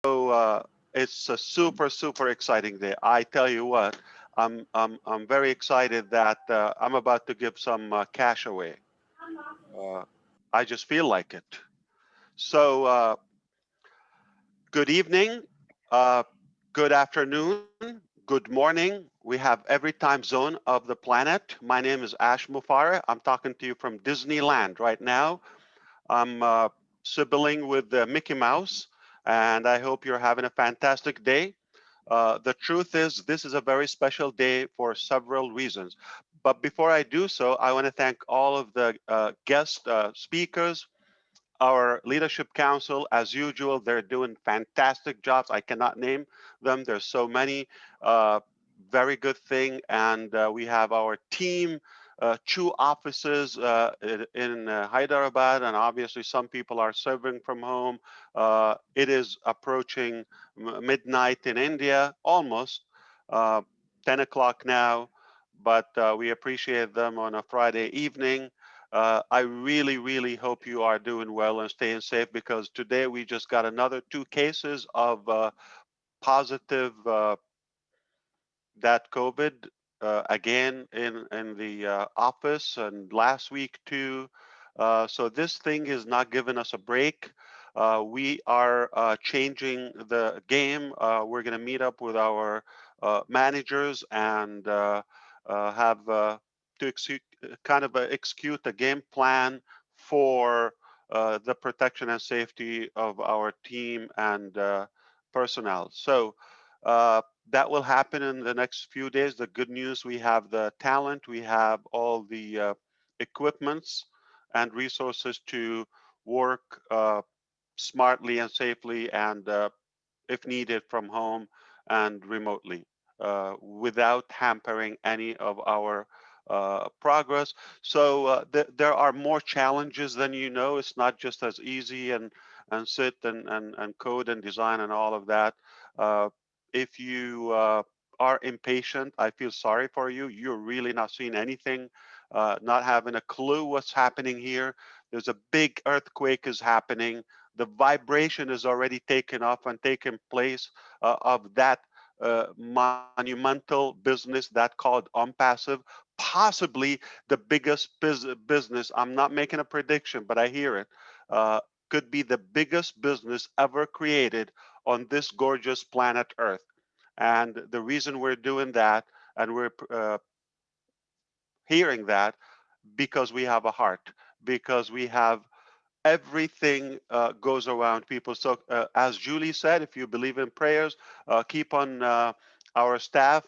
It's a super exciting day. I tell you what, I'm very excited that I'm about to give some cash away. Uh, I just feel like it. So, good evening, uh, good afternoon, good morning. We have every time zone of the planet. My name is Mufareh. I'm talking to you from Disneyland right now. I'm sibling with Mickey Mouse, and I hope you're having a fantastic day. The truth is, this is a very special day for several reasons. But before I do so, I want to thank all of the guest speakers, our leadership council. As usual, they're doing fantastic jobs. I cannot name them. There's so many. Uh, Very good thing. And we have our team, two offices in Hyderabad, and obviously some people are serving from home. It is approaching midnight in India, almost uh, 10 o'clock now, but we appreciate them on a Friday evening. I really hope you are doing well and staying safe, because today we just got another two cases of positive that COVID again in the office, and last week too. So this thing is not giving us a break. We are changing the game. We're going to meet up with our managers and have to kind of execute a game plan for the protection and safety of our team and personnel. So that will happen in the next few days. The good news, we have the talent, we have all the equipments and resources to work smartly and safely, and if needed, from home and remotely, without hampering any of our progress. So there are more challenges than you know. It's not just as easy and sit and code and design and all of that. Uh, if you are impatient, I feel sorry for you. You're really not seeing anything, not having a clue what's happening here. There's a big earthquake is happening. The vibration is already taken off and taken place of that monumental business that called Onpassive, possibly the biggest business. I'm not making a prediction, but I hear it. Uh, could be the biggest business ever created on this gorgeous planet Earth. And the reason we're doing that, and we're hearing that, because we have a heart, because we have everything goes around people. So, as Julie said, if you believe in prayers, keep on our staff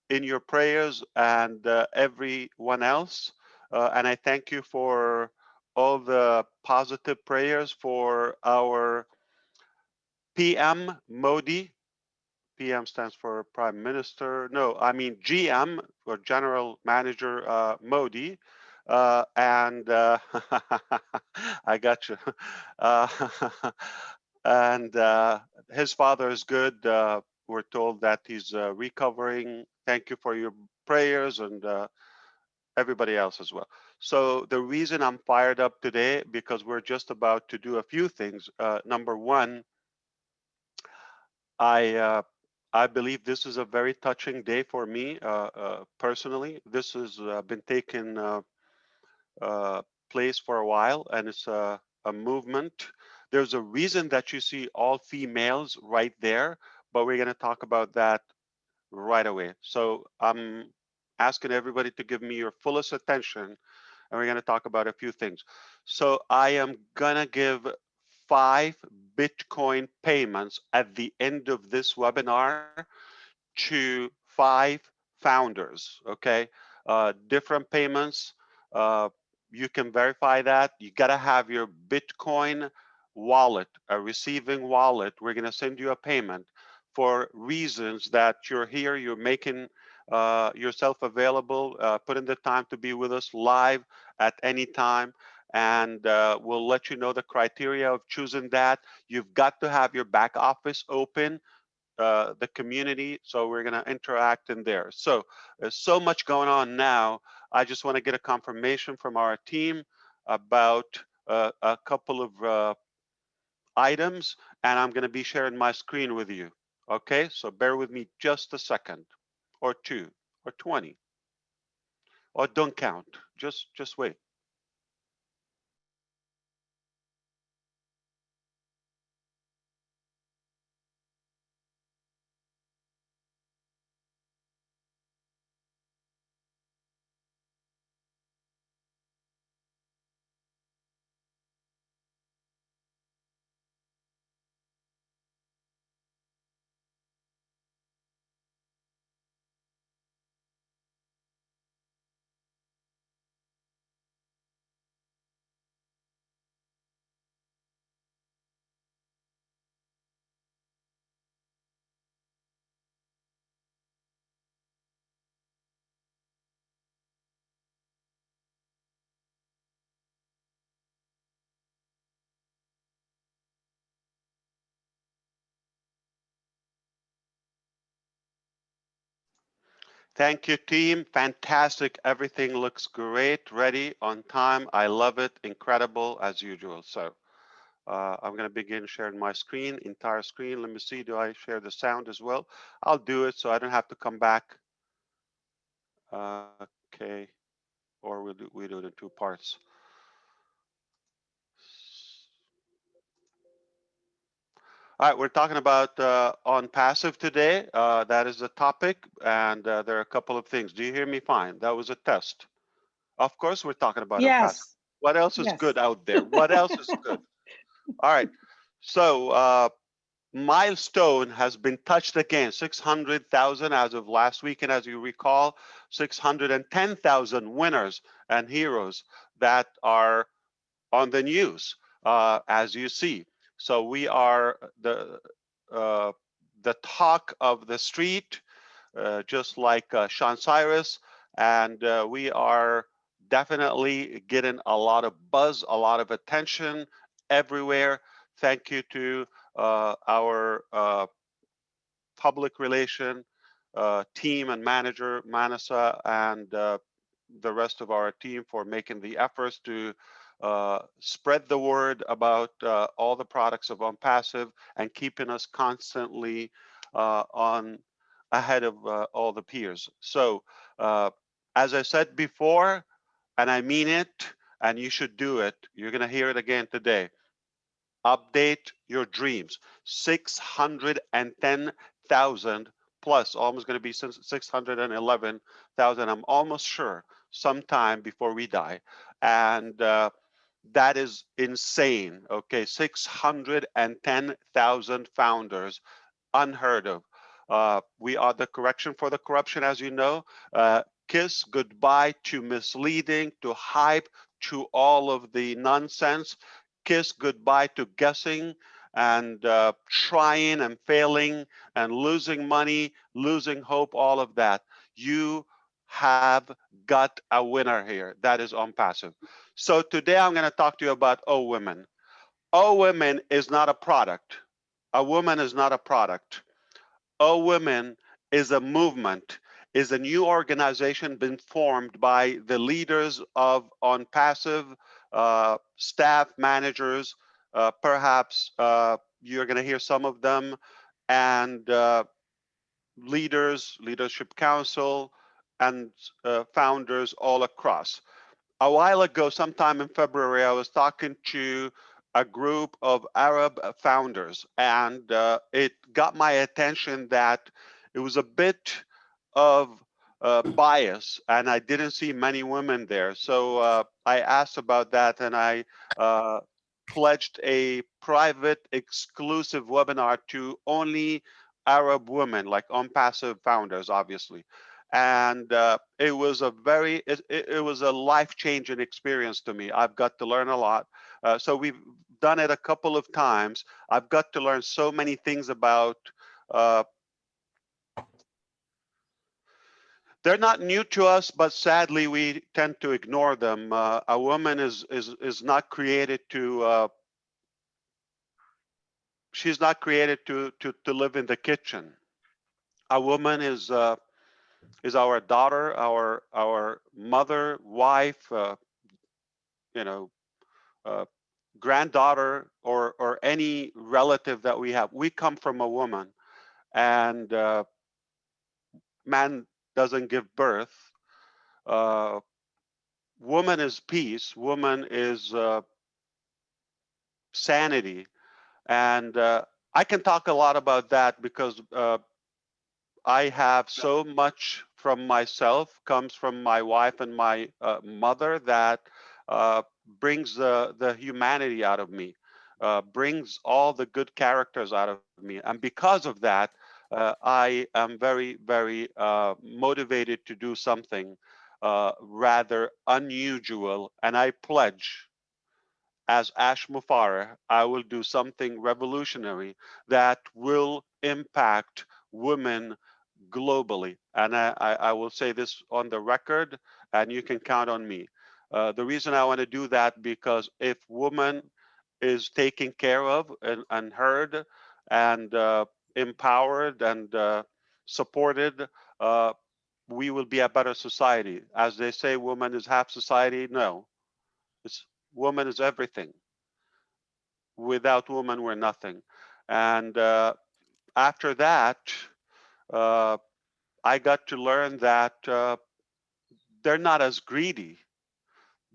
in your prayers, and everyone else. And I thank you for all the positive prayers for our PM Modi. PM stands for Prime Minister. No, I mean GM, or General Manager Modi. And I got you. Uh, and his father is good. We're told that he's recovering. Thank you for your prayers, and everybody else as well. So the reason I'm fired up today, because we're just about to do a few things. Number one, I uh, I believe this is a very touching day for me personally. This has been taking uh, place for a while, and it's a movement. There's a reason that you see all females right there, but we're going to talk about that right away. So I'm asking everybody to give me your fullest attention, and we're going to talk about a few things. So I am going to give 5 Bitcoin payments at the end of this webinar to 5 founders, okay? Different payments. Uh, you can verify that. You got to have your Bitcoin wallet, a receiving wallet. We're going to send you a payment for reasons that you're here, you're making yourself available, putting the time to be with us live at any time. And we'll let you know the criteria of choosing that. You've got to have your back office open, the community, so we're going to interact in there. So there's so much going on now. I just want to get a confirmation from our team about a couple of items, and I'm going to be sharing my screen with you. Okay, so bear with me just a second, or two, or 20, or don't count. Just wait. Thank you, team. Fantastic. Everything looks great. Ready, on time. I love it. Incredible as usual. So I'm going to begin sharing my screen, entire screen. Let me see. Do I share the sound as well? I'll do it so I don't have to come back. Okay. Or we do it in two parts. All right, we're talking about Onpassive today. That is the topic, and there are a couple of things. Do you hear me fine? That was a test. Of course, we're talking about Onpassive. Yes. What else is Yes. good out there? What else is good? All right. So milestone has been touched again. 600,000 as of last week, and as you recall, 610,000 winners and heroes that are on the news, as you see. So we are uh, the talk of the street, just like Sean Cyrus, and we are definitely getting a lot of buzz, a lot of attention everywhere. Thank you to our public relation team and manager, Manasa, and the rest of our team for making the efforts to spread the word about all the products of Onpassive and keeping us constantly on ahead of all the peers. So, uh, as I said before, and I mean it, and you should do it, you're going to hear it again today. Update your dreams. 610,000 plus, almost going to be 611,000, I'm almost sure, sometime before we die. And that is insane. Okay, 610,000 founders, unheard of. We are the correction for the corruption, as you know. Kiss goodbye to misleading, to hype, to all of the nonsense. Kiss goodbye to guessing and trying and failing and losing money, losing hope, all of that. You have got a winner here. That is Onpassive. So today I'm going to talk to you about Oh Women. Oh Women is not a product. A woman is not a product. Oh Women is a movement, is a new organization been formed by the leaders of Onpassive, staff managers, perhaps you're going to hear some of them, and leaders, leadership council, and founders all across. A while ago, sometime in February, I was talking to a group of Arab founders, and it got my attention that it was a bit of bias, and I didn't see many women there. So I asked about that, and I uh, pledged a private, exclusive webinar to only Arab women, like Onpassive founders, obviously. And it was a it was a life-changing experience to me. I've got to learn a lot. So we've done it a couple of times. I've got to learn so many things about uh, they're not new to us, but sadly we tend to ignore them. A woman is not created to. She's not created to live in the kitchen. A woman is our daughter, our mother, wife. You know, uh, granddaughter or any relative that we have, we come from a woman, and man doesn't give birth. Uh, Woman is peace. Woman is sanity. And I can talk a lot about that because I have so much from myself comes from my wife and my mother that brings the humanity out of me, brings all the good characters out of me. And because of that, I am very, very motivated to do something rather unusual. And I pledge, as Ash Mufareh, I will do something revolutionary that will impact women globally. And I will say this on the record, and you can count on me. The reason I want to do that, because if woman is taken care of and heard and empowered and supported, uh, we will be a better society. As they say, woman is half society. No, it's woman is everything. Without woman, we're nothing. And after that, uh, I got to learn that they're not as greedy.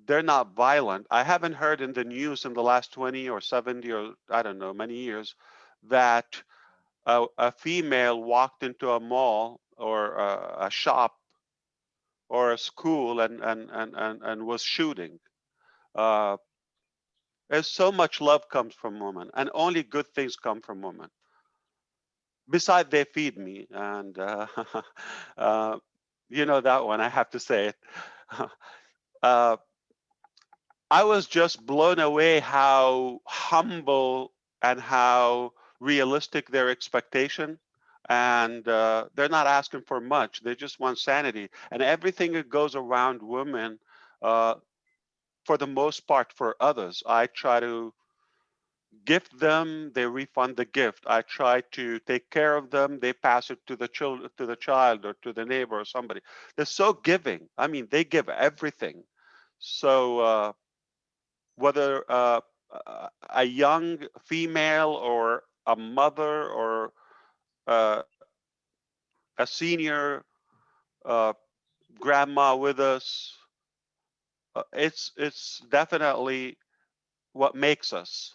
They're not violent. I haven't heard in the news in the last 20 or 70 or I don't know, many years that a female walked into a mall or a shop or a school and was shooting. Uh, there's so much love comes from women, and only good things come from women. Besides, they feed me, and uh, you know that one. I have to say it. uh, I was just blown away how humble and how realistic their expectation. And they're not asking for much. They just want sanity. And everything that goes around women, uh, for the most part, for others, I try to gift them, they refund the gift. I try to take care of them, they pass it to the child or to the neighbor or somebody. They're so giving. I mean, they give everything. So whether a young female or a mother or uh, a senior uh, grandma with us, it's definitely what makes us.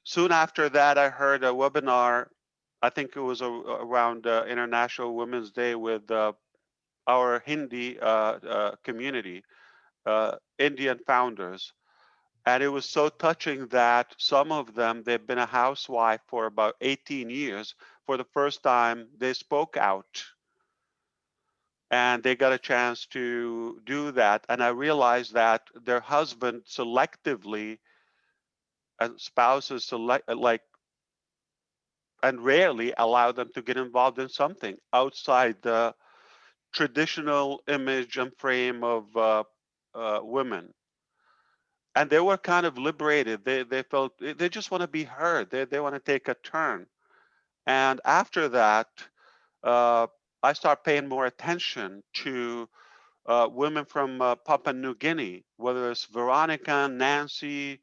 Soon after that, I heard a webinar. I think it was around International Women's Day with our Hindi community, Indian founders. And it was so touching that some of them, they've been a housewife for about 18 years. For the first time, they spoke out and they got a chance to do that. And I realized that their husband selectively, and spouses select, like, and rarely allow them to get involved in something outside the traditional image and frame of women. And they were kind of liberated. They felt they just want to be heard. They want to take a turn. And after that, uh, I start paying more attention to women from Papua New Guinea, whether it's Veronica, Nancy,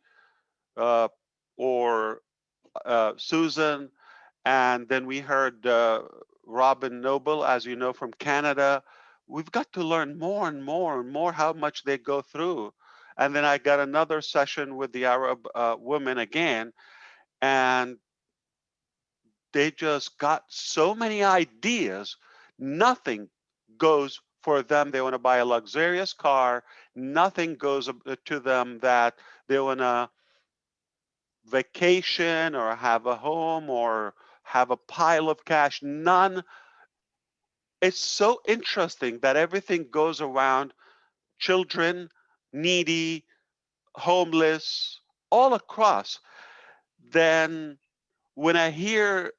uh, or Susan. And then we heard Robin Noble, as you know, from Canada. We've got to learn more and more and more how much they go through. And then I got another session with the Arab women again, and they just got so many ideas. Nothing goes for them. They want to buy a luxurious car. Nothing goes to them that they want to vacation or have a home or have a pile of cash. None. It's so interesting that everything goes around children, needy, homeless, all across. Then when I hear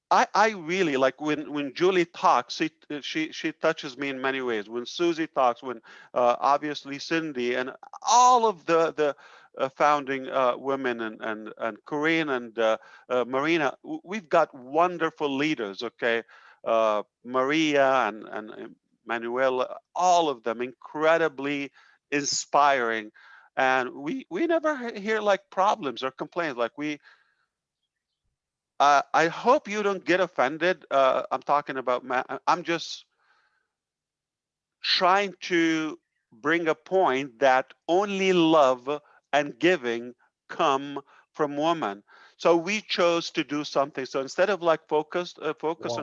I really like when Julie talks. She touches me in many ways. When Susie talks, when obviously Cindy and all of the founding women and Corinne and Marina, we've got wonderful leaders. Okay, Maria and Manuela, all of them incredibly inspiring. and we never hear like problems or complaints. Like I hope you don't get offended. I'm talking about I'm just trying to bring a point that only love and giving come from woman. So we chose to do something. So instead of like focus on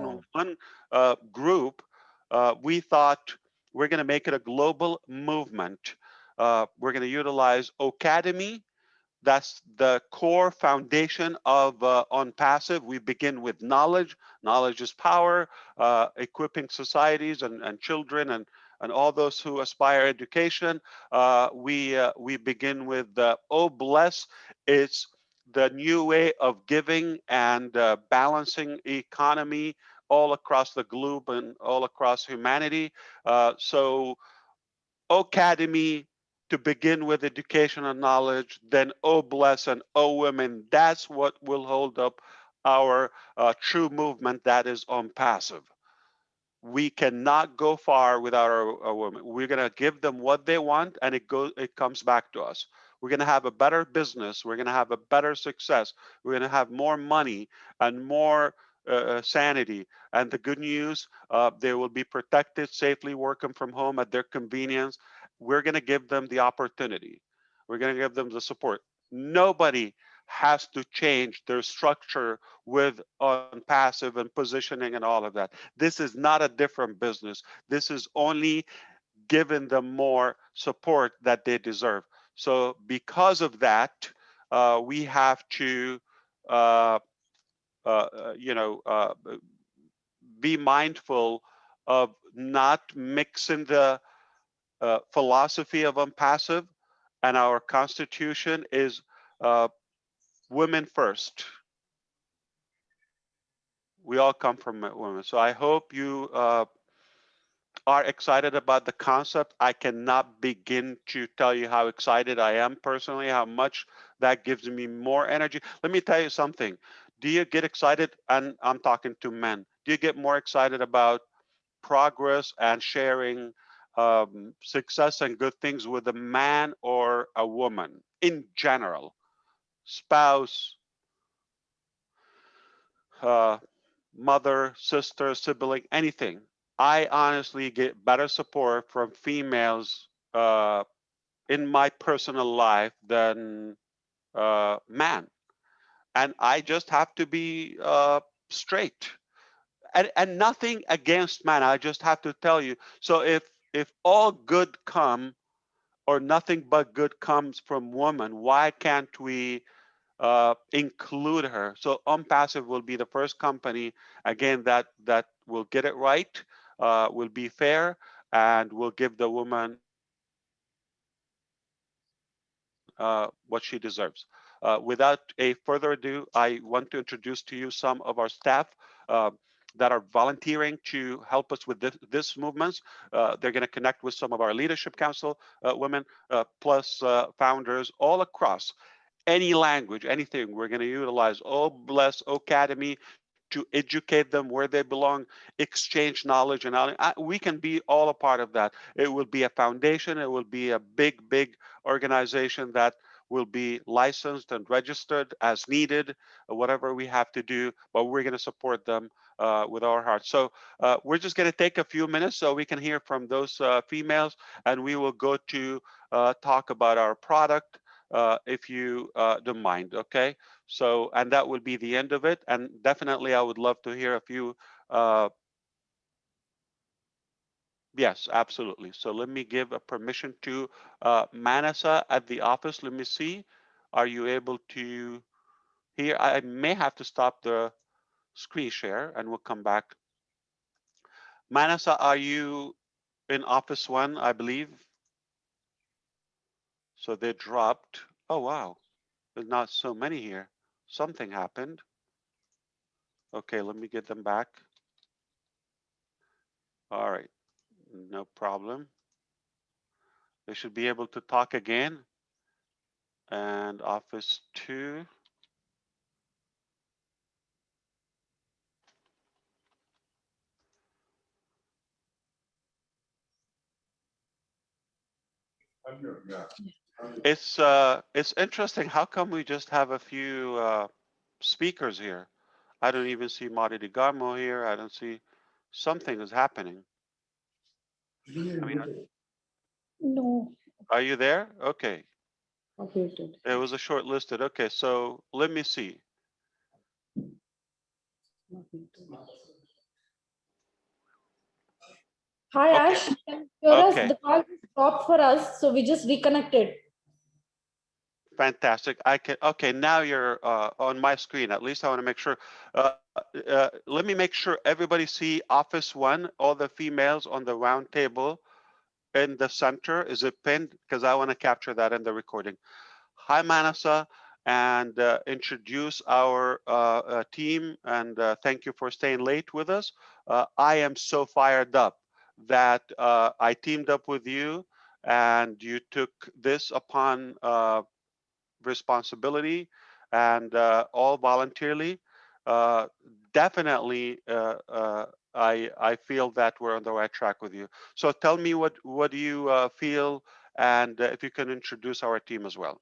Wow. one group, we thought we're going to make it a global movement. We're going to utilize Ocademy. That's the core foundation of Onpassive. We begin with knowledge. Knowledge is power, equipping societies and children and all those who aspire education. We begin with Oh Bless. It's the new way of giving and balancing economy all across the globe and all across humanity. So Academy to begin with education and knowledge, then oh bless and oh women. That's what will hold up our true movement that is on passive. We cannot go far without our women. We're going to give them what they want, and it comes back to us. We're going to have a better business. We're going to have a better success. We're going to have more money and more sanity. And the good news, they will be protected, safely working from home at their convenience. We're going to give them the opportunity. We're going to give them the support. Nobody has to change their structure with on passive and positioning and all of that. This is not a different business. This is only giving them more support that they deserve. So because of that, we have to, uh, you know, be mindful of not mixing the philosophy of Unpassive and our Constitution is uh, women first. We all come from women. So I hope you are excited about the concept. I cannot begin to tell you how excited I am personally, how much that gives me more energy. Let me tell you something. Do you get excited? And I'm talking to men. Do you get more excited about progress and sharing success and good things with a man or a woman in general? Spouse, uh, mother, sister, sibling, anything. I honestly get better support from females in my personal life than man. And I just have to be straight. And nothing against man. I just have to tell you. So if all good come or nothing but good comes from woman, why can't we include her? So Unpassive will be the first company again that will get it right, will be fair, and will give the woman what she deserves. Without a further ado, I want to introduce to you some of our staff uh, that are volunteering to help us with this movement. They're going to connect with some of our leadership council women, plus founders all across any language, anything. We're going to utilize Oh Bless Academy to educate them where they belong, exchange knowledge, and we can be all a part of that. It will be a foundation. It will be a big, big organization that will be licensed and registered as needed, whatever we have to do, but we're going to support them with our hearts. So we're just going to take a few minutes so we can hear from those females, and we will go to talk about our product if you don't mind. Okay. So, and that will be the end of it. And definitely, I would love to hear a few. Uh, yes, absolutely. So let me give a permission to Manasa at the office. Let me see. Are you able to hear? I may have to stop the screen share and we'll come back. Manasa, are you in office one, I believe? So they dropped. Oh, wow. There's not so many here. Something happened. Okay, let me get them back. All right, no problem. They should be able to talk again. And Office 2. I'm good, yeah. It's interesting. How come we just have a few speakers here? I don't even see Marty DeGarmo here. I don't see something is happening. I mean, No, are you there? Okay. updated. It was a shortlisted. Okay, so let me see. Hi Okay, Ash, can you hear us? okay, The call just stopped for us, so we just reconnected. fantastic. I can. Okay, now you're on my screen. At least I want to make sure. Let me make sure everybody see Office One. All the females on the round table in the center. Is it pinned? Because I want to capture that in the recording. Hi, Manasa, and introduce our team. And thank you for staying late with us. I am so fired up that I teamed up with you and you took this upon responsibility and all voluntarily. Uh, definitely, I feel that we're on the right track with you. So tell me what do you feel, and if you can introduce our team as well.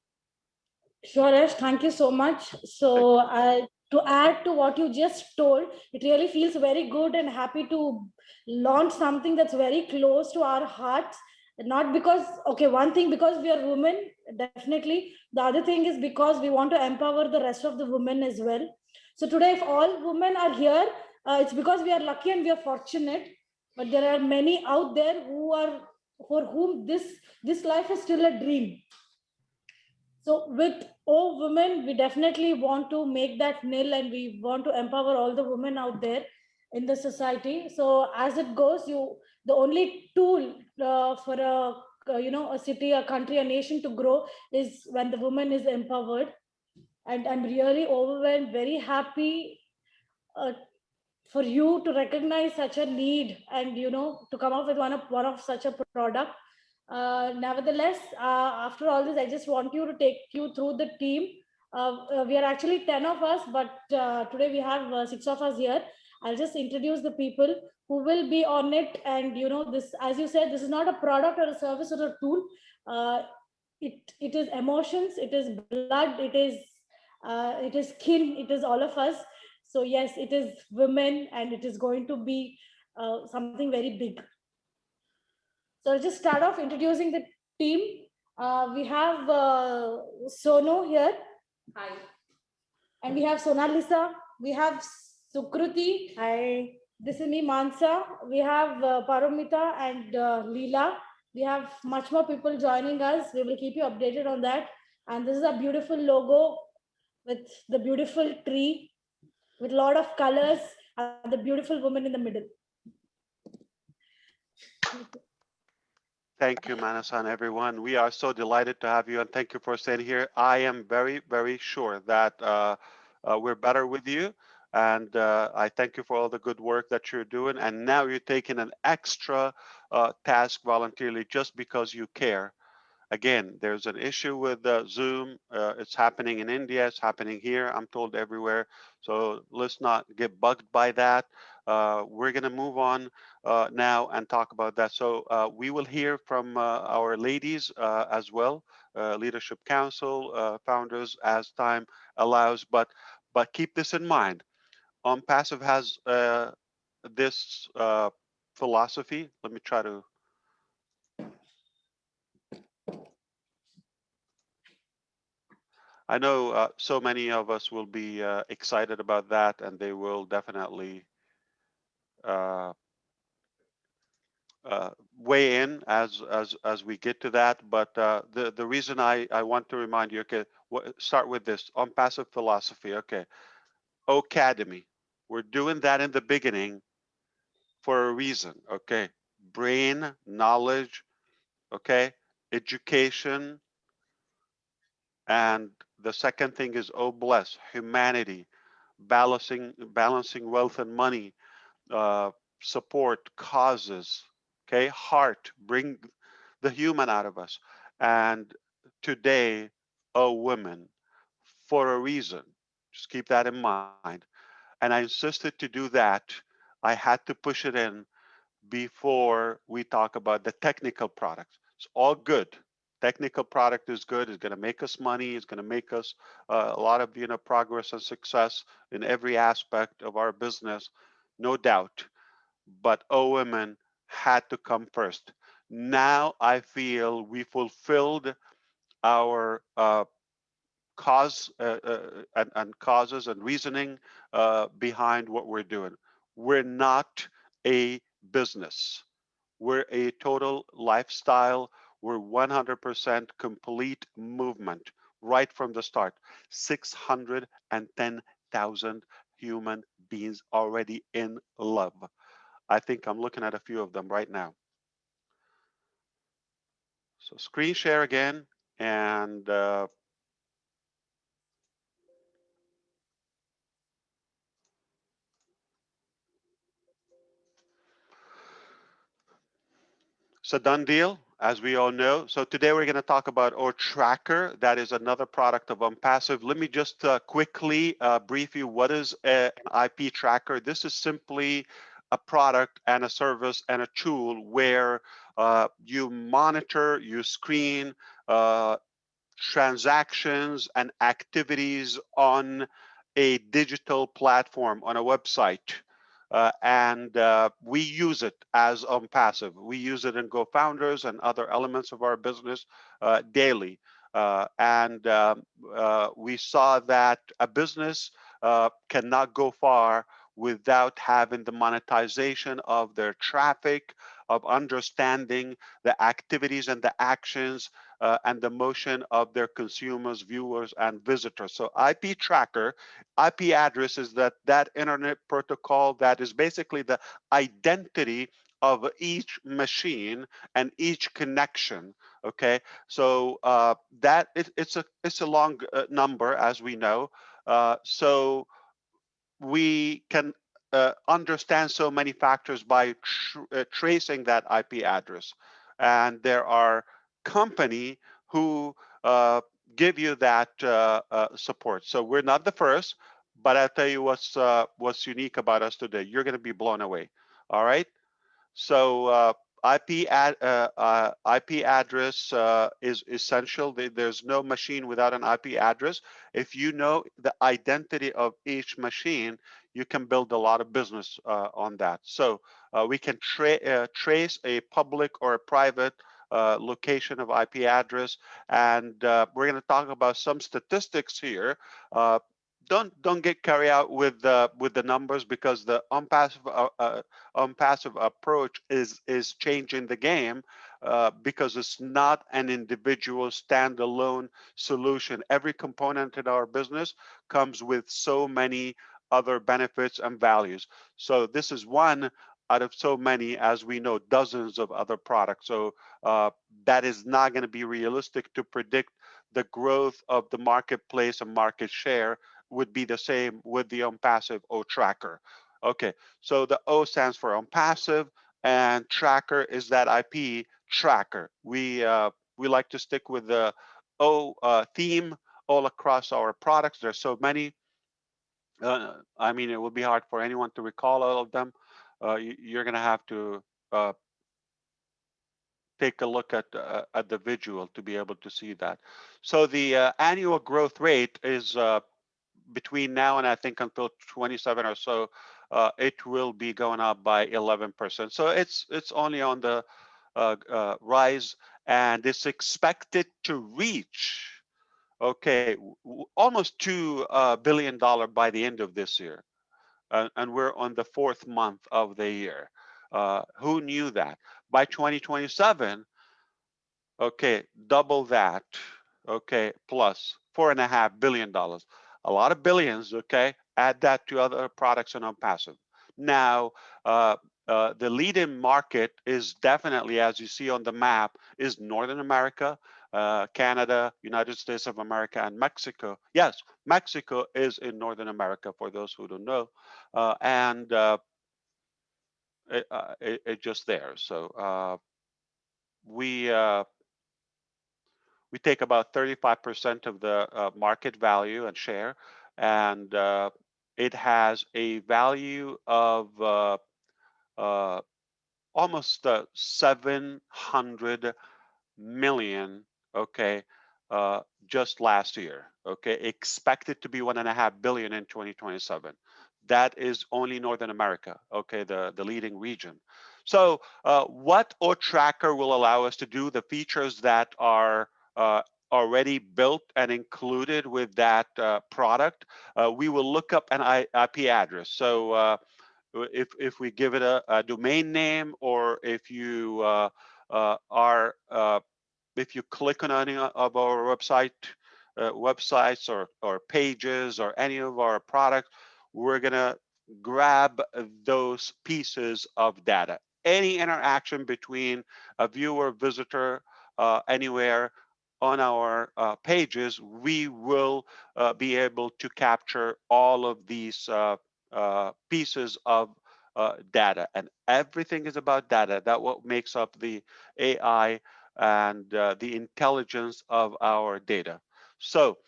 Sure, Ash, thank you so much. Thank So, you. to add to what you just told, it really feels very good and happy to launch something that's very close to our hearts. Not because, okay, one thing because we are women, definitely. The other thing is because we want to empower the rest of the women as well. So, today, if all women are here, it's because we are lucky and we are fortunate. But there are many out there who are for whom this life is still a dream. So with all women, we definitely want to make that nil, and we want to empower all the women out there in the society. So as it goes, the only tool for a city, a country, a nation to grow is when the woman is empowered. And I'm really overwhelmed, very happy uh, for you to recognize such a need, and to come up with one of such a product. Nevertheless, after all this, I just want you to take you through the team. We are actually 10 of us, but today we have 6 of us here. I'll just introduce the people who will be on it. And this, as you said, this is not a product or a service or a tool. uh, it is emotions, it is blood, it is skin, it is all of us. So yes, it is women, and it is going to be something very big. So I'll just start off introducing the team. We have Sonu here. Hi. And we have Sonalisa, we have Sukruti. Hi. This is me, Mansa. We have Paramita and Leela. We have much more people joining us. We will keep you updated on that. And this is a beautiful logo with the beautiful tree with a lot of colors and the beautiful woman in the middle. Thank you, Manasan, everyone. We are so delighted to have you, and thank you for staying here. I am very, very sure that we're better with you, and I thank you for all the good work that you're doing. And now you're taking an extra task voluntarily just because you care. Again, there's an issue with Zoom. It's happening in India. It's happening here. I'm told everywhere. So let's not get bugged by that. We're going to move on now and talk about that. So we will hear from our ladies as well, Leadership Council founders as time allows. But keep this in mind. Passive has this philosophy. Let me try to. I know so many of us will be excited about that, and they will definitely uh, weigh in as we get to that. But the reason I want to remind you, okay, start with this on passive philosophy. Okay, Ocadmy, we're doing that in the beginning for a reason. Okay, brain knowledge. Okay, education, and the second thing is bless humanity, balancing wealth and money, uh, support causes. Okay, heart, bring the human out of us. And today, women, for a reason. Just keep that in mind. And I insisted to do that. I had to push it in before we talk about the technical products. It's all good. technical product is good. It's going to make us money. It's going to make us a lot of progress and success in every aspect of our business, no doubt. But women had to come first. Now I feel we fulfilled our cause and causes and reasoning behind what we're doing. We're not a business. We're a total lifestyle. We're 100% complete movement right from the start. 610,000 human beings already in love. I think I'm looking at a few of them right now. So screen share again. And it's a done deal, as we all know. So today we're going to talk about our tracker. That is another product of Onpassive. Let me just quickly brief you what is an IP tracker. This is simply a product and a service and a tool where you monitor, you screen transactions and activities on a digital platform, on a website. And we use it as Passive. We use it in GoFounders and other elements of our business daily. And we saw that a business cannot go far without having the monetization of their traffic, of understanding the activities and the actions and the motion of their consumers, viewers, and visitors. So IP tracker, IP address is that internet protocol that is basically the identity of each machine and each connection. Okay, so it's a long number, as we know. So we can understand so many factors by tracing that IP address. And there are company who give you that support. So we're not the first, but I'll tell you what's unique about us today. You're going to be blown away. All right. So IP address is essential. There's no machine without an IP address. If you know the identity of each machine, you can build a lot of business on that. So we can trace a public or a private location of IP address, and we're going to talk about some statistics here. Uh, don't get carried out with the numbers, because the unpassive approach is changing the game, because it's not an individual standalone solution. Every component in our business comes with so many other benefits and values. So this is one out of so many, as we know, dozens of other products. So that is not going to be realistic to predict the growth of the marketplace and market share would be the same with the unpassive O tracker. Okay, so the O stands for Onpassive, and tracker is that IP tracker. We like to stick with the O theme all across our products. There's so many. I mean, it would be hard for anyone to recall all of them. You're going to have to uh, take a look at the visual to be able to see that. So the annual growth rate is between now and I think until 27 or so, it will be going up by 11%. So it's only on the rise, and it's expected to reach, okay, almost $2 billion by the end of this year, and we're on the fourth month of the year. Who knew that? By 2027, okay, double that, okay, plus $4.5 billion. A lot of billions, okay? Add that to other products and Onpassive. Now, the lead-in market is definitely, as you see on the map, is Northern America, Canada, United States of America, and Mexico. Yes, Mexico is in Northern America, for those who don't know, and it just there. So we we take about 35% of the market value and share, and it has a value of uh, almost 700 million okay, just last year. Okay, expected to be 1.5 billion in 2027. That is only Northern America. Okay, the leading region. So, what O Tracker will allow us to do, the features that are already built and included with that product, we will look up an IP address. So, if we give it a domain name, or if you are if you click on any of our websites or pages or any of our products, we're gonna grab those pieces of data. Any interaction between a viewer, visitor, anywhere on our pages, we will be able to capture all of these pieces of data. And everything is about data. That what makes up the AI and the intelligence of our data. So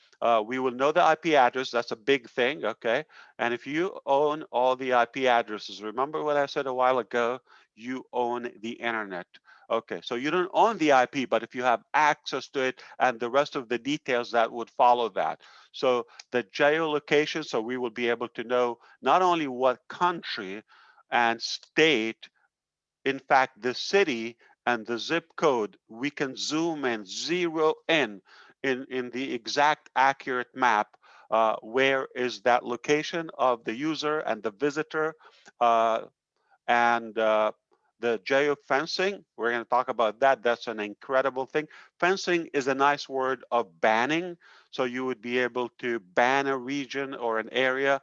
we will know the IP address. That's a big thing, okay? And if you own all the IP addresses, remember what I said a while ago? You own the internet. Okay, so you don't own the IP, but if you have access to it and the rest of the details that would follow that. So the geolocation, so we will be able to know not only what country and state, in fact, the city and the zip code, we can zoom and zero in the exact accurate map. Where is that location of the user and the visitor? Uh, and the geofencing, we're going to talk about that. That's an incredible thing. Fencing is a nice word of banning. So you would be able to ban a region or an area.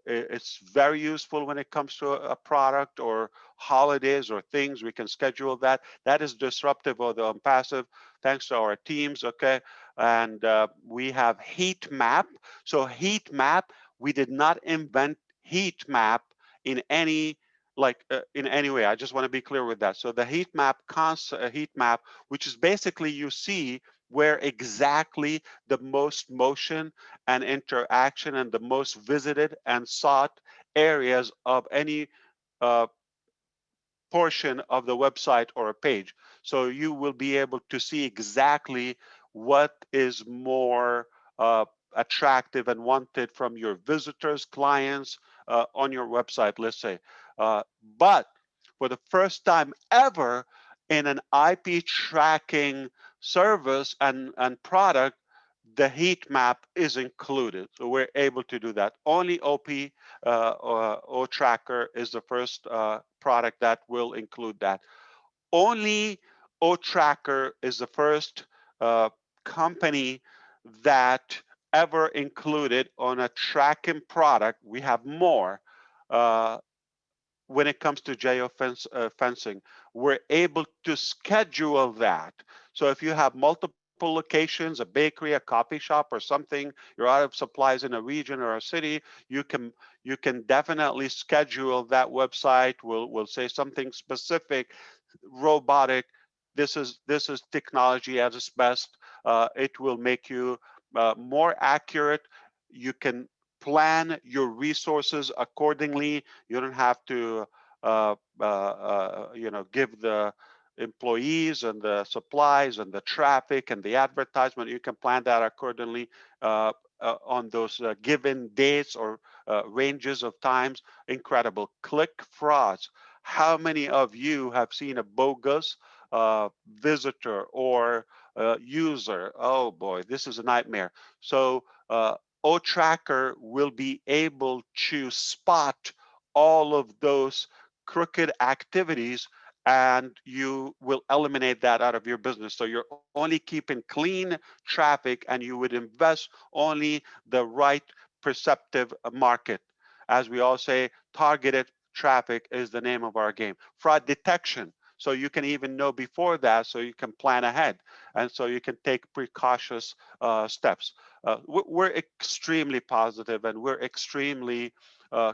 It's very useful when it comes to a product or holidays or things. We can schedule that. That is disruptive of the Onpassive, thanks to our teams. Okay, and we have heat map. So heat map, we did not invent heat map in any in any way. I just want to be clear with that. So the heat map, which is basically you see where exactly the most motion and interaction and the most visited and sought areas of any uh, portion of the website or a page. So you will be able to see exactly what is more uh, attractive and wanted from your visitors, clients on your website, let's say. But for the first time ever in an IP tracking service and product, the heat map is included. So we're able to do that. Only or O Tracker is the first product that will include that. Only O Tracker is the first uh, company that ever included on a tracking product. We have more. Uh, when it comes to fencing, we're able to schedule that. So if you have multiple locations, a bakery, a coffee shop, or something, you're out of supplies in a region or a city, you can definitely schedule that website. We'll say something specific, robotic. This is technology at its best. It will make you more accurate. You can plan your resources accordingly. You don't have to give the employees and the supplies and the traffic and the advertisement. You can plan that accordingly on those given dates or ranges of times. Incredible. Click frauds. How many of you have seen a bogus visitor or user? Oh boy, this is a nightmare. So O Tracker will be able to spot all of those crooked activities, and you will eliminate that out of your business. So you're only keeping clean traffic, and you would invest only the right perceptive market. As we all say, targeted traffic is the name of our game. Fraud detection. So you can even know before that, so you can plan ahead, and so you can take precautious steps. We're extremely positive, and we're extremely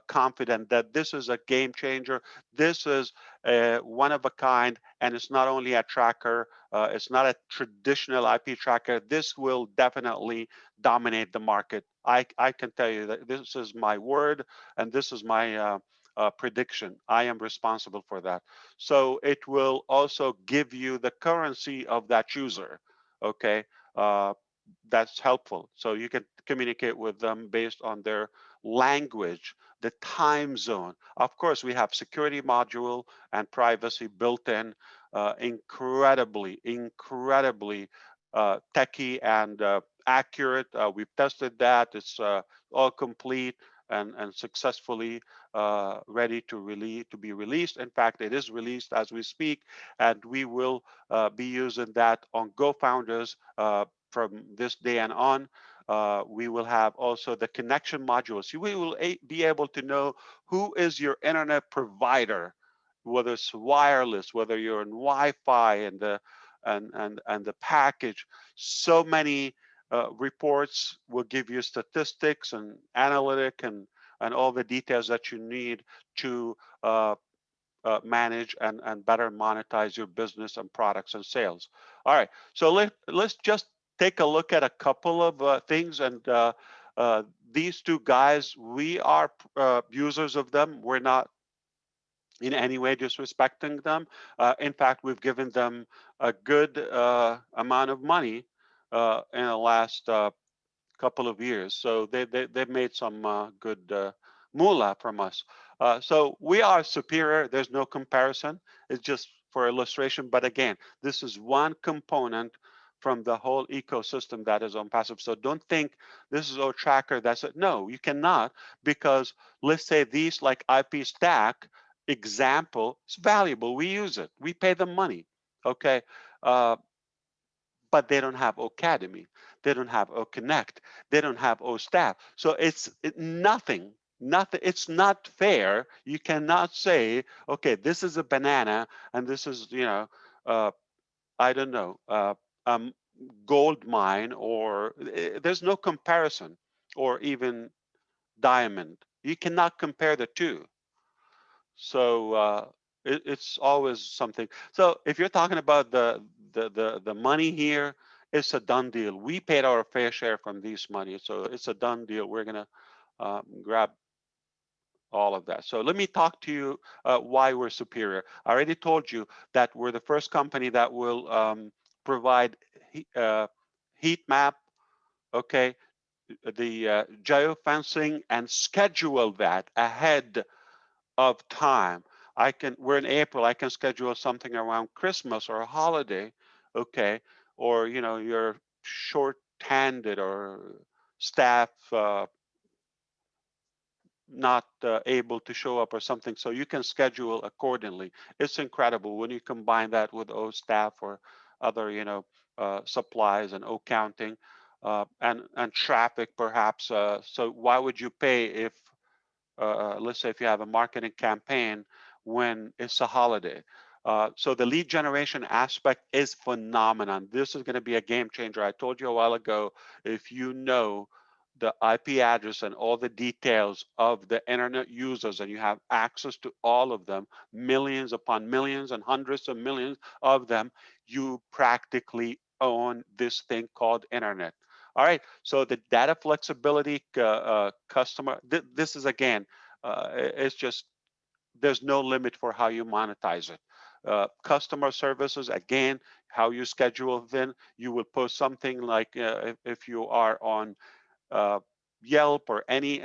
confident that this is a game changer. This is one of a kind, and it's not only a tracker. It's not a traditional IP tracker. This will definitely dominate the market. I can tell you that this is my word, and this is my prediction. I am responsible for that. So it will also give you the currency of that user. Okay, uh, that's helpful. So you can communicate with them based on their language, the time zone. Of course, we have security module and privacy built in, incredibly techy and accurate. We've tested that. It's all complete and successfully ready to be released. In fact, it is released as we speak, and we will be using that on GoFounders from this day and on. We will have also the connection modules. So we will be able to know who is your internet provider, whether it's wireless, whether you're in Wi-Fi and the package. So many reports will give you statistics and analytic and all the details that you need to manage and better monetize your business and products and sales. All right, so let's just take a look at a couple of things. And uh, these two guys, we are users of them. We're not in any way disrespecting them. In fact, we've given them a good amount of money in the last couple of years. So they've made some good moolah from us. So we are superior. There's no comparison. It's just for illustration. But again, this is one component from the whole ecosystem that is Onpassive. So don't think this is a tracker. That's it. No, you cannot, because let's say these like IP stack example is valuable. We use it. We pay them money. Okay. Uh, but they don't have Ocadmy, they don't have OConnect, they don't have OStaff. So nothing, nothing. It's not fair. You cannot say, okay, this is a banana and this is, uh, I don't know, um, gold mine, or there's no comparison, or even diamond. You cannot compare the two. So it's always something. So if you're talking about the money here, it's a done deal. We paid our fair share from these money, so it's a done deal. We're gonna grab all of that. So let me talk to you why we're superior. I already told you that we're the first company that will provide heat map, okay, the geofencing, and schedule that ahead of time. We're in April, I can schedule something around Christmas or a holiday, okay, or you're short-handed, or staff not able to show up or something, so you can schedule accordingly. It's incredible when you combine that with O staff or other supplies and accounting and traffic perhaps. So why would you pay if let's say if you have a marketing campaign when it's a holiday. So the lead generation aspect is phenomenon. This is going to be a game changer. I told you a while ago, if you know the IP address and all the details of the internet users, and you have access to all of them, millions upon millions and hundreds of millions of them, you practically own this thing called internet. All right, so the data flexibility, customer, this is again, it's just, there's no limit for how you monetize it. Customer services, again, how you schedule them, you will post something like if you are on uh, Yelp or any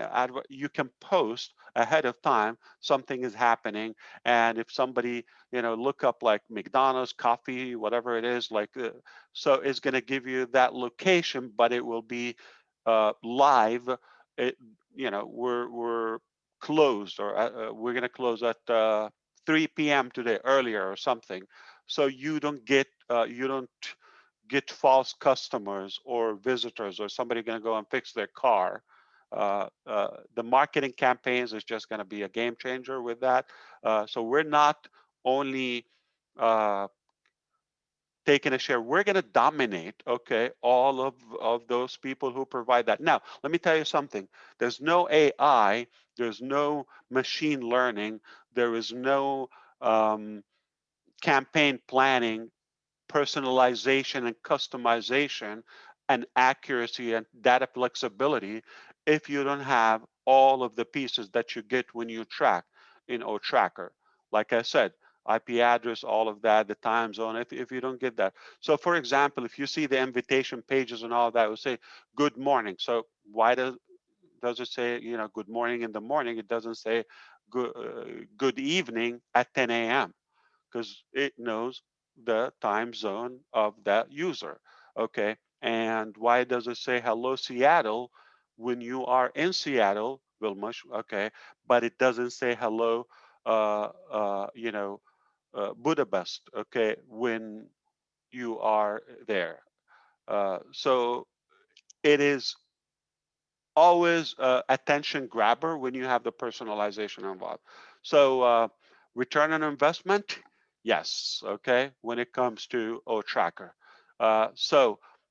you can post ahead of time something is happening, and if somebody look up like McDonald's coffee, whatever it is, like so it's going to give you that location, but it will be live. It, we're closed, or we're going to close at 3 p.m. today, earlier or something, so you don't get false customers or visitors, or somebody going to go and fix their car. The marketing campaigns is just going to be a game changer with that. So we're not only uh, taking a share, we're going to dominate, okay, all of those people who provide that. Now, let me tell you something. There's no AI, there's no machine learning, there is no campaign planning, personalization and customization and accuracy and data flexibility if you don't have all of the pieces that you get when you track in O Tracker. Like I said, IP address, all of that, the time zone, if you don't get that. So for example, if you see the invitation pages and all that, it will say good morning. So why does it say, good morning in the morning? It doesn't say good evening at 10 a.m. because it knows the time zone of that user. Okay. And why does it say hello Seattle when you are in Seattle? Well, much okay, but it doesn't say hello, Budapest. Okay, when you are there. So it is always attention grabber when you have the personalization involved. So return on investment, yes, okay, when it comes to OTracker.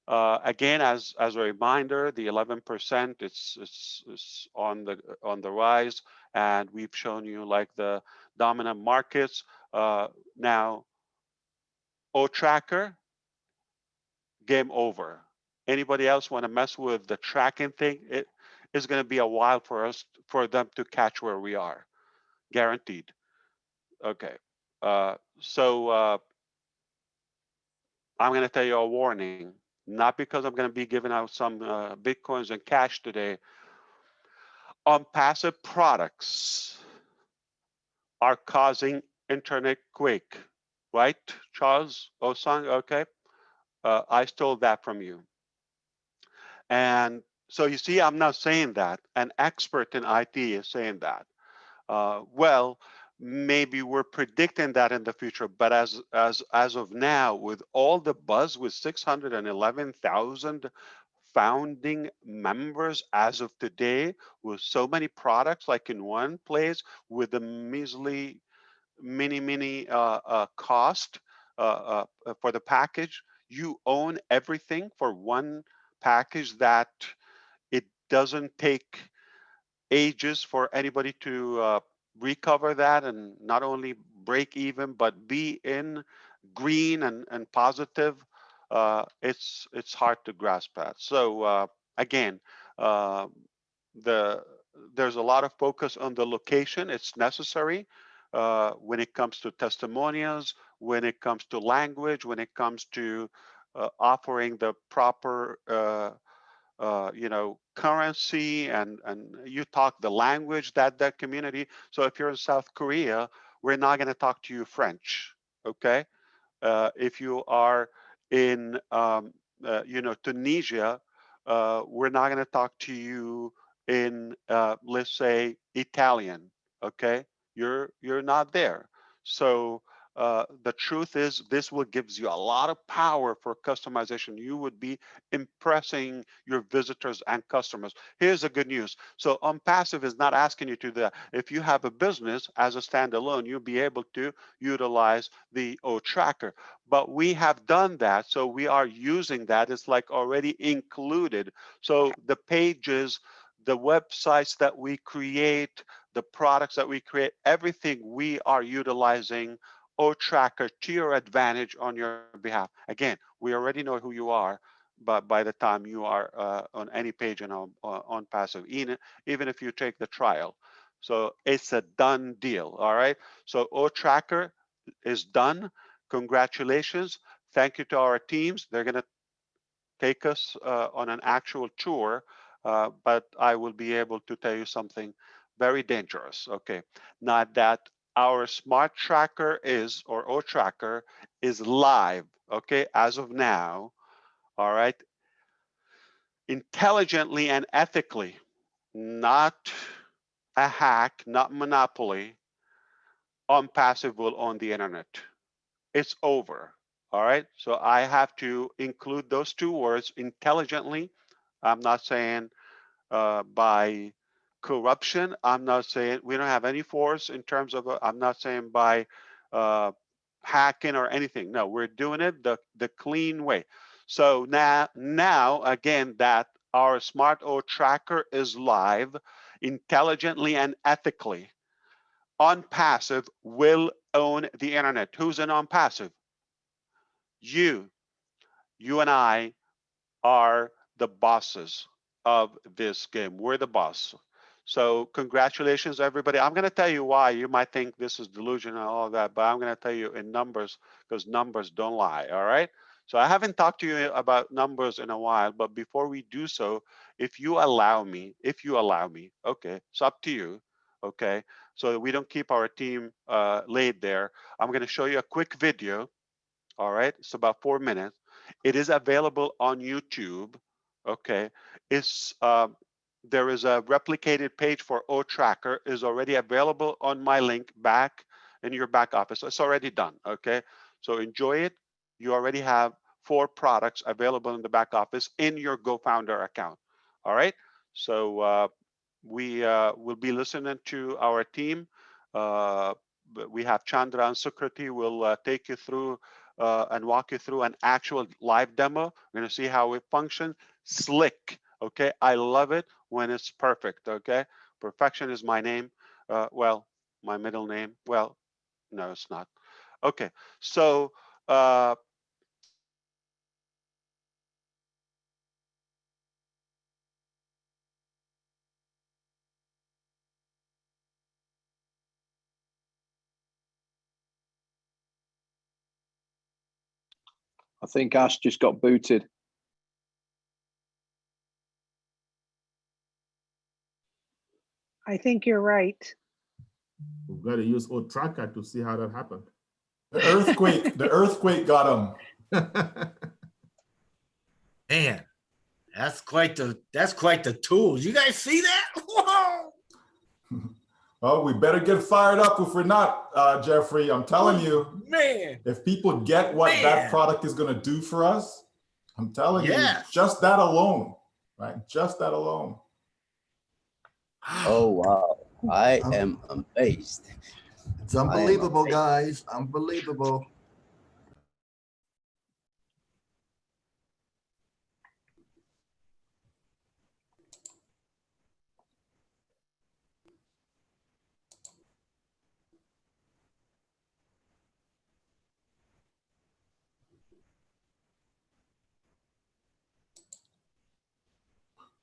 Again, as a reminder, the 11% it's on the rise, and we've shown you like the dominant markets. Now, OTracker, game over. Anybody else want to mess with the tracking thing? It is going to be a while for them to catch where we are, guaranteed. Okay. So I'm going to tell you a warning, not because I'm going to be giving out some bitcoins and cash today. On passive products are causing internet quake, right, Charles Osang? Okay. I stole that from you. And so you see, I'm not saying that. An expert in IT is saying that. Well, maybe we're predicting that in the future, but as of now, with all the buzz, with 611,000 founding members as of today, with so many products like in one place, with a measly mini cost for the package, you own everything for one package that it doesn't take ages for anybody to recover that and not only break even but be in green and positive. It's hard to grasp that. So again, uh, the there's a lot of focus on the location. It's necessary when it comes to testimonials, when it comes to language, when it comes to offering the proper currency, and you talk the language that community. So if you're in South Korea, we're not going to talk to you French, okay? If you are in Tunisia, we're not going to talk to you in let's say Italian. Okay, you're not there. So the truth is, this will gives you a lot of power for customization. You would be impressing your visitors and customers. Here's the good news. So Unpassive is not asking you to do that. If you have a business as a standalone, you'll be able to utilize the O tracker. But we have done that, so we are using that. It's like already included. So the pages, the websites that we create, the products that we create, everything we are utilizing O tracker to your advantage on your behalf. Again, we already know who you are, but by the time you are on any page on passive, even if you take the trial. So it's a done deal. All right. So O tracker is done. Congratulations. Thank you to our teams. They're going to take us on an actual tour, but I will be able to tell you something very dangerous. Okay. Now that our smart tracker is, or O tracker is live, okay, as of now, all right, intelligently and ethically, not a hack, not monopoly, on passive will own the internet. It's over. All right. So I have to include those two words intelligently. I'm not saying by corruption. I'm not saying we don't have any force in terms of, I'm not saying by uh, hacking or anything. No, we're doing it the clean way. So now again, that our smart O tracker is live intelligently and ethically. On passive will own the internet. Who's in on passive? You, you and I are the bosses of this game. We're the boss. So congratulations, everybody. I'm going to tell you why. You might think this is delusion and all of that, but I'm going to tell you in numbers, because numbers don't lie. All right. So I haven't talked to you about numbers in a while, but before we do so, if you allow me, okay, it's up to you. Okay. So that we don't keep our team laid there, I'm going to show you a quick video. All right, it's about 4 minutes. It is available on YouTube. Okay, it's there is a replicated page for OTracker is already available on my link back in your back office. It's already done. Okay, so enjoy it. You already have 4 products available in the back office in your GoFounder account. All right, so we will be listening to our team. Uh, we have Chandra and Sukriti will take you through and walk you through an actual live demo. We're going to see how it functions. Slick. Okay. I love it when it's perfect. Okay. Perfection is my name. Well, my middle name. Well, no, it's not. Okay. So, uh, I think Ash just got booted. I think you're right. We've got to use OTracker to see how that happened. The earthquake got him. Man, that's quite the tool. You guys see that? Whoa! Well, we better get fired up if we're not, Jeffrey. I'm telling you, Man. if people get what that product is going to do for us, I'm telling you, just that alone, right? Just that alone. Oh, wow. I am amazed. It's unbelievable, guys. Unbelievable.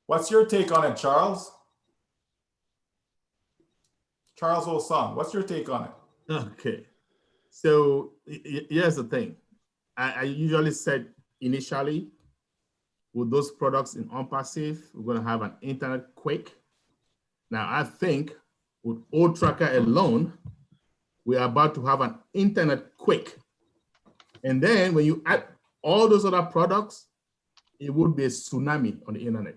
What's your take on it, Charles? Charles Olson, what's your take on it? Okay. So here's the thing. I usually said initially, with those products in Onpassive, we're going to have an internet quick. Now, I think with OTracker alone, we are about to have an internet quick. And then when you add all those other products, it would be a tsunami on the internet.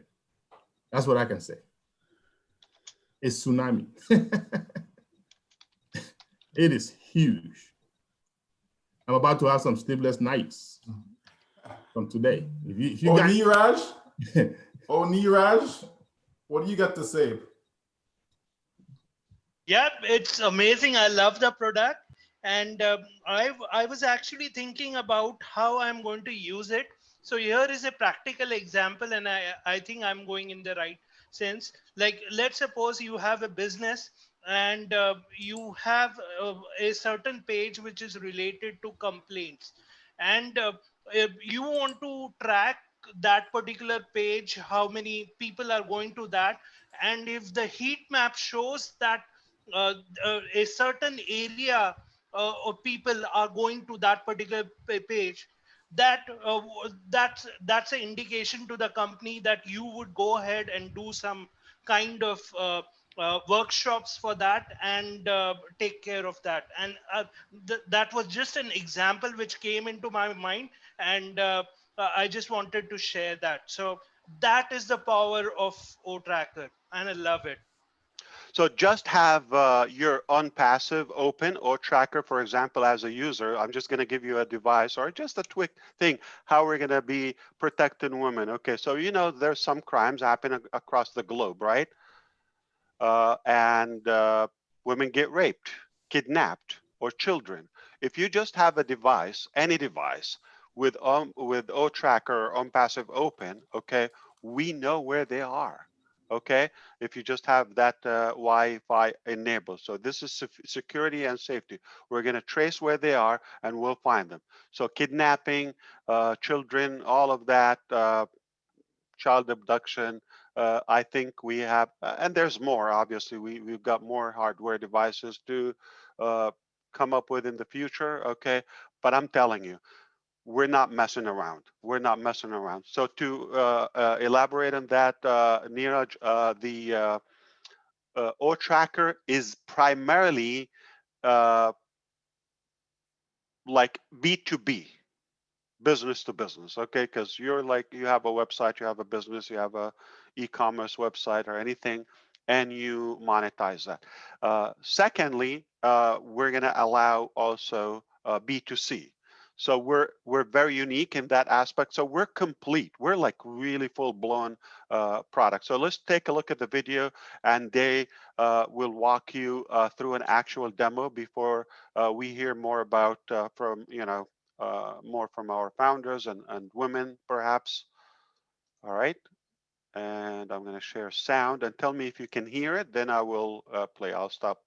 That's what I can say. A tsunami. It is huge. I'm about to have some sleepless nights from today. If you guys... Niraj? Oh, Niraj, what do you got to say? Yeah, it's amazing. I love the product. And I was actually thinking about how I'm going to use it. So here is a practical example, and I think I'm going in the right sense. Like, let's suppose you have a business and you have a certain page which is related to complaints. And if you want to track that particular page, how many people are going to that. And if the heat map shows that a certain area of people are going to that particular page, that that's an indication to the company that you would go ahead and do some kind of workshops for that and take care of that. And that was just an example which came into my mind, and I just wanted to share that. So that is the power of OTracker, and I love it. So just have your Onpassive open OTracker, for example, as a user. I'm just going to give you a device or just a quick thing, how we're going to be protecting women. Okay, so you know there's some crimes happening across the globe, right? And women get raped, kidnapped, or children. If you just have a device, any device, with OTracker or Onpassive open, okay, we know where they are. Okay, if you just have that Wi-Fi enabled. So this is security and safety. We're going to trace where they are and we'll find them. So kidnapping, children, all of that, child abduction, I think we have, and there's more, obviously, we've got more hardware devices to come up with in the future, okay? But I'm telling you, we're not messing around. We're not messing around. So to elaborate on that, Neeraj, the O Tracker is primarily like B2B, business to business, okay? Because you're like, you have a website, you have a business, you have a e-commerce website or anything, and you monetize that. Secondly, we're going to allow also B2C. So we're very unique in that aspect. So we're complete. We're like really full blown product. So let's take a look at the video, and they will walk you through an actual demo before we hear more about from more from our founders and women, perhaps. All right. And I'm going to share sound, and tell me if you can hear it. Then I will play. I'll stop.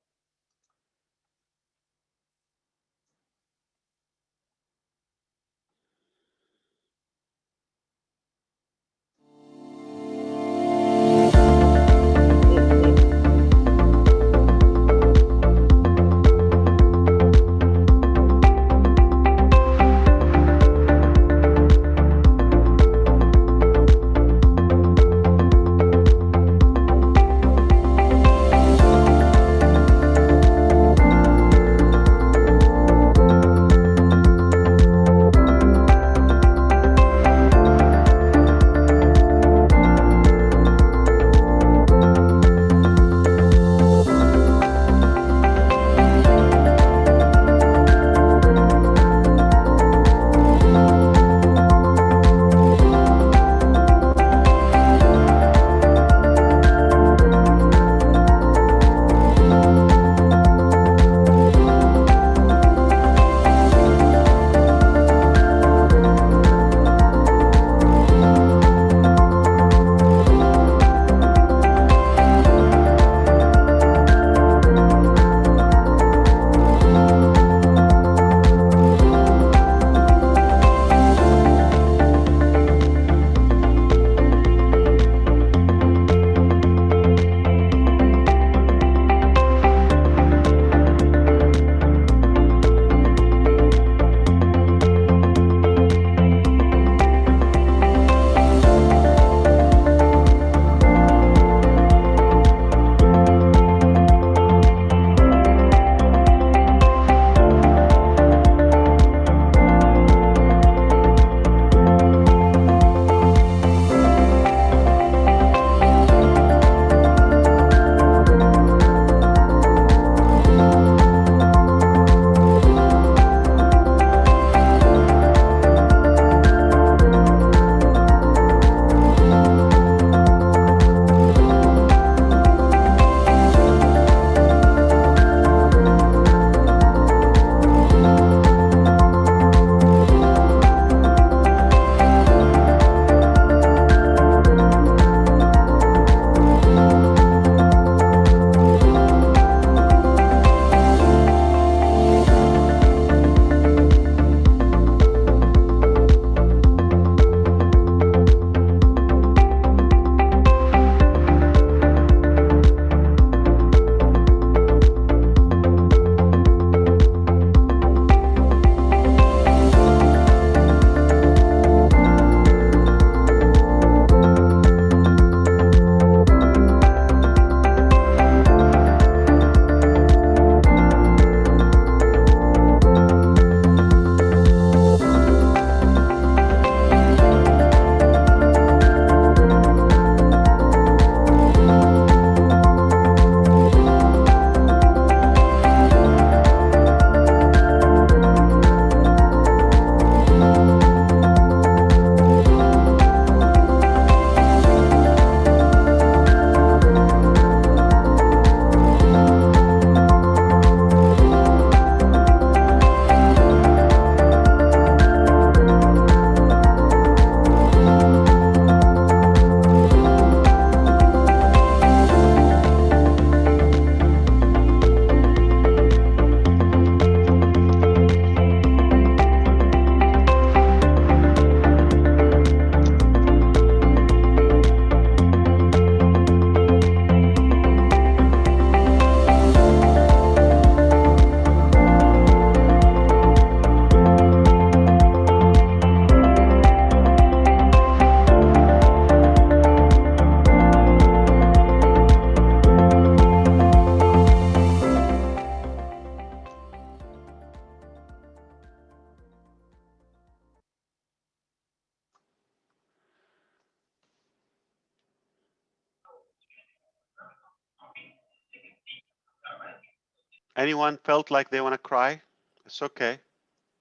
Anyone felt like they want to cry? It's okay.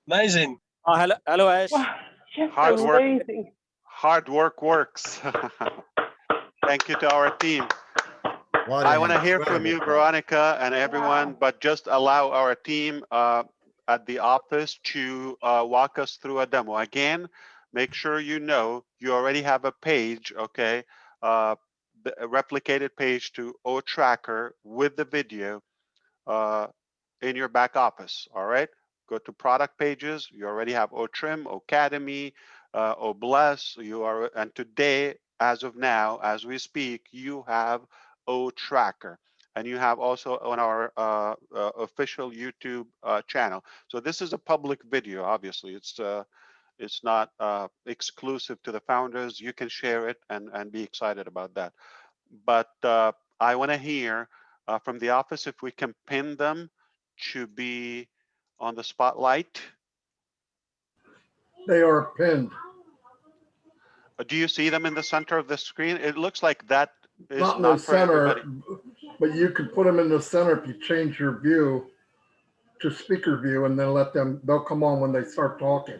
Amazing. Oh, hello, Ash. Wow, just Hard work. amazing. Hard work works. Thank you to our team. What I an want to hear from incredible you, product. Veronica, and everyone, but just allow our team at the office to walk us through a demo. Again, make sure you know you already have a page, okay, a replicated page to OTracker with the video in your back office, all right? Go to product pages. You already have OTrim, Ocadmy, OBless. And today, as of now, as we speak, you have OTracker. And you have also on our official YouTube channel. So this is a public video, obviously. It's not exclusive to the founders. You can share it and be excited about that. But I want to hear from the office if we can pin them to be on the spotlight. They are pinned. Do you see them in the center of the screen? It looks like that is Not in not the for everybody. center, but you could put them in the center if you change your view to speaker view and then they'll come on when they start talking.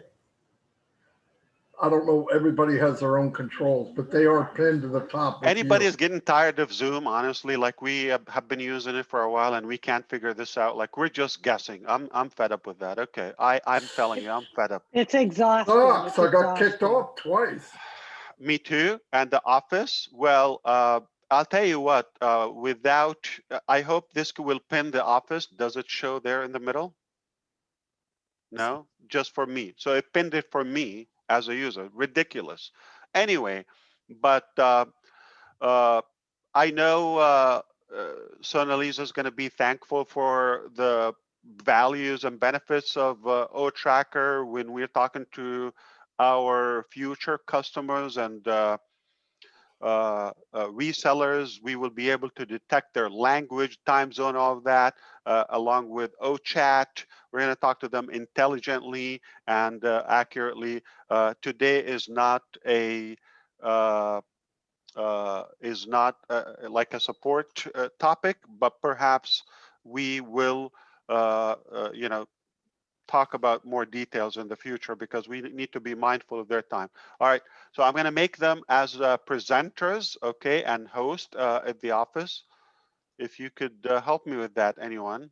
I don't know, everybody has their own controls, but they are pinned to the top. Anybody is getting tired of Zoom, honestly, like we have been using it for a while and we can't figure this out. Like we're just guessing. I'm fed up with that. Okay, I'm telling you, I'm fed up. It's exhausting. Sucks. I got kicked off twice. Me too. And the office, well, I'll tell you what, I hope this will pin the office. Does it show there in the middle? No, just for me. So it pinned it for me as a user. Ridiculous. Anyway, but I know Sonalisa is going to be thankful for the values and benefits of OTracker when we're talking to our future customers and resellers. We will be able to detect their language, time zone, all of that, along with OChat. We're going to talk to them intelligently and accurately. Today is not a like a support topic, but perhaps we will, talk about more details in the future because we need to be mindful of their time. All right, so I'm going to make them as presenters, okay, and host at the office. If you could help me with that, anyone.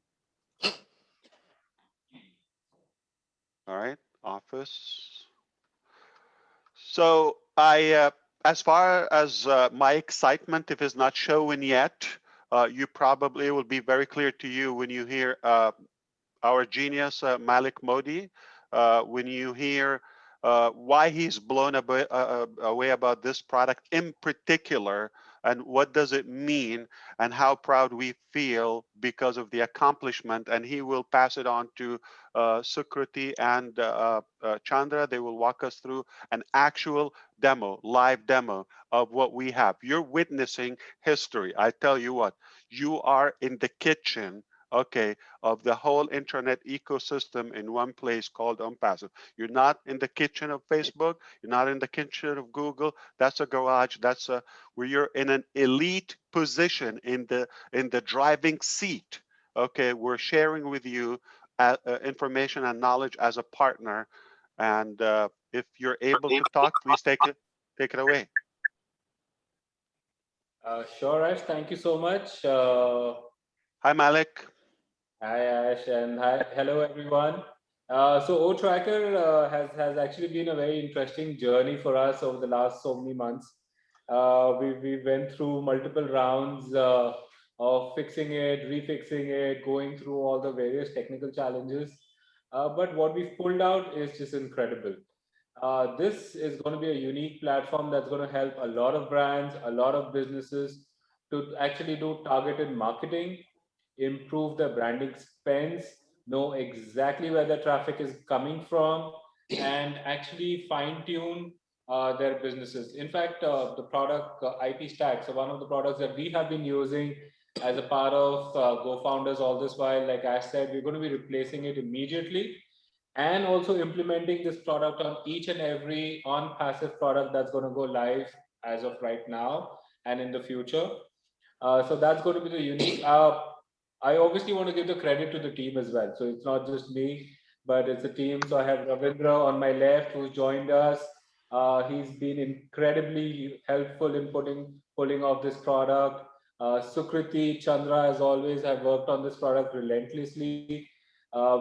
All right, office. So as far as my excitement, if it's not showing yet, you probably will be very clear to you when you hear our genius, Malik Modi, when you hear why he's blown away about this product in particular, and what does it mean, and how proud we feel because of the accomplishment. And he will pass it on to Sukriti and Chandra. They will walk us through an actual demo, live demo of what we have. You're witnessing history. I tell you what, you are in the kitchen, okay, of the whole internet ecosystem in one place called Onpassive. You're not in the kitchen of Facebook. You're not in the kitchen of Google. That's a garage. That's where you're in an elite position in the driving seat. Okay, we're sharing with you information and knowledge as a partner. And if you're able to talk, please take it away. Sure, Ash. Thank you so much. Hi, Malik. Hi, Ash, and hello, everyone. So OTracker has actually been a very interesting journey for us over the last so many months. We went through multiple rounds of fixing it, refixing it, going through all the various technical challenges. But what we've pulled out is just incredible. This is going to be a unique platform that's going to help a lot of brands, a lot of businesses to actually do targeted marketing, improve their branding spends, know exactly where the traffic is coming from, and actually fine tune their businesses. In fact, the product IP Stack, so one of the products that we have been using as a part of Go Founders all this while, like I said, we're going to be replacing it immediately and also implementing this product on each and every Onpassive product that's going to go live as of right now and in the future. So that's going to be the unique. I obviously want to give the credit to the team as well. So it's not just me, but it's a team. So I have Ravindra on my left who's joined us. He's been incredibly helpful in pulling off this product. Sukriti, Chandra, as always, have worked on this product relentlessly.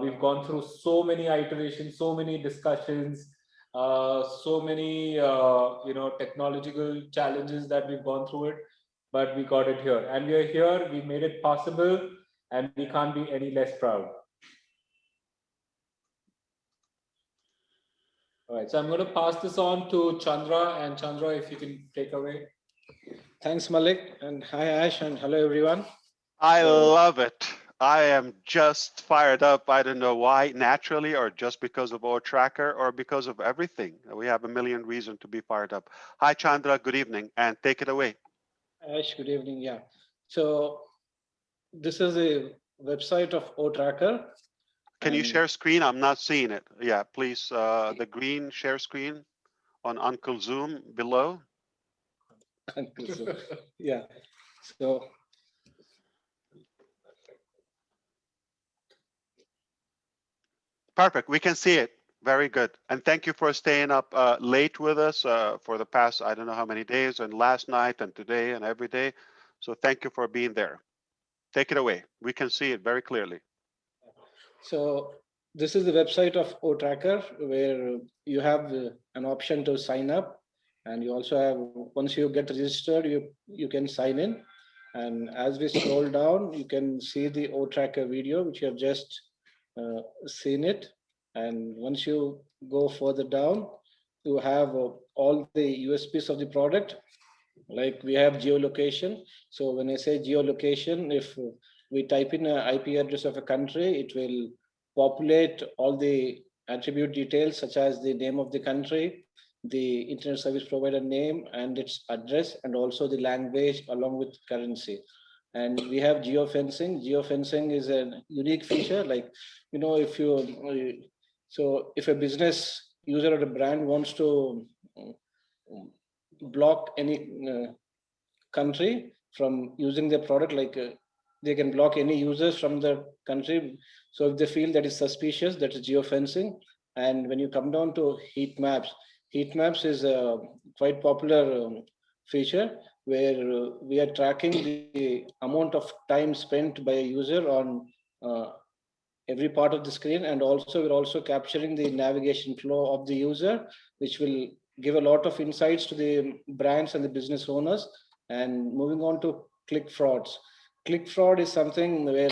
We've gone through so many iterations, so many discussions, so many technological challenges that we've gone through it, but we got it here, and we are here. We made it possible, and we can't be any less proud. All right, so I'm going to pass this on to Chandra, and Chandra, if you can take away. Thanks, Malik, and hi, Ash, and hello, everyone. I love it. I am just fired up. I don't know why, naturally, or just because of our tracker, or because of everything. We have a million reasons to be fired up. Hi, Chandra. Good evening, and take it away. Ash, good evening. Yeah. So this is a website of OTracker. Can you share screen? I'm not seeing it. Yeah, please. The green share screen on Uncle Zoom below. Uncle Zoom. Yeah. So perfect. We can see it. Very good. And thank you for staying up late with us for the past, I don't know how many days, and last night and today and every day. So thank you for being there. Take it away. We can see it very clearly. So this is the website of OTracker, where you have an option to sign up, and you also have, once you get registered, you can sign in. And as we scroll down, you can see the OTracker video, which you have just seen it. And once you go further down, you have all the USPs of the product. Like we have geolocation. So when I say geolocation, if we type in an IP address of a country, it will populate all the attribute details, such as the name of the country, the internet service provider name and its address, and also the language along with currency. And we have geofencing. Geofencing is a unique feature. Like, if if a business user or a brand wants to block any country from using their product, like they can block any users from the country. So if they feel that is suspicious, that is geofencing. And when you come down to heat maps is a quite popular feature, where we are tracking the amount of time spent by a user on every part of the screen, and also we're also capturing the navigation flow of the user, which will give a lot of insights to the brands and the business owners. And moving on to click frauds. Click fraud is something where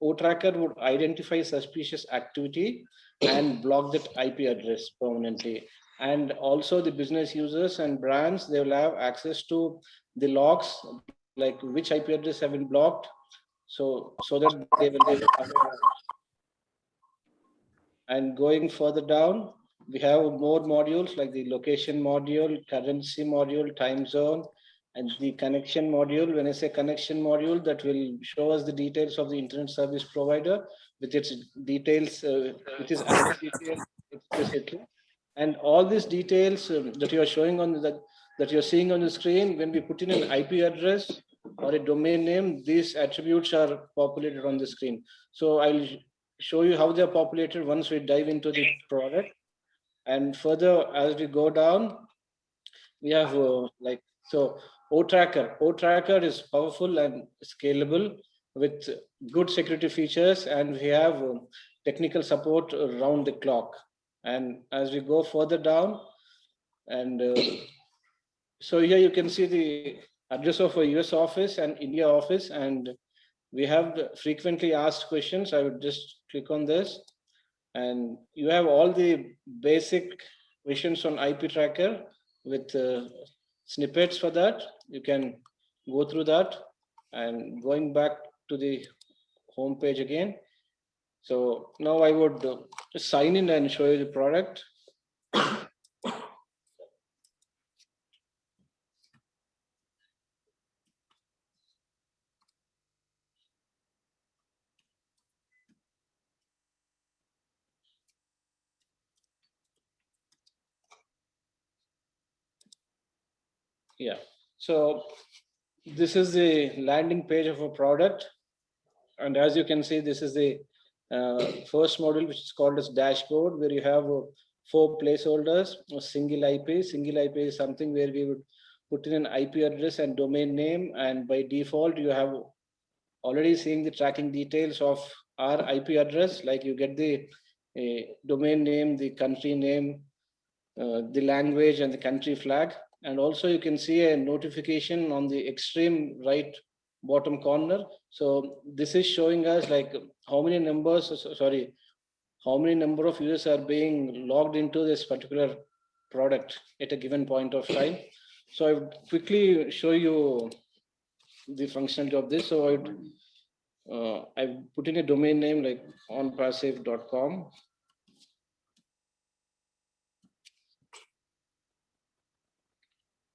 OTracker would identify suspicious activity and block that IP address permanently. And also the business users and brands, they will have access to the logs, like which IP address have been blocked, so that they will be aware. And going further down, we have more modules like the location module, currency module, time zone, and the connection module. When I say connection module, that will show us the details of the internet service provider with its details, with its address details explicitly. And all these details that you are showing on that you're seeing on the screen, when we put in an IP address or a domain name, these attributes are populated on the screen. So I'll show you how they're populated once we dive into the product. And further, as we go down, we have OTracker is powerful and scalable with good security features, and we have technical support around the clock. And as we go further down, and so here you can see the address of a US office and India office, and we have the frequently asked questions. I would just click on this, and you have all the basic questions on IP tracker with snippets for that. You can go through that, and going back to the home page again. So now I would sign in and show you the product. Yeah, so this is the landing page of a product. And as you can see, this is the first module, which is called as dashboard, where you have 4 placeholders. A single IP. Single IP is something where we would put in an IP address and domain name, and by default, you have already seeing the tracking details of our IP address, like you get the domain name, the country name, the language, and the country flag. And also you can see a notification on the extreme right bottom corner. So this is showing us like how many numbers, how many number of users are being logged into this particular product at a given point of time. So I would quickly show you the functionality of this. So I've put in a domain name like onpassive.com.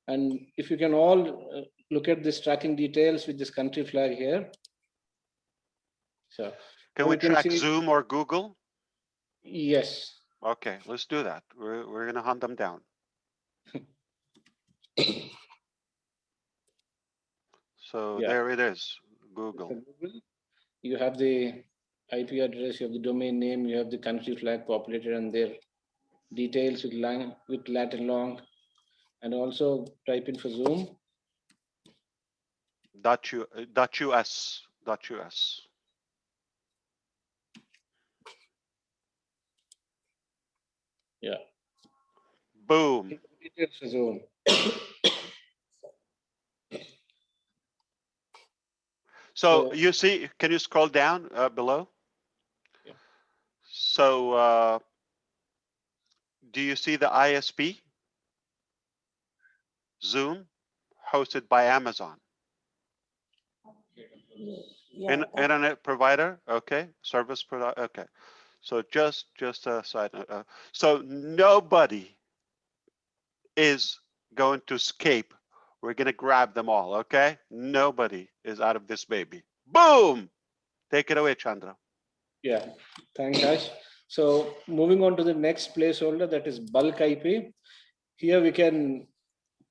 And if you can all look at this tracking details with this country flag here. So can we track Zoom or Google? Yes. Okay, let's do that. We're going to hunt them down. So there it is, Google. You have the IP address, you have the domain name, you have the country flag populated, and their details with lat and long, and also type in for Zoom. .us. Yeah. Boom. Details for Zoom. So you see, can you scroll down below? Yeah. So do you see the ISP? Zoom, hosted by Amazon. Yeah, Internet provider, okay. Service provider, okay. So just a side note. So nobody is going to escape. We're going to grab them all, okay? Nobody is out of this baby. Boom! Take it away, Chandra. Yeah, thanks, Ash. So moving on to the next placeholder, that is bulk IP. Here we can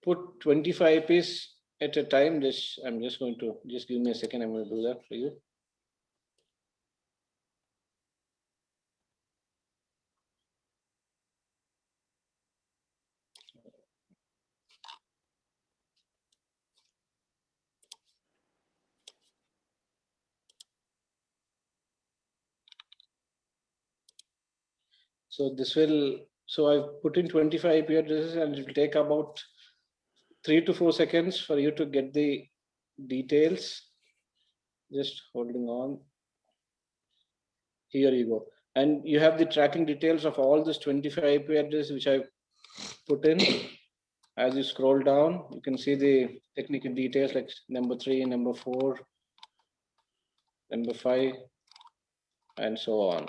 put 25 IPs at a time. I'm just going to, just give me a second. I'm going to do that for you. So this will, so I've put in 25 IP addresses, and it will take about 3 to 4 seconds for you to get the details. Just holding on. Here you go. And you have the tracking details of all this 25 IP addresses which I've put in. As you scroll down, you can see the technical details like number 3, number 4, number 5, and so on.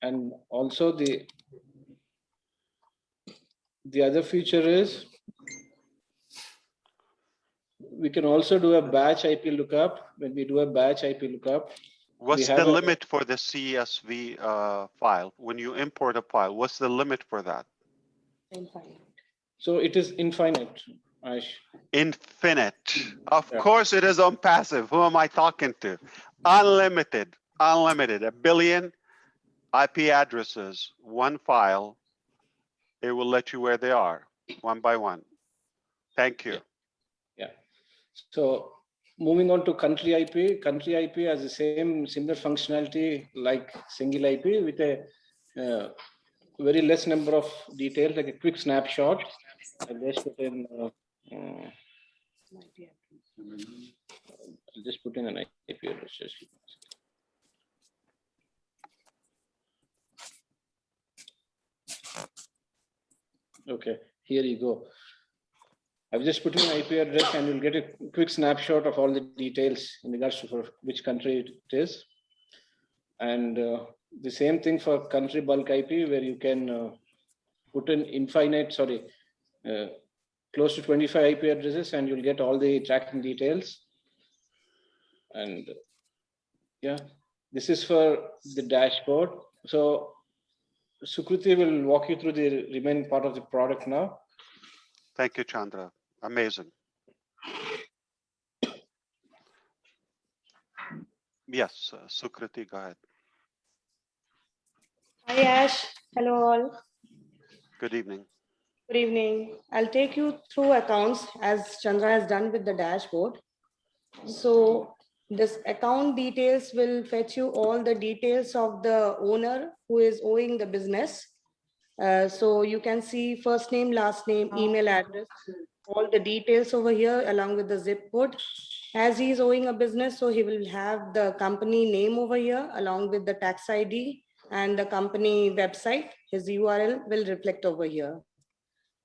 And also the other feature is we can also do a batch IP lookup. When we do a batch IP lookup, what's the limit for the CSV file? When you import a file, what's the limit for that? infinite. So it is infinite, Ash. Infinite. Of course it is Onpassive. Who am I talking to? Unlimited. Unlimited. 1 billion IP addresses, one file. It will let you where they are, one by one. Thank you. Yeah. So moving on to country IP. Country IP has the similar functionality like single IP with a very less number of details, like a quick snapshot. I'll just put in an IP address. Okay, here you go. I've just put in an IP address, and you'll get a quick snapshot of all the details in regards to for which country it is. And the same thing for country bulk IP, where you can put in close to 25 IP addresses, and you'll get all the tracking details. And yeah, this is for the dashboard. So Sukruti will walk you through the remaining part of the product now. Thank you, Chandra. Amazing. Yes, Sukriti, go ahead. Hi Ash, hello all. Good evening. Good evening. I'll take you through accounts as Chandra has done with the dashboard. So this account details will fetch you all the details of the owner who is owing the business. So you can see first name, last name, email address, all the details over here along with the zip code. As he is owing a business, so he will have the company name over here along with the tax ID and the company website. His URL will reflect over here.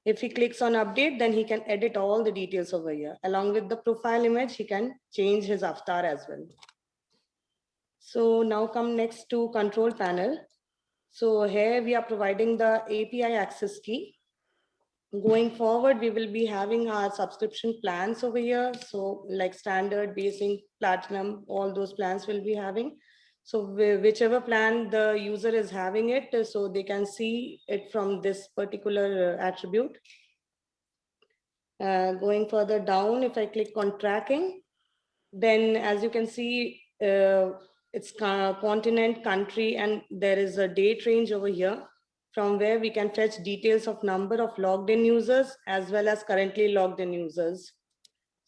If he clicks on update, then he can edit all the details over here. Along with the profile image, he can change his avatar as well. So now come next to control panel. So here we are providing the API access key. Going forward, we will be having our subscription plans over here. So like standard, basic, platinum, all those plans will be having. So whichever plan the user is having it, so they can see it from this particular attribute. Going further down, if I click on tracking, then as you can see, it's continent, country, and there is a date range over here from where we can fetch details of number of logged in users as well as currently logged in users.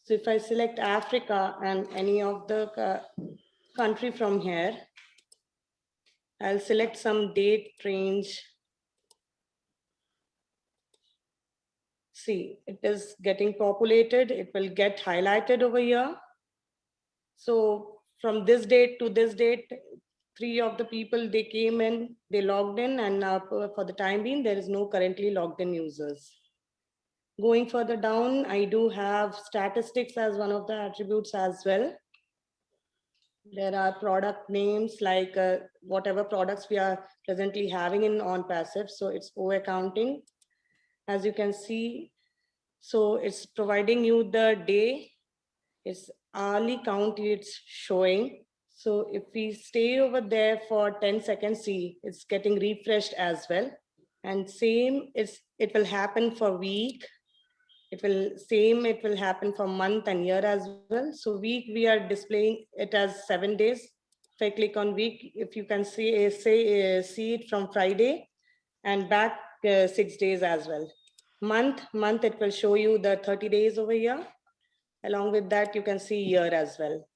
So if I select Africa and any of the country from here, I'll select some date range. See, it is getting populated. It will get highlighted over here. So from this date to this date, 3 of the people, they came in, they logged in, and for the time being, there is no currently logged in users. Going further down, I do have statistics as one of the attributes as well. There are product names like whatever products we are presently having in Onpassive. So it's O accounting. As you can see, so it's providing you the day, it's hourly count it's showing. So if we stay over there for 10 seconds, see, it's getting refreshed as well. And same, it will happen for week. It will happen for month and year as well. So week, we are displaying it as 7 days. If I click on week, if you can see it from Friday and back 6 days as well. Month, it will show you the 30 days over here. Along with that, you can see year as well.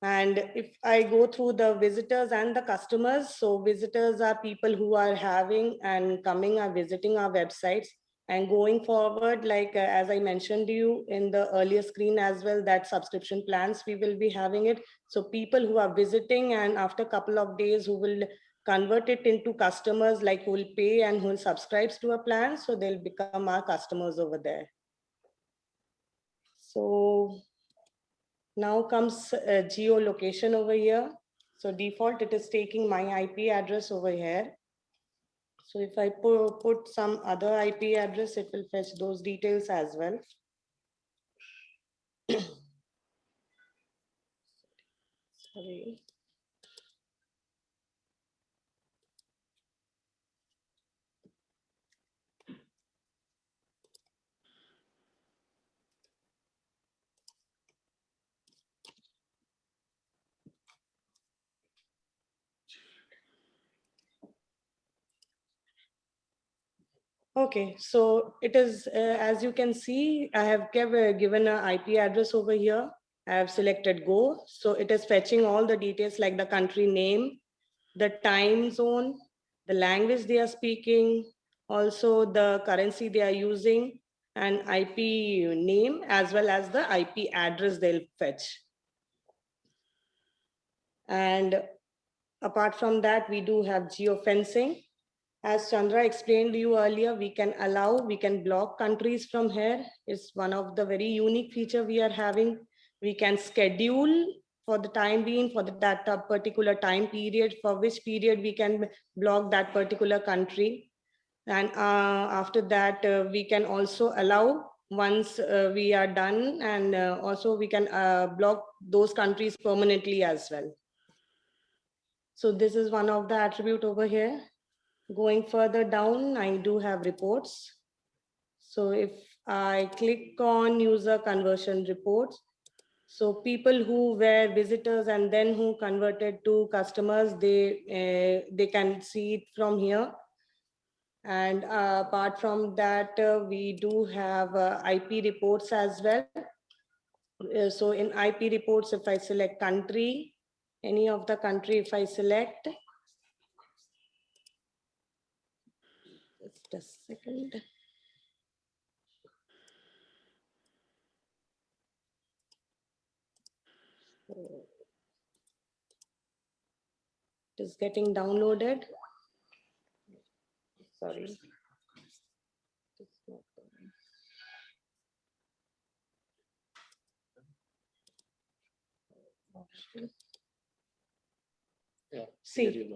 And if I go through the visitors and the customers, so visitors are people who are having and coming are visiting our websites. And going forward, like as I mentioned to you in the earlier screen as well, that subscription plans, we will be having it. So people who are visiting and after a couple of days who will convert it into customers, like who will pay and who will subscribe to a plan. So they'll become our customers over there. So now comes geolocation over here. So default, it is taking my IP address over here. So if I put some other IP address, it will fetch those details as well. Sorry. Okay, so it is, as you can see, I have given an IP address over here. I have selected go. So it is fetching all the details like the country name, the time zone, the language they are speaking, also the currency they are using, and IP name, as well as the IP address they'll fetch. And apart from that, we do have geofencing. As Chandra explained to you earlier, we can block countries from here. It's one of the very unique feature we are having. We can schedule for the time being, for that particular time period, for which period we can block that particular country. And after that, we can also allow once we are done, and also we can block those countries permanently as well. So this is one of the attribute over here. Going further down, I do have reports. So if I click on user conversion reports, So people who were visitors and then who converted to customers, they can see it from here. And apart from that, we do have IP reports as well. So in IP reports, if I select country, any of the country, if I select, just a second. It is getting downloaded. Sorry. Yeah. See,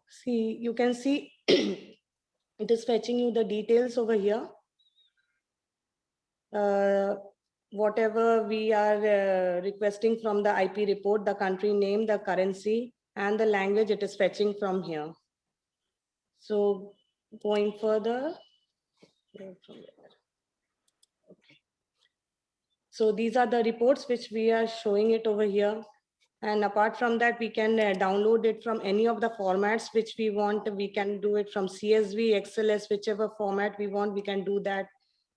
see, you can see it is fetching you the details over here. Whatever we are requesting from the IP report, the country name, the currency, and the language, it is fetching from here. So going further. So these are the reports which we are showing it over here. And apart from that, we can download it from any of the formats which we want. We can do it from CSV, XLS, whichever format we want, we can do that.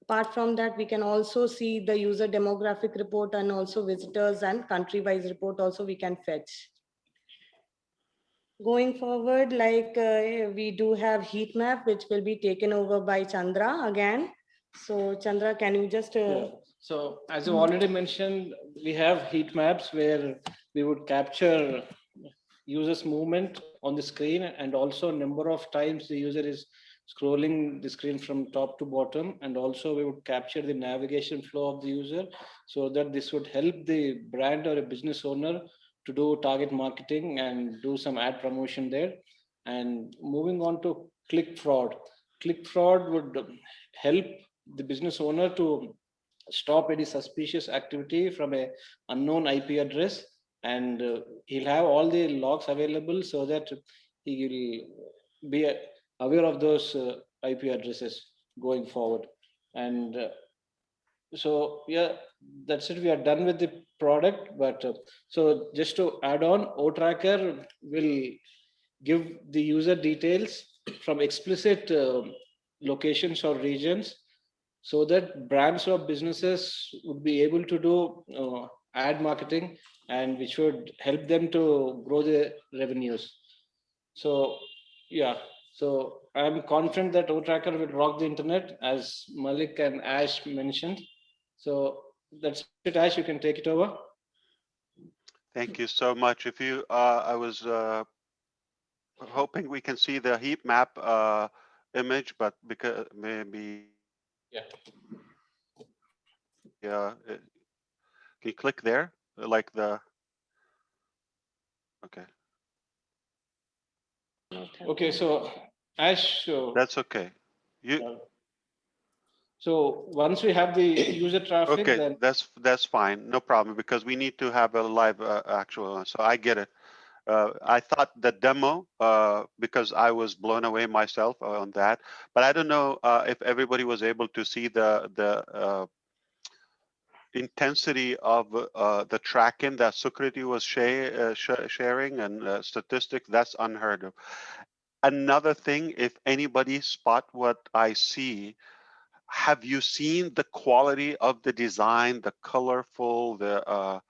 Apart from that, we can also see the user demographic report and also visitors and country-wise report also we can fetch. Going forward, like we do have heat map, which will be taken over by Chandra again. So Chandra, can you just... Yeah. So as you already mentioned, we have heat maps where we would capture users movement on the screen and also number of times the user is scrolling the screen from top to bottom, and also we would capture the navigation flow of the user so that this would help the brand or a business owner to do target marketing and do some ad promotion there. And moving on to click fraud would help the business owner to stop any suspicious activity from a unknown IP address, and he'll have all the logs available so that he will be aware of those IP addresses going forward. And so yeah, that's it. We are done with the product. But so just to add on, OTracker will give the user details from explicit locations or regions so that brands or businesses would be able to do ad marketing, and which would help them to grow their revenues. So yeah, so I'm confident that OTracker will rock the internet, as Malik and Ash mentioned. So that's it, Ash, you can take it over. Thank you so much. If you, I was hoping we can see the heat map image, but because maybe Yeah. can you click there, like the? Okay. Okay, so Ash. That's okay. You. So once we have the user traffic, Okay, then that's fine, no problem, because we need to have a live actual. So I get it. I thought the demo, because I was blown away myself on that, but I don't know if everybody was able to see the intensity of the tracking that Sukriti was sharing and statistics. That's unheard of. Another thing, if anybody spot what I see, have you seen the quality of the design, the colorful, the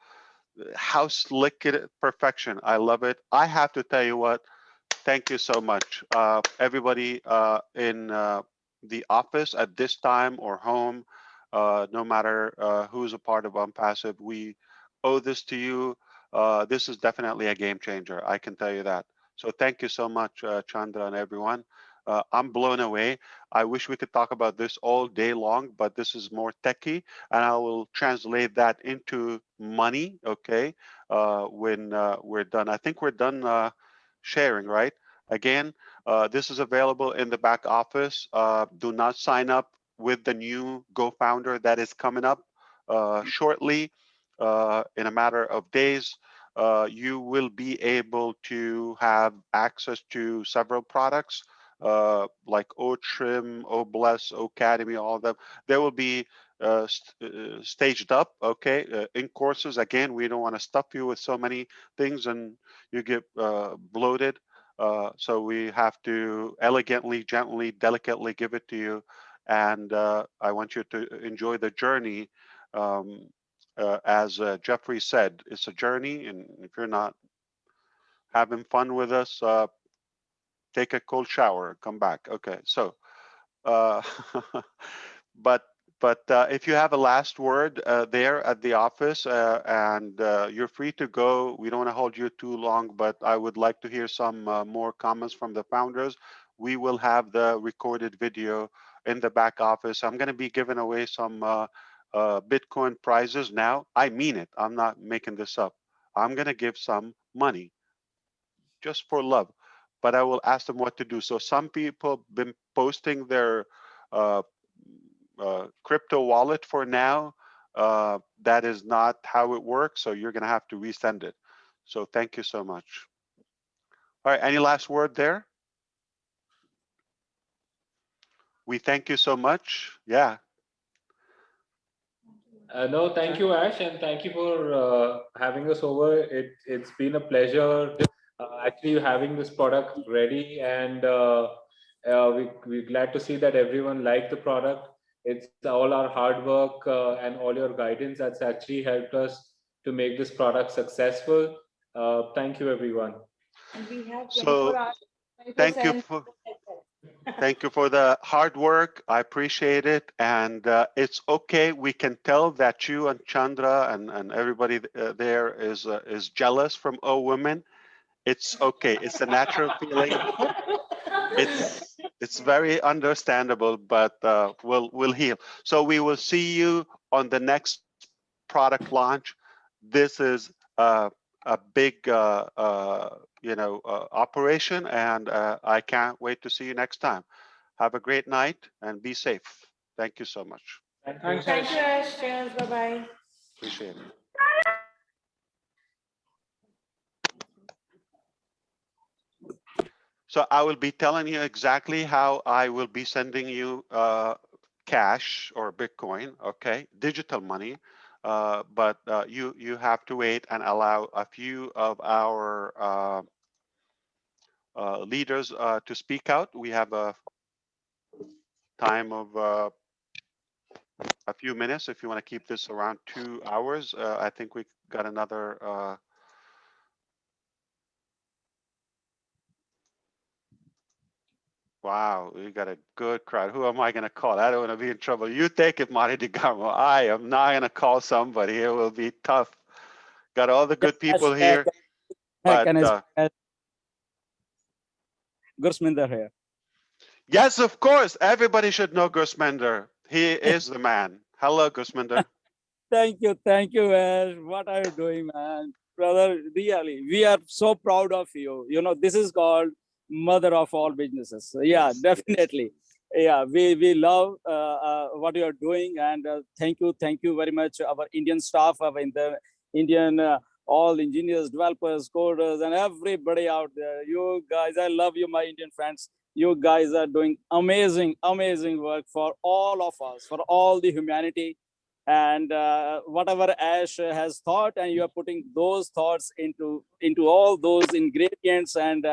how slick it is? Perfection. I love it. I have to tell you what, thank you so much. Everybody in the office at this time or home, no matter who's a part of Onpassive, we owe this to you. This is definitely a game changer. I can tell you that. So thank you so much, Chandra and everyone. I'm blown away. I wish we could talk about this all day long, but this is more techie, and I will translate that into money, okay, when we're done. I think we're done sharing, right? Again, this is available in the back office. Do not sign up with the new Go Founder that is coming up shortly. In a matter of days, you will be able to have access to several products like OTrim, OBless, Ocadmy, all of them. There will be staged up, okay, in courses. Again, we don't want to stuff you with so many things and you get bloated. So we have to elegantly, gently, delicately give it to you. And I want you to enjoy the journey. As Jeffrey said, it's a journey. And if you're not having fun with us, take a cold shower, come back. Okay, so, uh, but if you have a last word there at the office, and you're free to go, we don't want to hold you too long, but I would like to hear some more comments from the founders. We will have the recorded video in the back office. I'm going to be giving away some Bitcoin prizes now. I mean it. I'm not making this up. I'm going to give some money just for love, but I will ask them what to do. So some people been posting their uh, crypto wallet for now. That is not how it works. So you're going to have to resend it. So thank you so much. All right. Any last word there? We thank you so much. Yeah. No, thank you, Ash, and thank you for having us over. It's been a pleasure actually having this product ready, and we're glad to see that everyone liked the product. It's all our hard work and all your guidance that's actually helped us to make this product successful. Thank you, everyone. And we have 24 So hours, thank you 24/7. for thank you for the hard work. I appreciate it. And it's okay. We can tell that you and Chandra and everybody there is jealous from O Women. It's okay. It's a natural feeling. It's very understandable, but we'll heal. So we will see you on the next product launch. This is a big operation, and I can't wait to see you next time. Have a great night and be safe. Thank you so much. Thank you, Ash. Cheers. Bye-bye. Appreciate it. So I will be telling you exactly how I will be sending you cash or Bitcoin, okay, digital money. But you have to wait and allow a few of our leaders to speak out. We have a time of a few minutes. If you want to keep this around 2 hours, I think we got another. Wow, we got a good crowd. Who am I going to call? I don't want to be in trouble. You take it, Marty DeGarmo. I am not going to call somebody. It will be tough. Got all the good people here. But Gursminder here. yes, of course. Everybody should know Gursminder. He is the man. Hello, Gursminder. Thank you, Ash. What are you doing, man? Brother, really, we are so proud of you. You know, this is called mother of all businesses. Yeah, yes, definitely. Yeah, we love what you are doing, and thank you very much, our Indian staff, our Indian all engineers, developers, coders, and everybody out there. You guys, I love you, my Indian friends. You guys are doing amazing work for all of us, for all the humanity. And whatever Ash has thought, and you are putting those thoughts into all those ingredients, and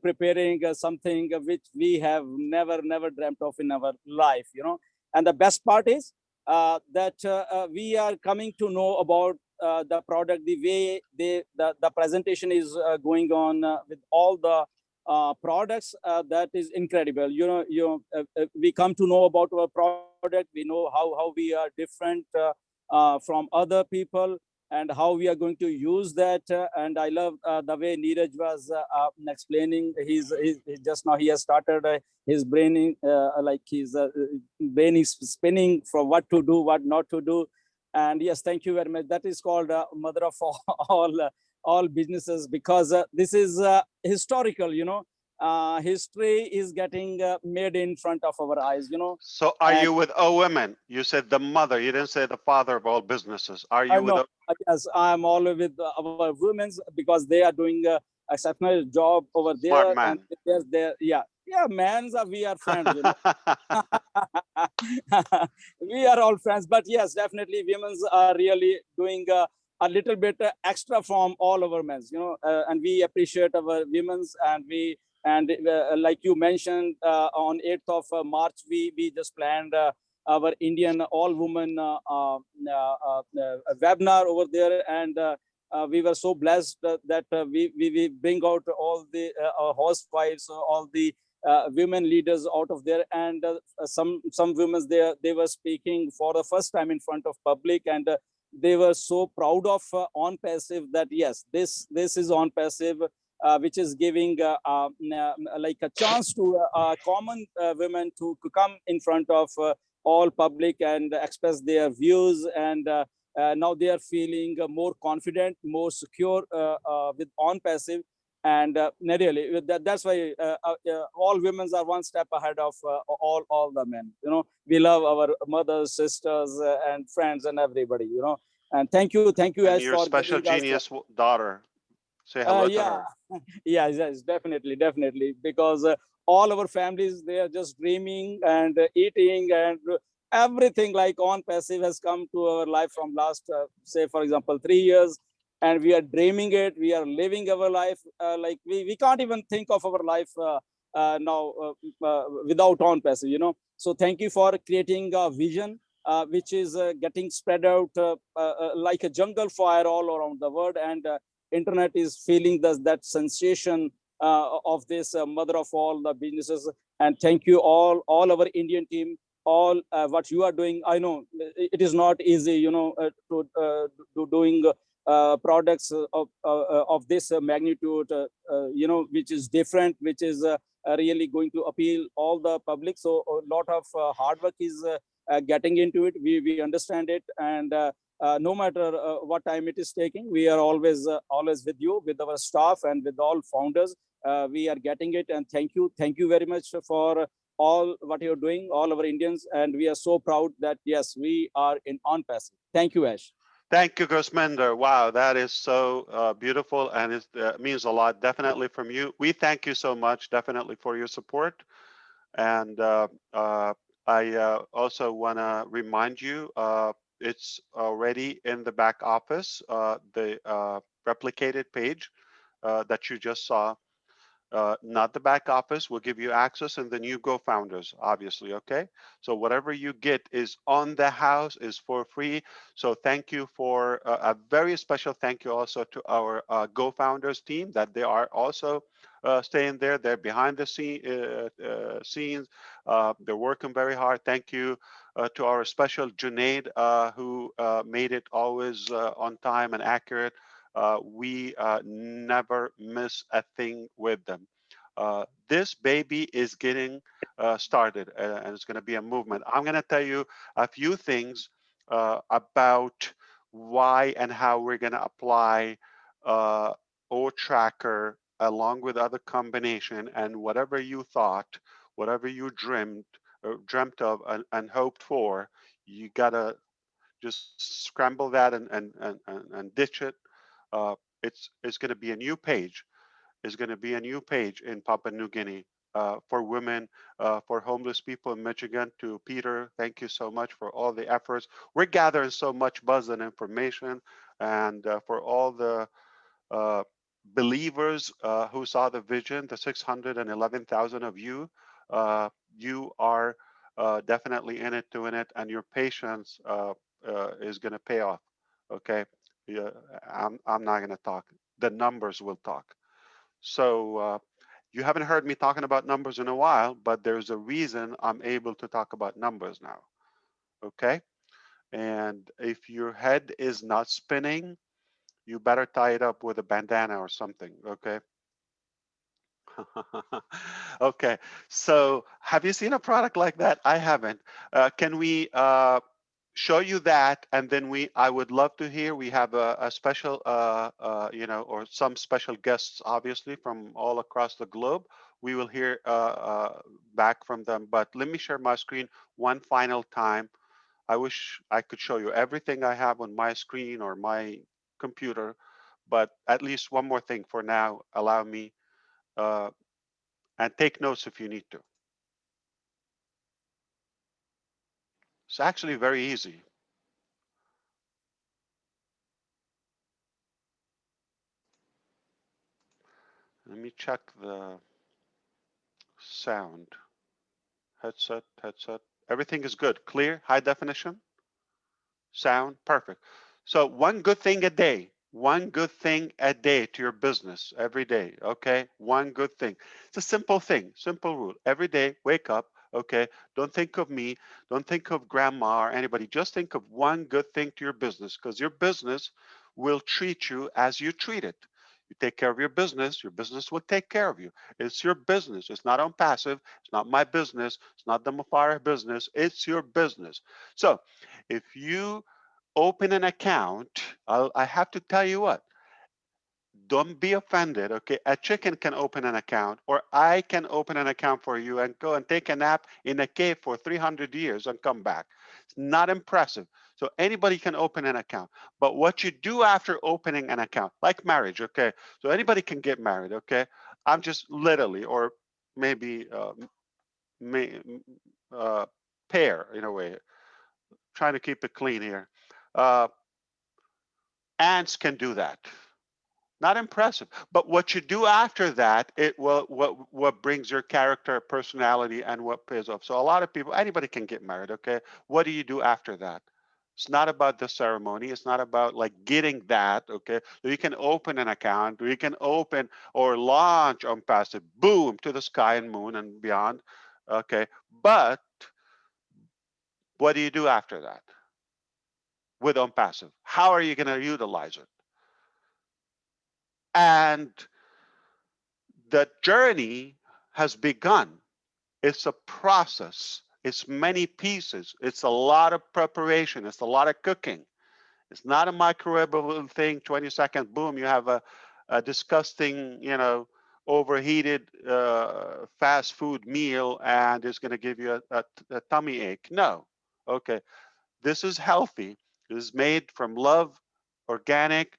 preparing something which we have never dreamt of in our life, you know. And the best part is that we are coming to know about the product, the way the presentation is going on with all the products. That is incredible. We come to know about our product. We know how we are different from other people, and how we are going to use that. And I love the way Neeraj was explaining. He's just now he has started his brain, like his brain is spinning for what to do, what not to do. And yes, thank you very much. That is called mother of all businesses, because this is historical, you know. History is getting made in front of our eyes, you know. So are you with O Women? You said the mother. You didn't say the father of all businesses. Are you with? Yes, I'm all with our women's, because they are doing exceptional job over Smart there. man. And yeah, Yeah, men's we are friends, you know. We are all friends, but yes, definitely women's are really doing a little bit extra from all our men's, you know, and we appreciate our women's, and we, and like you mentioned, on 8th of March, we just planned our Indian all women webinar over there, and we were so blessed that we bring out all the housewives, all the women leaders out of there, and some women there, they were speaking for the first time in front of public, and they were so proud of Onpassive, that yes, this is Onpassive, which is giving like a chance to common women to come in front of all public and express their views, and now they are feeling more confident, more secure with Onpassive. And really, that's why all women are one step ahead of all the men, you know. We love our mothers, sisters, and friends, and everybody, you know. And thank you And Ash your for special giving us genius daughter. Say hello to yeah. her. Yes, definitely, because all our families, they are just dreaming and eating and everything. Like Onpassive has come to our life from last say for example 3 years, and we are dreaming it, we are living our life, like we can't even think of our life now without Onpassive, you know. So thank you for creating a vision which is getting spread out like a jungle fire all around the world, and internet is feeling that sensation of this mother of all the businesses. And thank you all our Indian team, all what you are doing. I know it is not easy, you know, to doing products of this magnitude, you know, which is different, which is really going to appeal all the public. So a lot of hard work is getting into it. We understand it, and no matter what time it is taking, we are always with you, with our staff, and with all founders. We are getting it, and thank you very much for all what you're doing, all our Indians, and we are so proud that yes, we are in Onpassive. Thank you, Ash. Thank you, Gusminder. Wow, that is so beautiful, and it means a lot, definitely from you. We thank you so much, definitely, for your support. And I also want to remind you, it's already in the back office, the replicated page that you just saw. Not the back office, will give you access, and then you go founders, obviously, okay? So whatever you get is on the house, is for free. So thank you for a very special thank you also to our Go Founders team, that they are also staying there. They're behind the scenes. They're working very hard. Thank you to our special Junaid, who made it always on time and accurate. We never miss a thing with them. This baby is getting started, and it's going to be a movement. I'm going to tell you a few things about why and how we're going to apply O Tracker along with other combination, and whatever you thought, whatever you dreamt of and hoped for, you got to just scramble that and ditch it. It's going to be a new page. Is going to be a new page in Papua New Guinea for women, for homeless people in Michigan. To Peter, thank you so much for all the efforts. We're gathering so much buzz and information, and for all the uh, believers who saw the vision, the 611,000 of you, you are definitely in it, doing it, and your patience is going to pay off. Okay, yeah, I'm not going to talk. The numbers will talk. So you haven't heard me talking about numbers in a while, but there's a reason I'm able to talk about numbers now. Okay, and if your head is not spinning, you better tie it up with a bandana or something. Okay. Okay, so have you seen a product like that? I haven't. Can we show you that, and then I would love to hear. We have a special, you know, or some special guests, obviously, from all across the globe. We will hear back from them. But let me share my screen one final time. I wish I could show you everything I have on my screen or my computer, but at least one more thing for now. Allow me. Uh, and take notes if you need to. It's actually very easy. Let me check the sound. Headset. Everything is good. Clear, high definition, sound, perfect. So one good thing a day, one good thing a day to your business every day, okay? One good thing. It's a simple thing, simple rule. Every day, wake up, okay? Don't think of me, don't think of grandma or anybody. Just think of one good thing to your business, because your business will treat you as you treat it. You take care of your business will take care of you. It's your business. It's not Onpassive. It's not my business. It's not the Mufareh business. It's your business. So if you open an account, I have to tell you what, don't be offended, okay? A chicken can open an account, or I can open an account for you and go and take a nap in a cave for 300 years and come back. It's not impressive. So anybody can open an account. But what you do after opening an account, like marriage, okay? So anybody can get married, okay? I'm just literally, or maybe pair in a way, trying to keep it clean here. Ants can do that. Not impressive. But what you do after that, it will what brings your character, personality, and what pays off. So a lot of people, anybody can get married, okay? What do you do after that? It's not about the ceremony. It's not about like getting that, okay? So you can open an account, or you can open or launch Onpassive, boom, to the sky and moon and beyond, okay? But what do you do after that with Onpassive? How are you going to utilize it? And the journey has begun. It's a process. It's many pieces. It's a lot of preparation. It's a lot of cooking. It's not a microwavable thing, 20 seconds, boom, you have a disgusting, overheated fast food meal and it's going to give you a tummy ache. No. Okay. This is healthy. This is made from love, organic,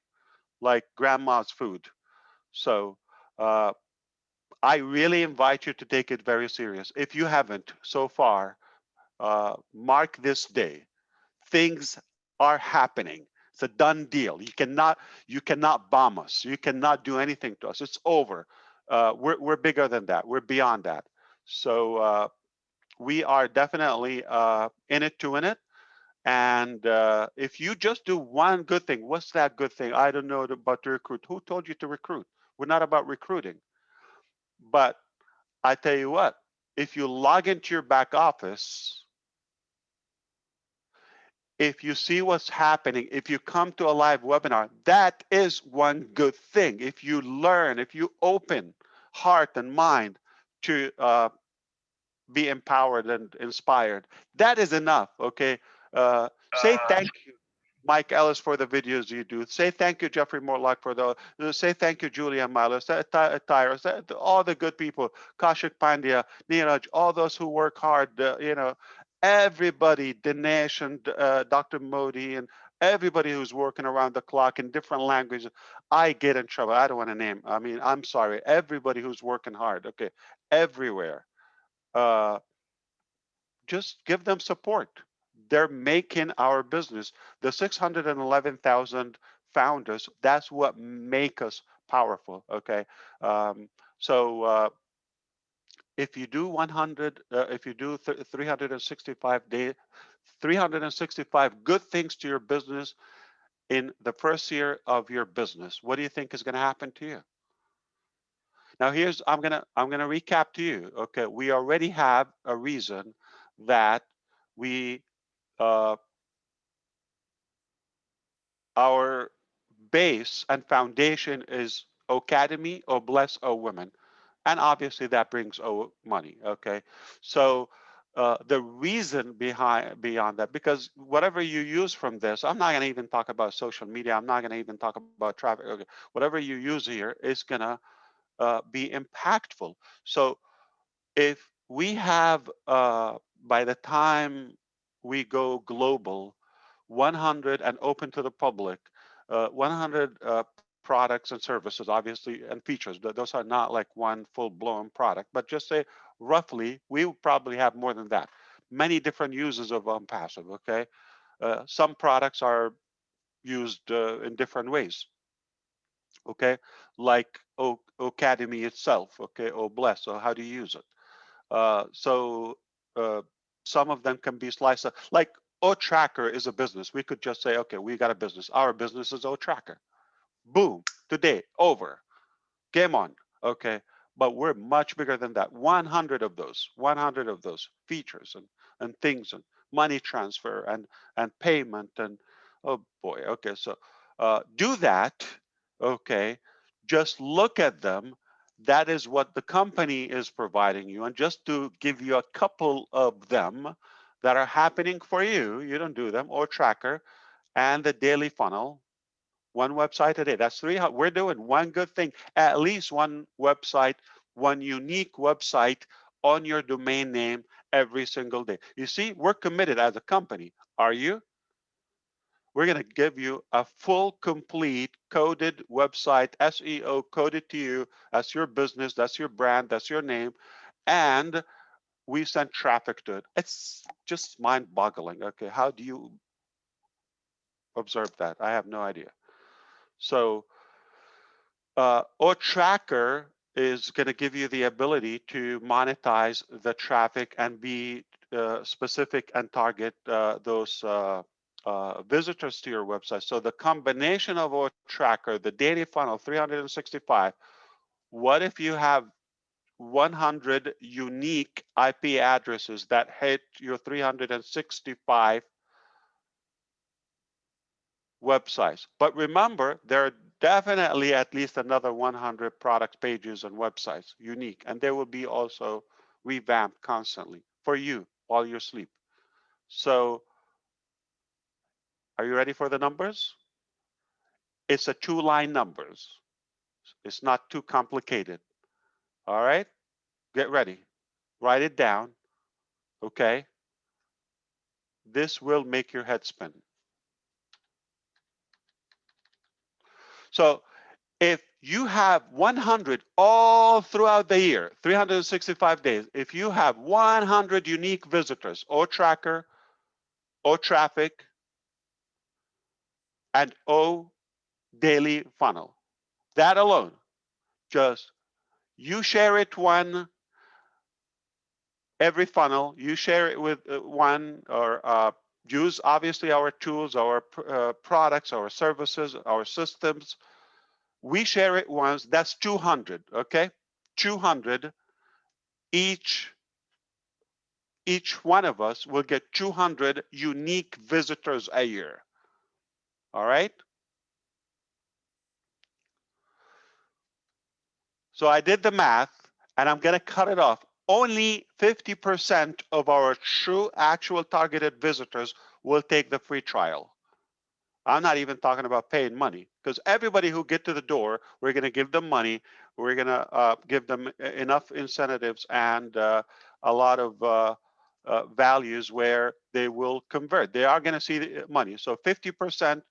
like grandma's food. So, I really invite you to take it very serious. If you haven't so far, mark this day. Things are happening. It's a done deal. You cannot bomb us. You cannot do anything to us. It's over. We're bigger than that. We're beyond that. So we are definitely in it to win it. And if you just do one good thing, what's that good thing? I don't know about to recruit. Who told you to recruit? We're not about recruiting. But I tell you what, if you log into your back office, if you see what's happening, if you come to a live webinar, that is one good thing. If you learn, if you open heart and mind to be empowered and inspired, that is enough, okay? Say thank you, Mike Ellis, for the videos you do. Say thank you, Jeffrey Morlock, for the. Say thank you, Julia Milo. Say Tyra. All the good people. Kaushik Pandya, Neeraj, all those who work hard. Everybody, Dinesh and Dr. Modi, and everybody who's working around the clock in different languages. I get in trouble. I don't want to name. I mean, I'm sorry. Everybody who's working hard. Okay, everywhere. Just give them support. They're making our business. The 611,000 founders, that's what make us powerful, okay? So if you do 100, if you do 365 days, 365 good things to your business in the first year of your business, what do you think is going to happen to you? Now here's I'm gonna recap to you. Okay, we already have a reason that we our base and foundation is Ocadmy or Bless O Women, and obviously that brings O money. Okay, so the reason beyond that, because whatever you use from this, I'm not going to even talk about social media. I'm not going to even talk about traffic. Okay, whatever you use here is going to be impactful. So if we have, by the time we go global, 100 and open to the public, 100 products and services, obviously, and features. Those are not like one full-blown product, but just say roughly, we will probably have more than that. Many different uses of Onpassive, okay? Some products are used in different ways, okay? Like Ocadmy itself, okay? Oh, bless, so how do you use it? So some of them can be sliced up. Like OTracker is a business. We could just say, okay, we got a business. Our business is OTracker. Boom, today, over. Game on, okay? But we're much bigger than that. 100 of those features and things and money transfer and payment and, oh boy, okay, so do that, okay? Just look at them. That is what the company is providing you. And just to give you a couple of them that are happening for you, you don't do them, or tracker, and the daily funnel, one website a day. That's 300. We're doing one good thing, at least one website, one unique website on your domain name every single day. You see, we're committed as a company. Are you? We're going to give you a full, complete, coded website, SEO coded to you. That's your business, that's your brand, that's your name. And we send traffic to it. It's just mind-boggling. Okay, how do you observe that? I have no idea. So OTracker is going to give you the ability to monetize the traffic and be specific and target those visitors to your website. So the combination of OTracker, the daily funnel, 365, what if you have 100 unique IP addresses that hit your 365 websites? But remember, there are definitely at least another 100 product pages and websites unique, and they will be also revamped constantly for you while you sleep. So are you ready for the numbers? It's a 2-line numbers. It's not too complicated. All right, get ready, write it down. Okay, this will make your head spin. So if you have 100 all throughout the year, 365 days, if you have 100 unique visitors, or tracker, or traffic, and O daily funnel, that alone, just you share it one, every funnel, you share it with one, or use obviously our tools, our products, our services, our systems. We share it once, that's 200, okay? 200, each one of us will get 200 unique visitors a year. All right? So I did the math, and I'm going to cut it off. Only 50% of our true actual targeted visitors will take the free trial. I'm not even talking about paying money, because everybody who get to the door, we're going to give them money. We're going to give them enough incentives and a lot of values where they will convert. They are going to see the money. So 50%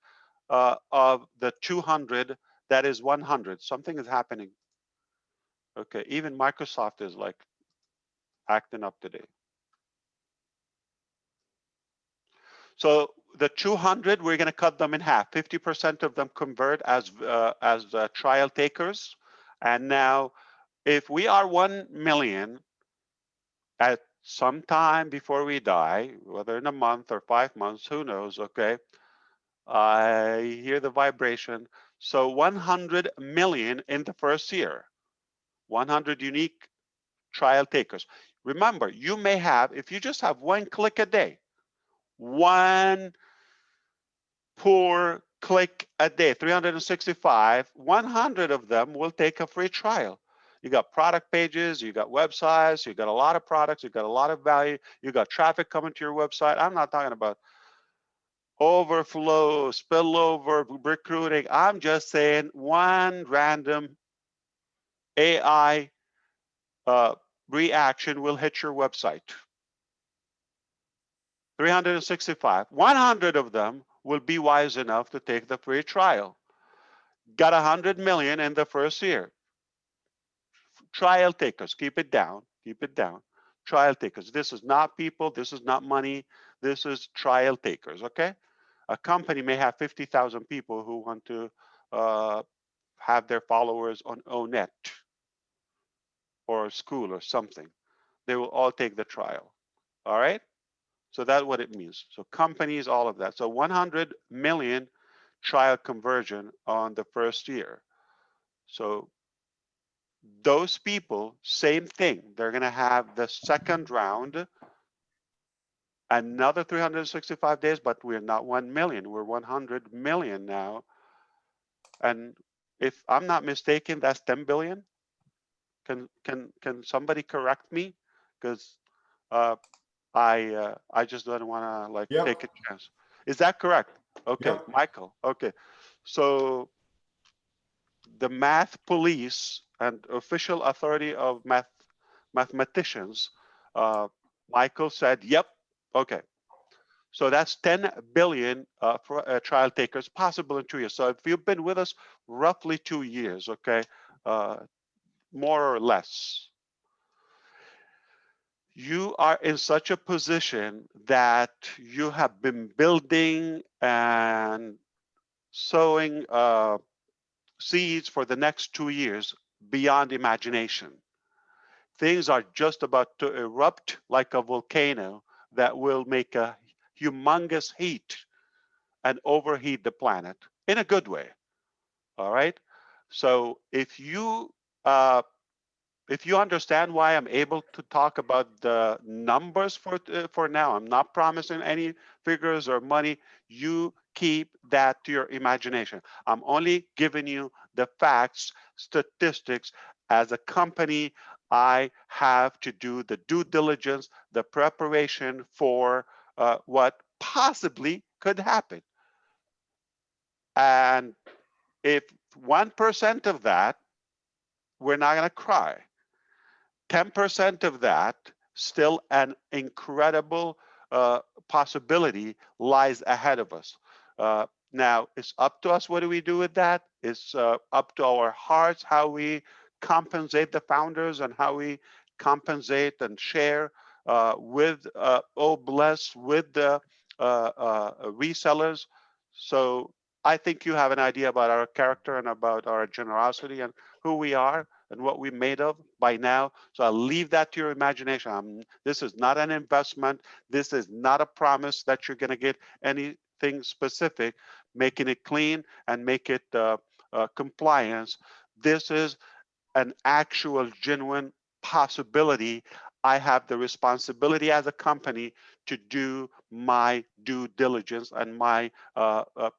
of the 200, that is 100. Something is happening. Okay, even Microsoft is like acting up today. So the 200, we're going to cut them in half. 50% of them convert as trial takers. And now, if we are 1 million at some time before we die, whether in a month or 5 months, who knows, okay? I hear the vibration. So 100 million in the first year, 100 unique trial takers. Remember, you may have, if you just have one click a day, one poor click a day, 365, 100 of them will take a free trial. You got product pages, you got websites, you got a lot of products, you got a lot of value, you got traffic coming to your website. I'm not talking about overflow, spillover, recruiting. I'm just saying one random AI reaction will hit your website. 365, 100 of them will be wise enough to take the free trial. got 100 million in the first year. Trial takers, keep it down, keep it down. Trial takers. This is not people, this is not money, this is trial takers, okay? A company may have 50,000 people who want to have their followers on ONet or a school or something. They will all take the trial, all right? So that's what it means. So companies, all of that. So 100 million trial conversion on the first year. So those people, same thing. They're going to have the second round, another 365 days, but we're not 1 million. We're 100 million now. And if I'm not mistaken, that's 10 billion. Can somebody correct me? Because I just don't want to like take a chance. Is that correct? Okay, Michael. Okay, so the math police and official authority of mathematicians, Michael said, yep, okay. So that's 10 billion for, trial takers possible in 2 years. So if you've been with us roughly 2 years, okay, more or less, you are in such a position that you have been building and sowing seeds for the next 2 years beyond imagination. Things are just about to erupt like a volcano that will make a humongous heat and overheat the planet in a good way. All right. So if you understand why I'm able to talk about the numbers for now, I'm not promising any figures or money. You keep that to your imagination. I'm only giving you the facts, statistics. As a company, I have to do the due diligence, the preparation for what possibly could happen. And if 1% of that, we're not going to cry. 10% of that, still an incredible possibility lies ahead of us. Now, it's up to us. What do we do with that? It's up to our hearts, how we compensate the founders and how we compensate and share with Bless, with the resellers. So I think you have an idea about our character and about our generosity and who we are and what we're made of by now. So I'll leave that to your imagination. This is not an investment. This is not a promise that you're going to get anything specific, making it clean and make it compliance. This is an actual, genuine possibility. I have the responsibility as a company to do my due diligence and my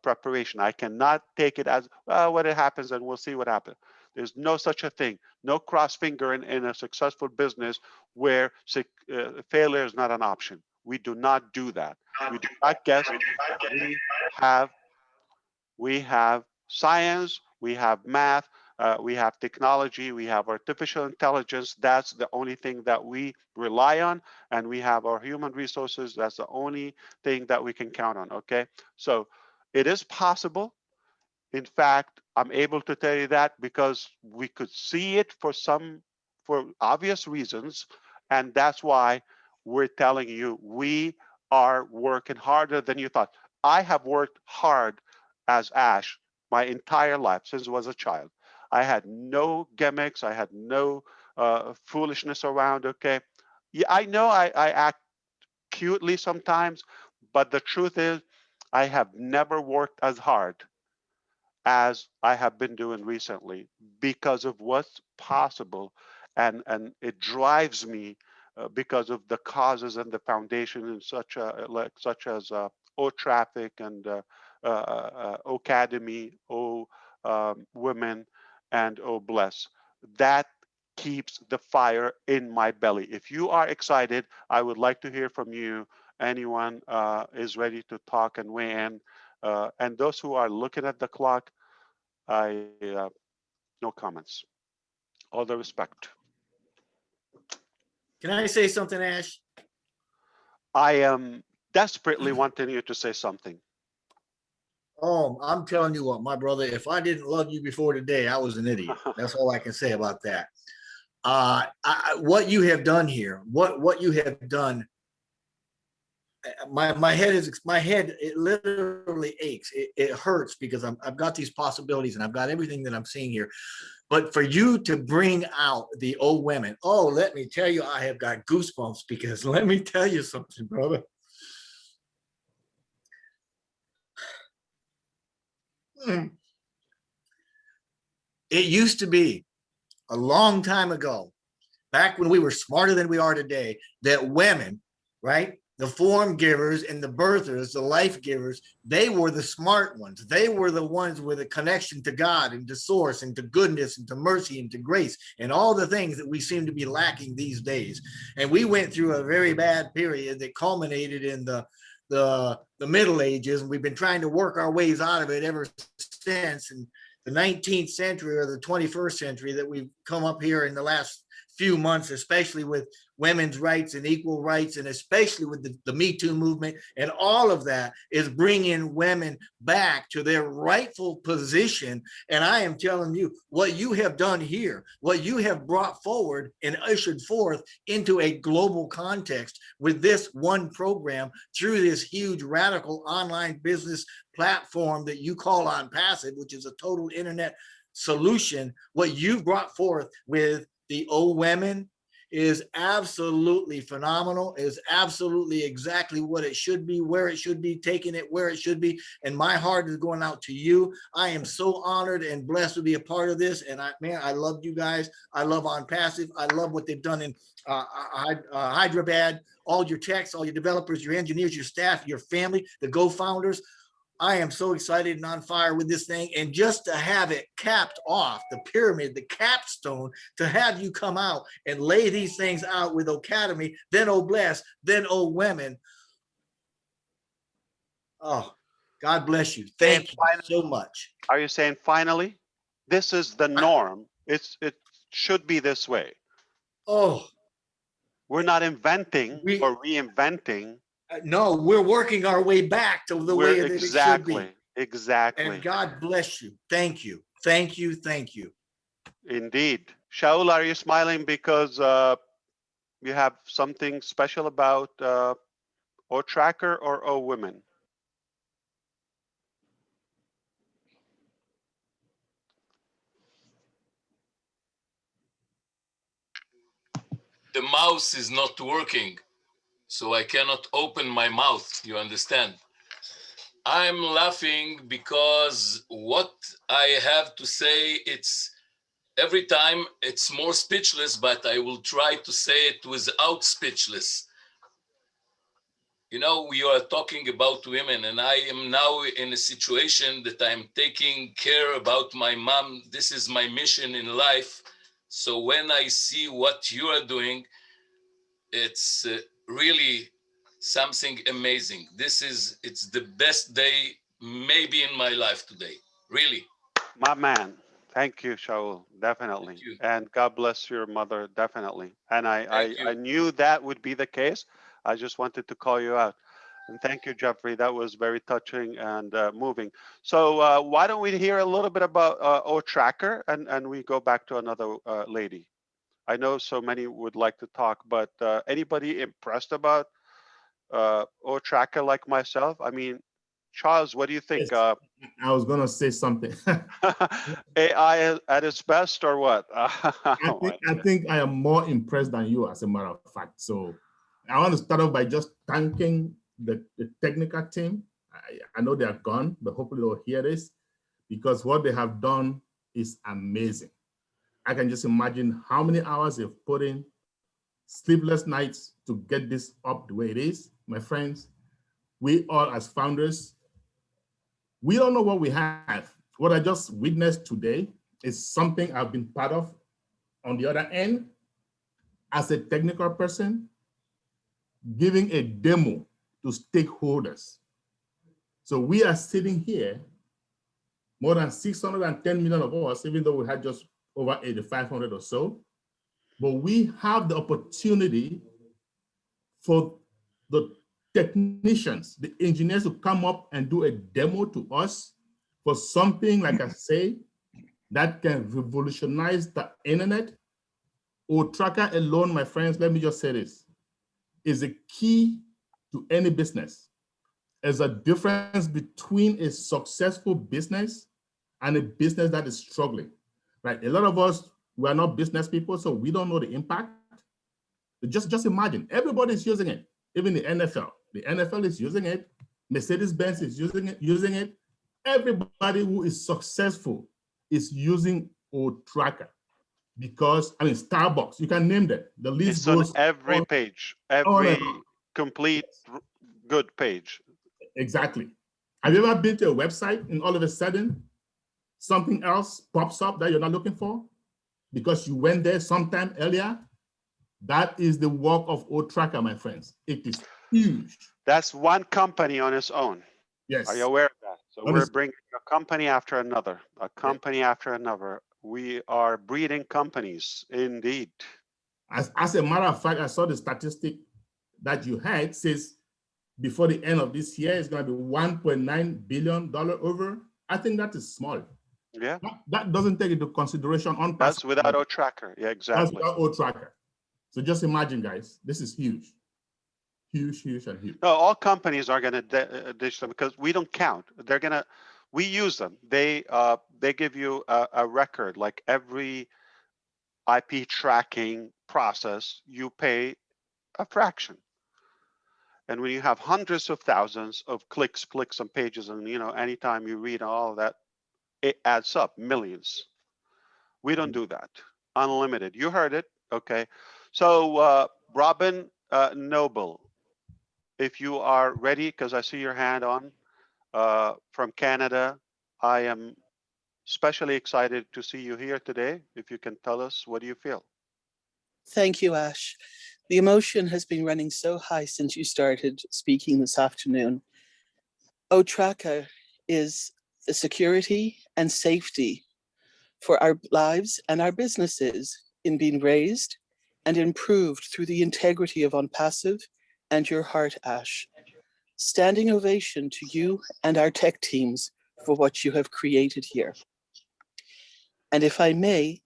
preparation. I cannot take it as, well, what it happens and we'll see what happens. There's no such a thing. No cross finger in a successful business where failure is not an option. We do not do that. We do not guess. We have science, we have math, we have technology, we have artificial intelligence. That's the only thing that we rely on. And we have our human resources. That's the only thing that we can count on, okay? So it is possible. In fact, I'm able to tell you that because we could see it for obvious reasons. And that's why we're telling you we are working harder than you thought. I have worked hard as Ash my entire life since I was a child. I had no gimmicks. I had no foolishness around, okay? Yeah, I know I act cutely sometimes, but the truth is I have never worked as hard as I have been doing recently because of what's possible. And it drives me because of the causes and the foundation and such as O Traffic and Ocadmy, Women, and O Bless. That keeps the fire in my belly. If you are excited, I would like to hear from you. Anyone is ready to talk and weigh in. And those who are looking at the clock, no comments. All the respect. Can I say something, Ash? I am desperately wanting you to say something. Oh, I'm telling you what, my brother, if I didn't love you before today, I was an idiot. That's all I can say about that. What you have done here, what you have done, my head, it literally aches. It hurts because I've got these possibilities and I've got everything that I'm seeing here. But for you to bring out the old women, oh, let me tell you, I have got goosebumps because let me tell you something, brother. It used to be a long time ago, back when we were smarter than we are today, that women, right? The form givers and the birthers, the life givers, they were the smart ones. They were the ones with a connection to God and to source and to goodness and to mercy and to grace and all the things that we seem to be lacking these days. And we went through a very bad period that culminated in the Middle Ages, and we've been trying to work our ways out of it ever since. And the 19th century or the 21st century that we've come up here in the last few months, especially with women's rights and equal rights, and especially with the Me Too movement, and all of that is bringing women back to their rightful position. And I am telling you, what you have done here, what you have brought forward and ushered forth into a global context with this one program through this huge radical online business platform that you call Onpassive, which is a total internet solution. What you've brought forth with the old women is absolutely phenomenal, is absolutely exactly what it should be, where it should be, taking it where it should be. And my heart is going out to you. I am so honored and blessed to be a part of this. And I love you guys. I love Onpassive. I love what they've done in Hyderabad, all your techs, all your developers, your engineers, your staff, your family, the co-founders. I am so excited and on fire with this thing. And just to have it capped off, the pyramid, the capstone, to have you come out and lay these things out with Ocadmy, then Oh Bless, then Oh Women. Oh, God bless you. Thank you so much. Are you saying finally? This is the norm. It should be this way. Oh. We're not inventing or reinventing. No, we're working our way back to the way that it should be. Exactly. And God bless you. Thank you. Thank you. Thank you. Indeed. Shaul, are you smiling because you have something special about O Tracker or O Women? The mouse is not working, so I cannot open my mouth, you understand? I'm laughing because what I have to say, it's every time it's more speechless, but I will try to say it without speechless. You know, we are talking about women, and I am now in a situation that I'm taking care about my mom. This is my mission in life. So when I see what you are doing, it's really something amazing. It's the best day maybe in my life today, really. My man. Thank you, Shaul. Definitely. Thank you. And God bless your mother. Definitely. And I you. knew that would be the case. I just wanted to call you out. And thank you, Jeffrey. That was very touching and moving. So why don't we hear a little bit about O Tracker, and we go back to another lady. I know so many would like to talk, but anybody impressed about O Tracker like myself? I mean, Charles, what do you think? Yes. I was going to say something. AI at its best, or what? I think I am more impressed than you, as a matter of fact. So I want to start off by just thanking the technical team. I know they are gone, but hopefully they'll hear this, because what they have done is amazing. I can just imagine how many hours they've put in, sleepless nights to get this up the way it is. My friends, we all as founders, we don't know what we have. What I just witnessed today is something I've been part of on the other end as a technical person, giving a demo to stakeholders. So we are sitting here, more than 610 million of us, even though we had just over 8,500 or so, but we have the opportunity for the technicians, the engineers to come up and do a demo to us for something, like I say, that can revolutionize the internet. Tracker alone, my friends, let me just say this, is a key to any business. There's a difference between a successful business and a business that is struggling, right? A lot of us, we are not business people, so we don't know the impact. But just imagine, everybody's using it, even the NFL. The NFL is using it. Mercedes-Benz is using it. Everybody who is successful is using Tracker because, I mean, Starbucks, you can name them. The list goes on every page, every complete good page. Exactly. Have you ever been to a website and all of a sudden something else pops up that you're not looking for because you went there sometime earlier? That is the work of Tracker, my friends. It is huge. That's one company on its own. Yes. Are you aware of that? So we're bringing a company after another, a company after another. We are breeding companies, indeed. As a matter of fact, I saw the statistic that you had says before the end of this year, it's going to be $1.9 billion over. I think that is small. Yeah. That doesn't take into consideration on. That's without Tracker. Yeah, exactly. That's without Tracker. So just imagine, guys, this is huge. Huge, huge, and huge. No, all companies are going to ditch them because we don't count. They're going to, we use them. They give you a record, like every IP tracking process, you pay a fraction. And when you have hundreds of thousands of clicks on pages, and anytime you read all of that, it adds up millions. We don't do that. Unlimited. You heard it. Okay. So Robin Noble, if you are ready, because I see your hand on from Canada, I am especially excited to see you here today. If you can tell us, what do you feel? Thank you, Ash. The emotion has been running so high since you started speaking this afternoon. Tracker is the security and safety for our lives and our businesses in being raised and improved through the integrity of Onpassive and your heart, Ash. Standing ovation to you and our tech teams for what you have created here. And if I may,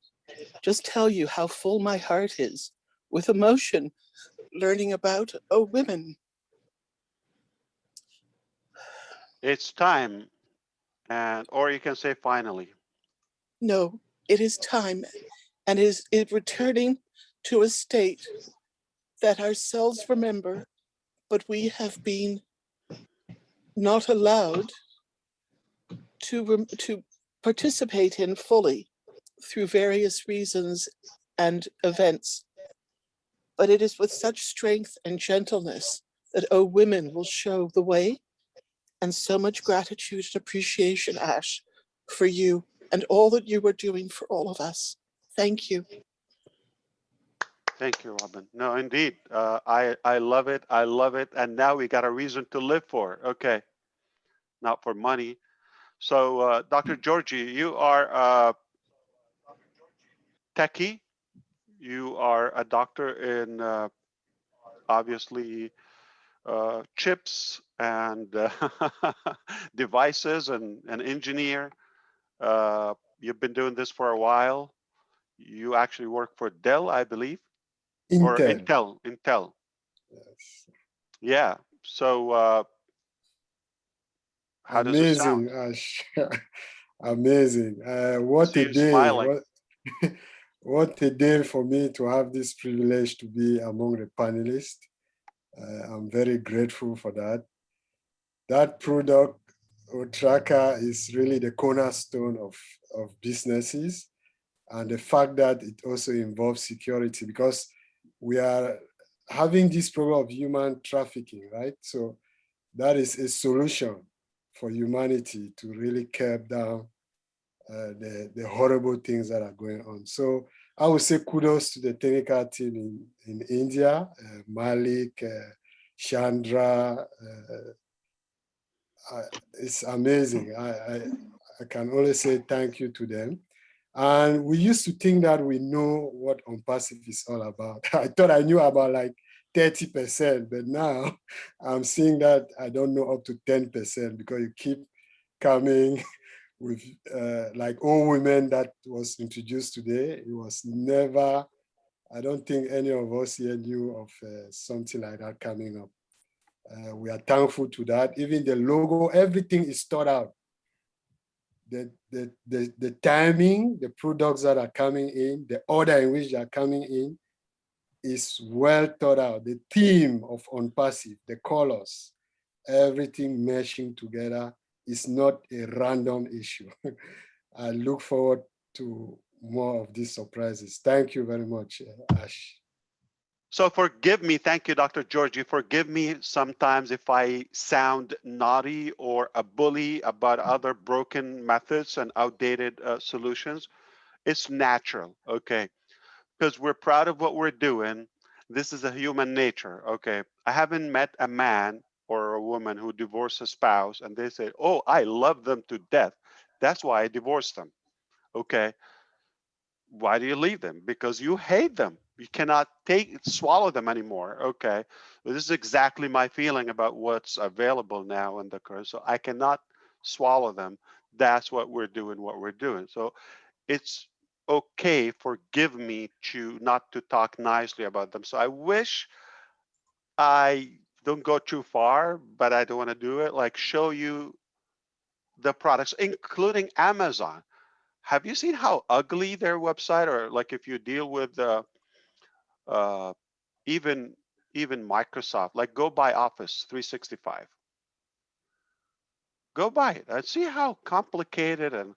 just tell you how full my heart is with emotion learning about women. It's time, or you can say finally. No, it is time, and is it returning to a state that ourselves remember, but we have been not allowed to participate in fully through various reasons and events. But it is with such strength and gentleness that women will show the way, and so much gratitude and appreciation, Ash, for you and all that you were doing for all of us. Thank you. Thank you, Robin. No, indeed. I love it. I love it. And now we got a reason to live for. Okay. Not for money. So, Dr. Georgie, you are a techie. You are a doctor in obviously chips and devices and an engineer. You've been doing this for a while. You actually work for Dell, I believe. Or Intel. Yes. Yeah. So how does it sound? Ash. Amazing. What a day. What a day for me to have this privilege to be among the panelists. I'm very grateful for that. That product, Tracker, is really the cornerstone of businesses. And the fact that it also involves security, because we are having this problem of human trafficking, right? So that is a solution for humanity to really curb down the horrible things that are going on. So I would say kudos to the technical team in India, Malik, Chandra. It's amazing. I can only say thank you to them. And we used to think that we know what Onpassive is all about. I thought I knew about like 30%, but now I'm seeing that I don't know up to 10% because you keep coming with like all women that was introduced today. It was never, I don't think any of us here knew of something like that coming up. We are thankful to that. Even the logo, everything is thought out. The timing, the products that are coming in, the order in which they are coming in is well thought out. The theme of Onpassive, the colors, everything meshing together is not a random issue. I look forward to more of these surprises. Thank you very much, Ash. So forgive me, thank you, Dr. Georgie. Forgive me sometimes if I sound naughty or a bully about other broken methods and outdated solutions. It's natural, okay? Because we're proud of what we're doing. This is a human nature, okay? I haven't met a man or a woman who divorced a spouse and they say, oh, I love them to death. That's why I divorced them, okay? Why do you leave them? Because you hate them. You cannot swallow them anymore. Okay, this is exactly my feeling about what's available now in the current. So I cannot swallow them. That's what we're doing. So it's okay. Forgive me to not to talk nicely about them. So I wish I don't go too far, but I don't want to do it. Like show you the products, including Amazon. Have you seen how ugly their website, or like if you deal with uh, even Microsoft, like go buy Office 365. Go buy it and see how complicated and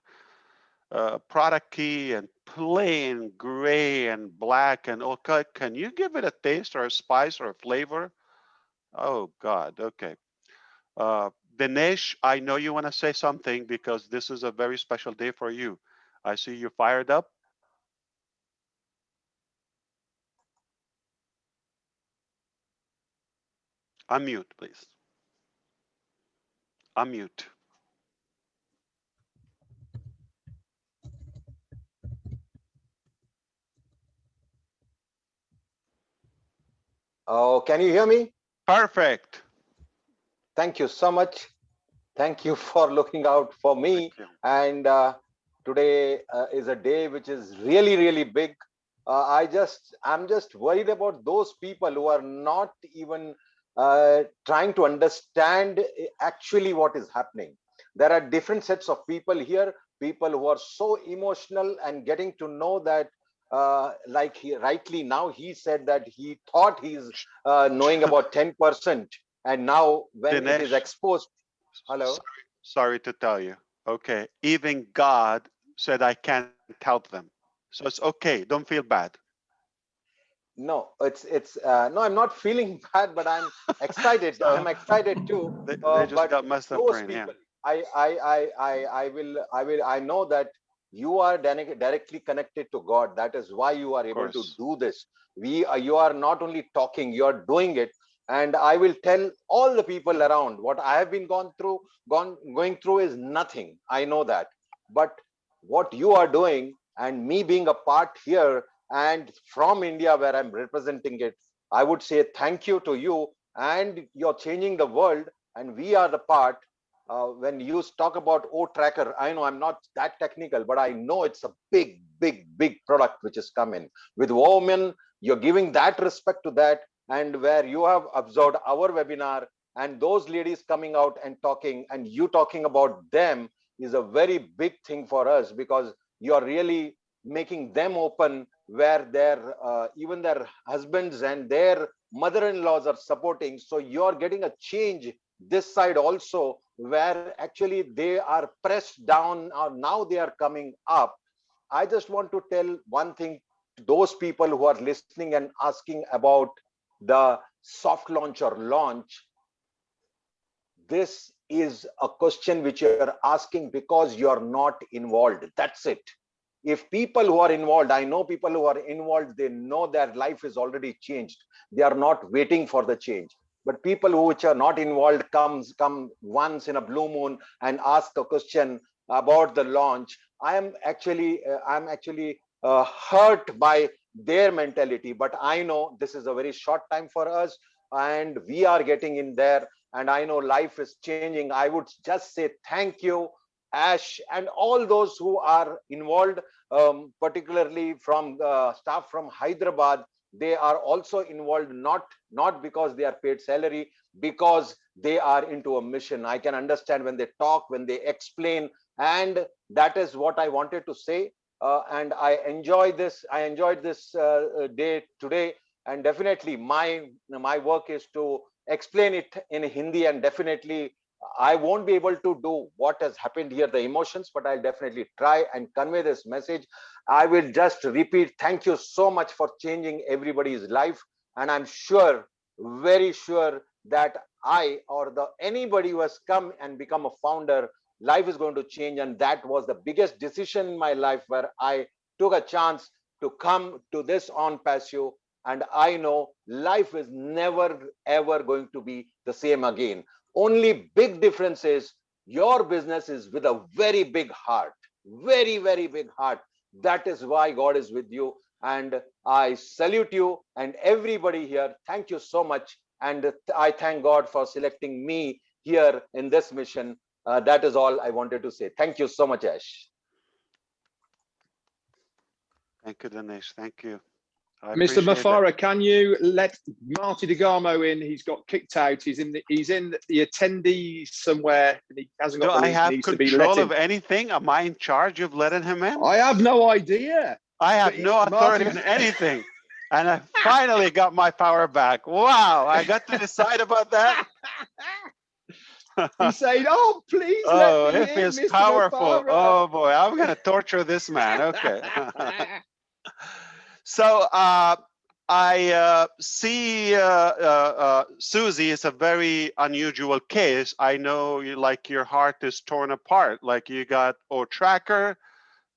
product key and plain gray and black and okay. Can you give it a taste or a spice or a flavor? Oh God, okay. Dinesh, I know you want to say something because this is a very special day for you. I see you fired up. Unmute, please. Unmute. Oh, can you hear me? Perfect. Thank you so much. Thank you for looking out for me. And today is a day which is really, really big. I'm just worried about those people who are not even trying to understand actually what is happening. There are different sets of people here, people who are so emotional and getting to know that like he rightly now he said that he thought he's knowing about 10%, and now when Dinesh, it is exposed. Hello. Sorry to tell you. Okay, even God said I can't help them, so it's okay. Don't feel bad. No, it's no, I'm not feeling bad, but I'm excited. So I'm excited too. they just But got messed up those brain. Yeah. people, I know that you are directly connected to God. That is why you are able to do this. You are not only talking, you are doing it. And I will tell all the people around what I have been going through is nothing. I know that. But what you are doing and me being a part here and from India where I'm representing it, I would say thank you to you, and you're changing the world, and we are the part. When you talk about O Tracker, I know I'm not that technical, but I know it's a big, big, big product which is coming. With women, you're giving that respect to that, and where you have observed our webinar and those ladies coming out and talking, and you talking about them is a very big thing for us, because you're really making them open, where their even their husbands and their mother-in-laws are supporting. So you're getting a change this side also, where actually they are pressed down, or now they are coming up. I just want to tell one thing to those people who are listening and asking about the soft launch or launch. This is a question which you're asking because you're not involved. That's it. If people who are involved, I know people who are involved, they know their life is already changed. They are not waiting for the change. But people who which are not involved come once in a blue moon and ask a question about the launch. I'm actually hurt by their mentality. But I know this is a very short time for us, and we are getting in there, and I know life is changing. I would just say thank you, Ash, and all those who are involved, particularly from staff from Hyderabad. They are also involved, not because they are paid salary, because they are into a mission. I can understand when they talk, when they explain, and that is what I wanted to say. And I enjoyed this day today, and definitely my work is to explain it in Hindi, and definitely I won't be able to do what has happened here, the emotions, but I'll definitely try and convey this message. I will just repeat, thank you so much for changing everybody's life. And I'm sure, very sure, that I or anybody who has come and become a founder, life is going to change. And that was the biggest decision in my life, where I took a chance to come to this Onpassive. And I know life is never ever going to be the same again. Only big difference is your business is with a very big heart, very, very big heart. That is why God is with you. And I salute you and everybody here. Thank you so much. And I thank God for selecting me here in this mission. That is all I wanted to say. Thank you so much, Ash. Thank you, Dinesh. Thank you. Mr. Mufareh, can you let Marty DeGarmo in? He's got kicked out. He's in the attendees somewhere. And he hasn't got Do the I link. have He needs to be control let of in. anything? Am I in charge of letting him in? I have no idea. I have no authority on anything. And I finally got my power back. Wow, I got to decide about that. He's saying, "Oh, please Oh, let me if in, it's Mr. powerful. Mufareh." Oh boy, I'm gonna torture this man. Okay. So I see Susie is a very unusual case. I know like your heart is torn apart. Like you got Tracker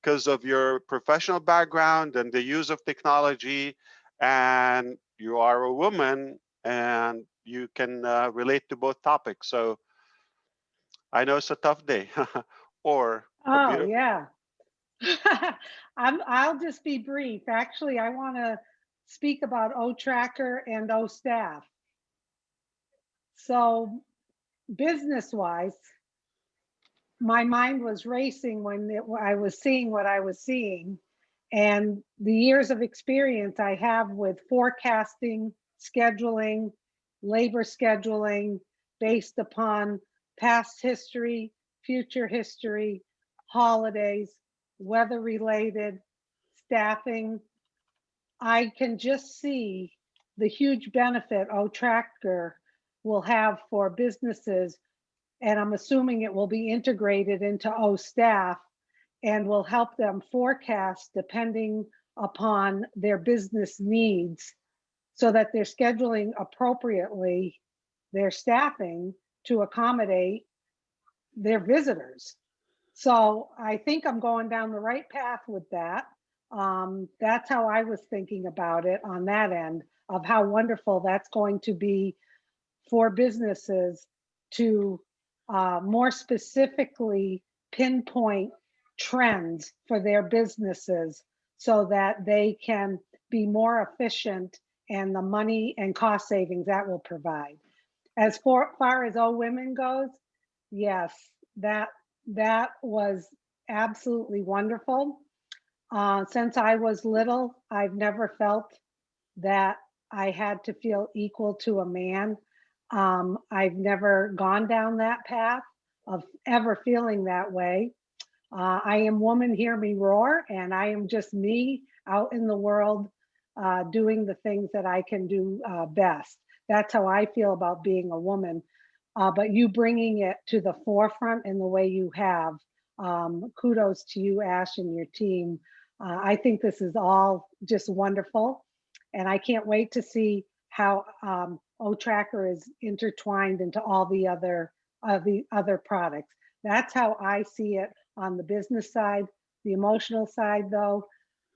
because of your professional background and the use of technology, and you are a woman and you can relate to both topics. So I know it's a tough day or a beautiful. Yeah. I'll just be brief. Actually, I want to speak about O-Tracker and O-Staff. So business-wise, my mind was racing when I was seeing what I was seeing. And the years of experience I have with forecasting, scheduling, labor scheduling based upon past history, future history, holidays, weather related, staffing, I can just see the huge benefit O-Tracker will have for businesses. And I'm assuming it will be integrated into O-Staff and will help them forecast depending upon their business needs so that they're scheduling appropriately their staffing to accommodate their visitors. So I think I'm going down the right path with that. That's how I was thinking about it on that end of how wonderful that's going to be for businesses to more specifically pinpoint trends for their businesses so that they can be more efficient and the money and cost savings that will provide. As far as O Women goes, yes, that was absolutely wonderful. Since I was little, I've never felt that I had to feel equal to a man. I've never gone down that path of ever feeling that way. I am woman, hear me roar, and I am just me out in the world doing the things that I can do best. That's how I feel about being a woman. But you bringing it to the forefront in the way you have, kudos to you, Ash, and your team. I think this is all just wonderful. And I can't wait to see how O-Tracker is intertwined into all the other products. That's how I see it on the business side. The emotional side, though,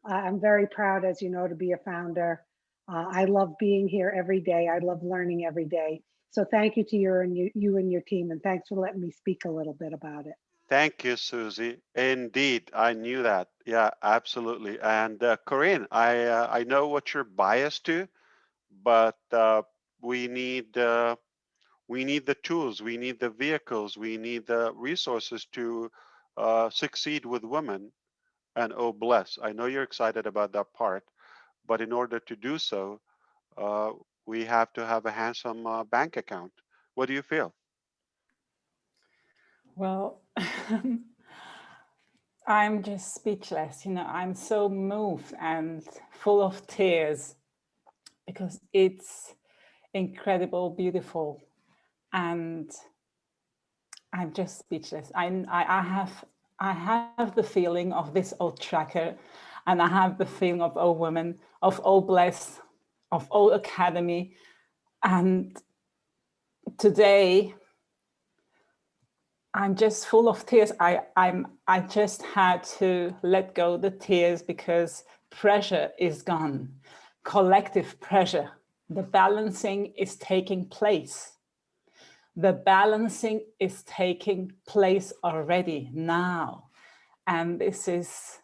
I'm very proud, as you know, to be a founder. I love being here every day. I love learning every day. So thank you to you and your team, and thanks for letting me speak a little bit about it. Thank you, Susie. Indeed, I knew that. Yeah, absolutely. And Corinne, I know what you're biased to, but we need the tools, we need the vehicles, we need the resources to succeed with women. And oh, bless! I know you're excited about that part, but in order to do so, uh, we have to have a handsome bank account. What do you feel? Well, I'm just speechless. You know, I'm so moved and full of tears because it's incredible, beautiful, and I'm just speechless. I have the feeling of this old tracker, and I have the feeling of all women, of all blessed, of all Ocadmy, and today I'm just full of tears. I just had to let go the tears because pressure is gone. Collective pressure. The balancing is taking place. The balancing is taking place already now. And this is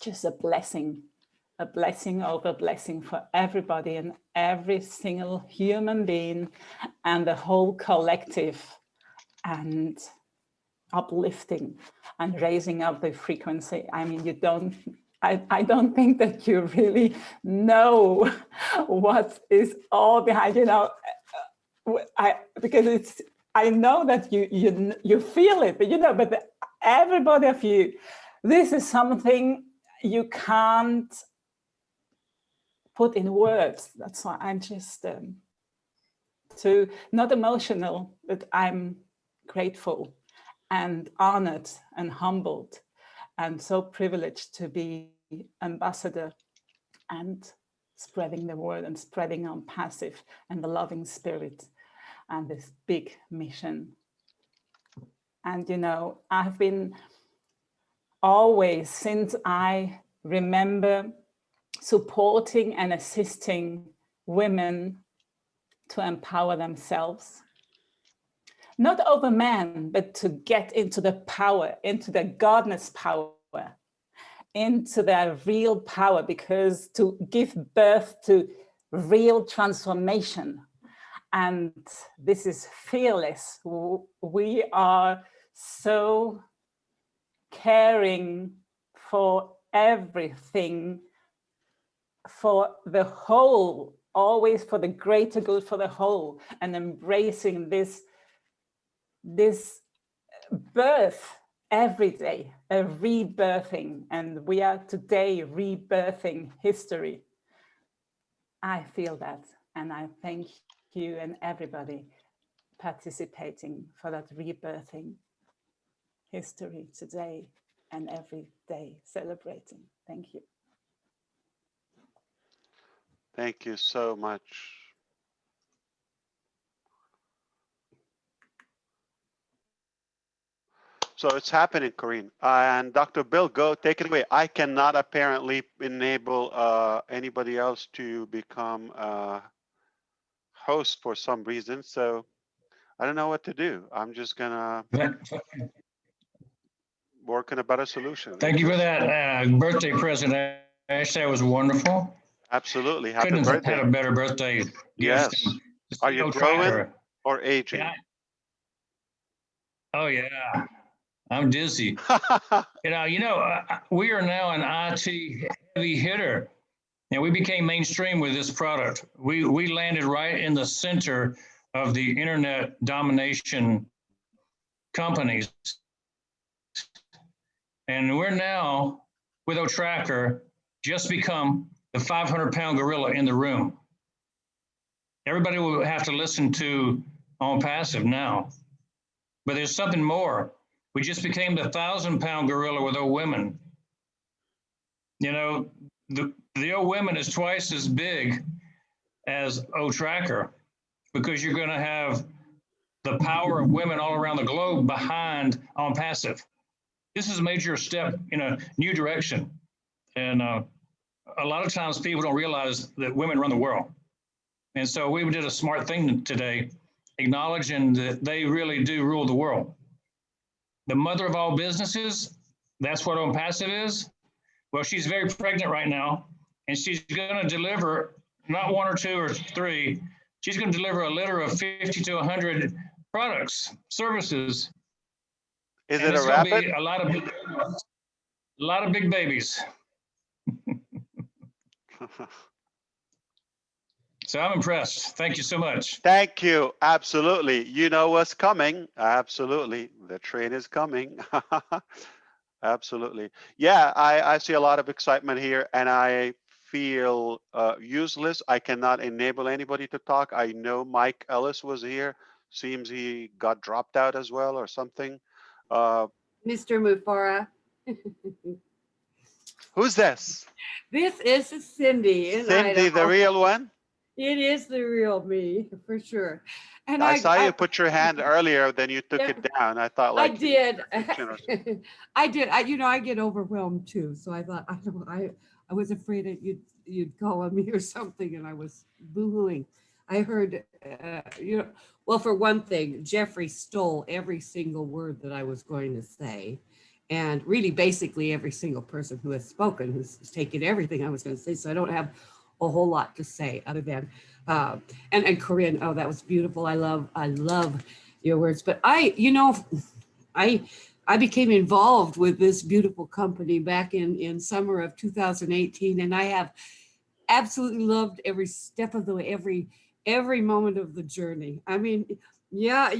just a blessing over blessing for everybody and every single human being and the whole collective, and uplifting and raising up the frequency. I mean, I don't think that you really know what is all behind, you know, because I know that you feel it, but you know, but everybody of you, this is something you can't put in words. That's why I'm just not emotional, but I'm grateful and honored and humbled and so privileged to be ambassador and spreading the word and spreading Onpassive and the loving spirit and this big mission. And, you know, I've been always, since I remember, supporting and assisting women to empower themselves, not over men, but to get into the power, into the godness power, into their real power, because to give birth to real transformation. And this is fearless. We are so caring for everything, for the whole, always for the greater good, for the whole, and embracing this birth every day, a rebirthing, and we are today rebirthing history. I feel that, and I thank you and everybody participating for that rebirthing history today and every day celebrating. Thank you. Thank you so much. So it's happening, Corinne. And Dr. Bill, go take it away. I cannot apparently enable anybody else to become a host for some reason. So I don't know what to do. I'm just gonna work on a better solution. Thank you for that birthday present, Ash. That was wonderful. Absolutely. Happy Couldn't birthday. have had a better birthday Yes. gift. Are you growing or aging? Yeah. Oh yeah, I'm dizzy. You know, we are now an IT heavy hitter, and we became mainstream with this product. We landed right in the center of the internet domination companies, and we're now with OTracker just become the 500-pound gorilla in the room. Everybody will have to listen to Onpassive now. But there's something more. We just became the 1,000-pound gorilla with old women. You know, the old women is twice as big as OTracker, because you're going to have the power of women all around the globe behind Onpassive. This is a major step in a new direction. And a lot of times people don't realize that women run the world. And so we did a smart thing today, acknowledging that they really do rule the world. the mother of all businesses. That's what Onpassive is. Well, she's very pregnant right now, and she's going to deliver not one or two or three. She's going to deliver a litter of 50 to 100 products, services. Is and it it's a going to rabbit? be a lot of big babies. So I'm impressed. Thank you so much. Thank you. Absolutely. You know what's coming. Absolutely. The train is coming. Absolutely. Yeah, I see a lot of excitement here, and I feel useless. I cannot enable anybody to talk. I know Mike Ellis was here. Seems he got dropped out as well or something. Mr. Mufareh. Who's this? This is Cindy in Cindy, the Idaho. real one? It is the real me, for sure. And I saw you put your hand earlier, then you took it down. I thought I like did. I did. I get overwhelmed too. So I thought I was afraid that you'd call on me or something, and I was boohooing. I heard, well, for one thing, Jeffrey stole every single word that I was going to say. And really, basically, every single person who has spoken has taken everything I was going to say. So I don't have a whole lot to say other than, and Corinne, oh, that was beautiful. I love your words. But I became involved with this beautiful company back in summer of 2018, and I have absolutely loved every step of the way, every moment of the journey. I mean, yeah,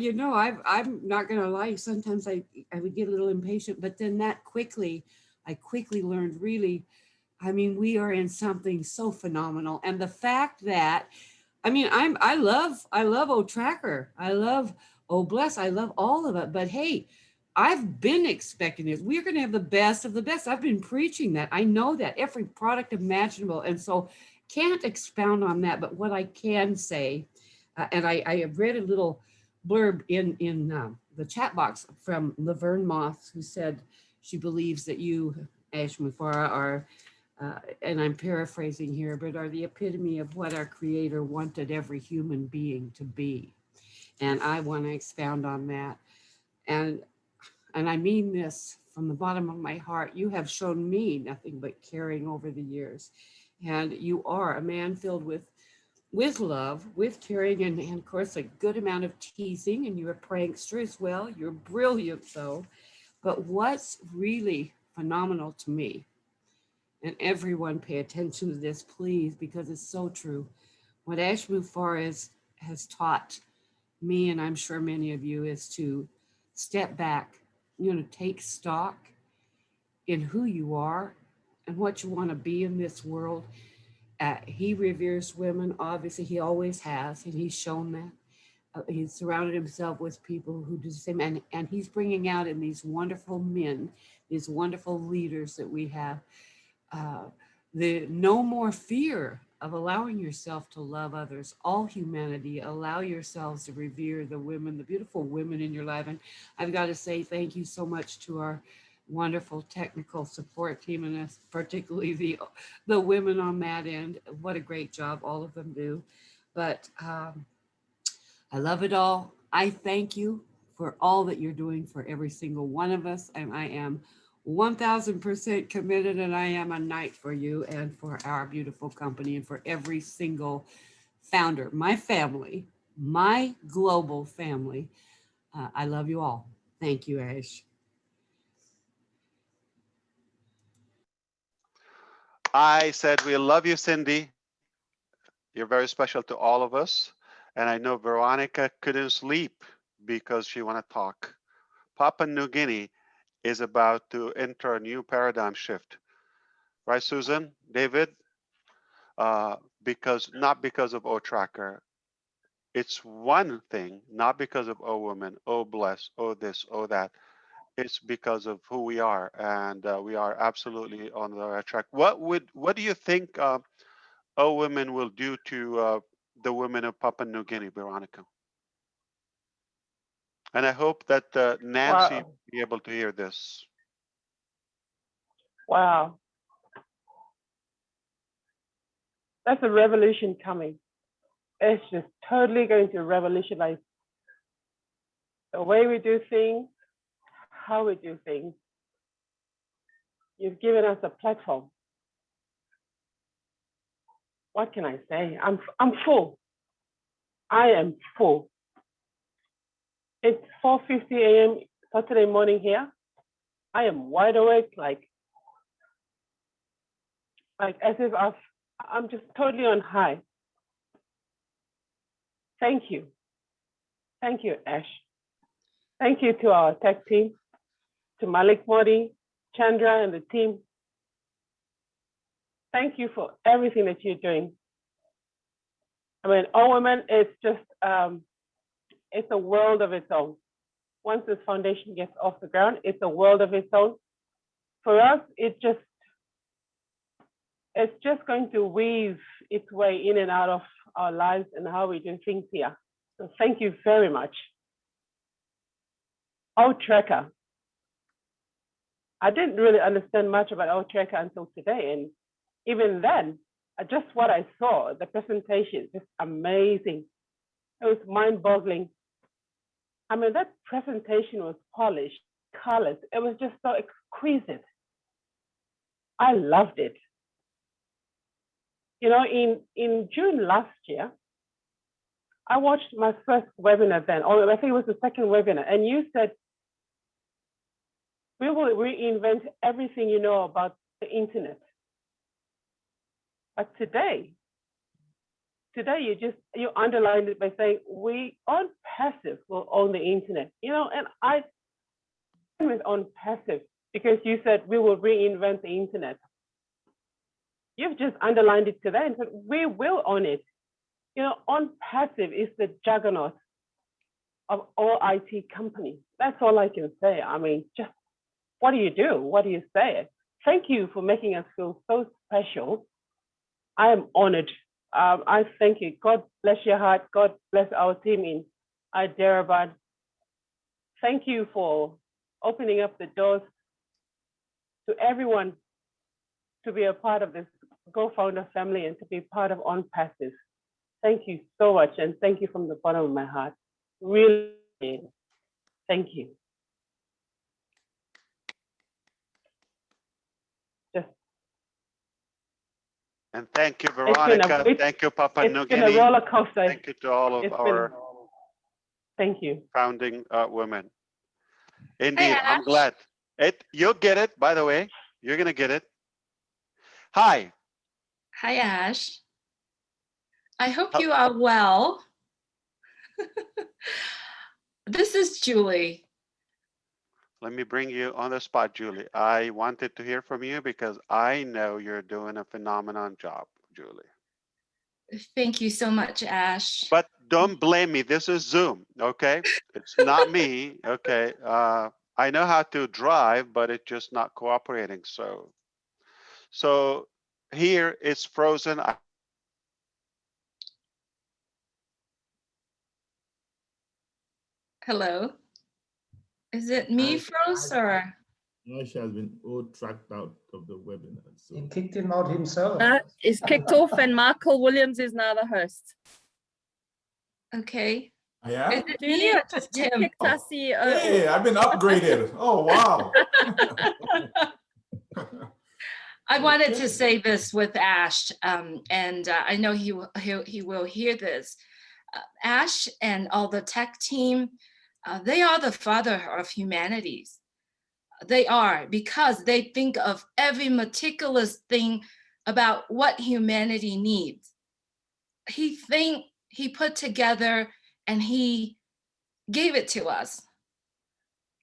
I'm not gonna lie. Sometimes I would get a little impatient, but then I quickly learned really, I mean, we are in something so phenomenal. And the fact that, I mean, I love OTracker. I love Bless. I love all of it. But hey, I've been expecting this. We're going to have the best of the best. I've been preaching that. I know that every product imaginable. And so can't expound on that. But what I can say, and I have read a little blurb in the chat box from Laverne Moss, who said she believes that you, Ash Mufareh, are, and I'm paraphrasing here, but are the epitome of what our Creator wanted every human being to be. And I want to expound on that. And I mean this from the bottom of my heart. You have shown me nothing but caring over the years. And you are a man filled with love, with caring, and of course, a good amount of teasing. And you're a prankster as well. You're brilliant, though. But what's really phenomenal to me, and everyone pay attention to this, please, because it's so true. What Ash Mufareh has taught me, and I'm sure many of you, is to step back, take stock in who you are and what you want to be in this world. He reveres women. Obviously, he always has, and he's shown that. He's surrounded himself with people who do the same, and he's bringing out in these wonderful men, these wonderful leaders that we have, the no more fear of allowing yourself to love others, all humanity. Allow yourselves to revere the women, the beautiful women in your life. And I've got to say thank you so much to our wonderful technical support team, and particularly the women on that end. What a great job all of them do. But I love it all. I thank you for all that you're doing for every single one of us. And I am 1000% committed, and I am a knight for you and for our beautiful company and for every single founder, my family, my global family. I love you all. Thank you, Ash. I said we love you, Cindy. You're very special to all of us. And I know Veronica couldn't sleep because she want to talk. Papua New Guinea is about to enter a new paradigm shift. Right, Susan, David? Not because of OTracker. It's one thing, not because of Women, Bless, this, that. It's because of who we are, and we are absolutely on the right track. What do you think Women will do to the women of Papua New Guinea, Veronica? And I hope that Nancy will be able to hear this. Wow. That's a revolution coming. It's just totally going to revolutionize the way we do things, how we do things. You've given us a platform. What can I say? I'm full. I am full. It's 4:50 a.m. Saturday morning here. I am wide awake, like as if I'm just totally on high. Thank you. Thank you, Ash. Thank you to our tech team, to Malik Modi, Chandra, and the team. Thank you for everything that you're doing. I mean, All Women, it's just, it's a world of its own. Once this foundation gets off the ground, it's a world of its own. For us, it's just going to weave its way in and out of our lives and how we do things here. So thank you very much. Tracker. I didn't really understand much about Tracker until today. And even then, just what I saw, the presentation, just amazing. It was mind-boggling. I mean, that presentation was polished, colors. It was just so exquisite. I loved it. You know, in June last year, I watched my first webinar then, or I think it was the second webinar, and you said, we will reinvent everything you know about the internet. But today you underlined it by saying, we Onpassive will own the internet. You know, and I with Onpassive because you said we will reinvent the internet. You've just underlined it today and said, we will own it. You know, Onpassive is the juggernaut of all IT companies. That's all I can say. I mean, just what do you do? What do you say? Thank you for making us feel so special. I am honored. I thank you. God bless your heart. God bless our team in Hyderabad. Thank you for opening up the doors to everyone to be a part of this co-founder family and to be part of Onpassive. Thank you so much, and thank you from the bottom of my heart. Really, thank you. And thank you, Veronica. Thank you, Papa New Guinea. It's been a roller coaster. Thank you to all of our thank you founding women. Indeed, I'm glad. You'll get it, by the way. You're going to get it. Hi. Hi, Ash. I hope you are well. This is Julie. Let me bring you on the spot, Julie. I wanted to hear from you because I know you're doing a phenomenal job, Julie. Thank you so much, Ash. But don't blame me. This is Zoom, okay? It's not me, okay? I know how to drive, but it's just not cooperating. So here it's frozen. Hello. Is it me froze or? Ash has been all tracked out of the webinar. So. He kicked him out himself. It's kicked off and Michael Williams is now the host. Okay. Yeah. Is it me or just Tim? Hey, I've been upgraded. Oh, wow. I wanted to say this with Ash, and I know he will hear this. Ash and all the tech team, they are the father of humanities. They are, because they think of every meticulous thing about what humanity needs. He put together and he gave it to us.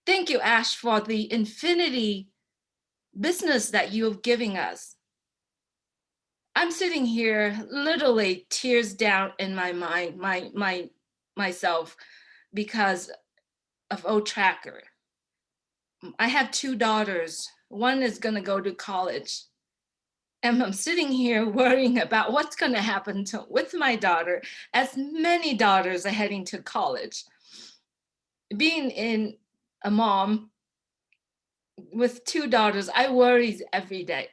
Thank you, Ash, for the infinity business that you have given us. I'm sitting here, literally tears down in my mind, myself, because of Tracker. I have 2 daughters. One is gonna go to college. And I'm sitting here worrying about what's gonna happen with my daughter, as many daughters are heading to college. Being a mom with 2 daughters, I worry every day.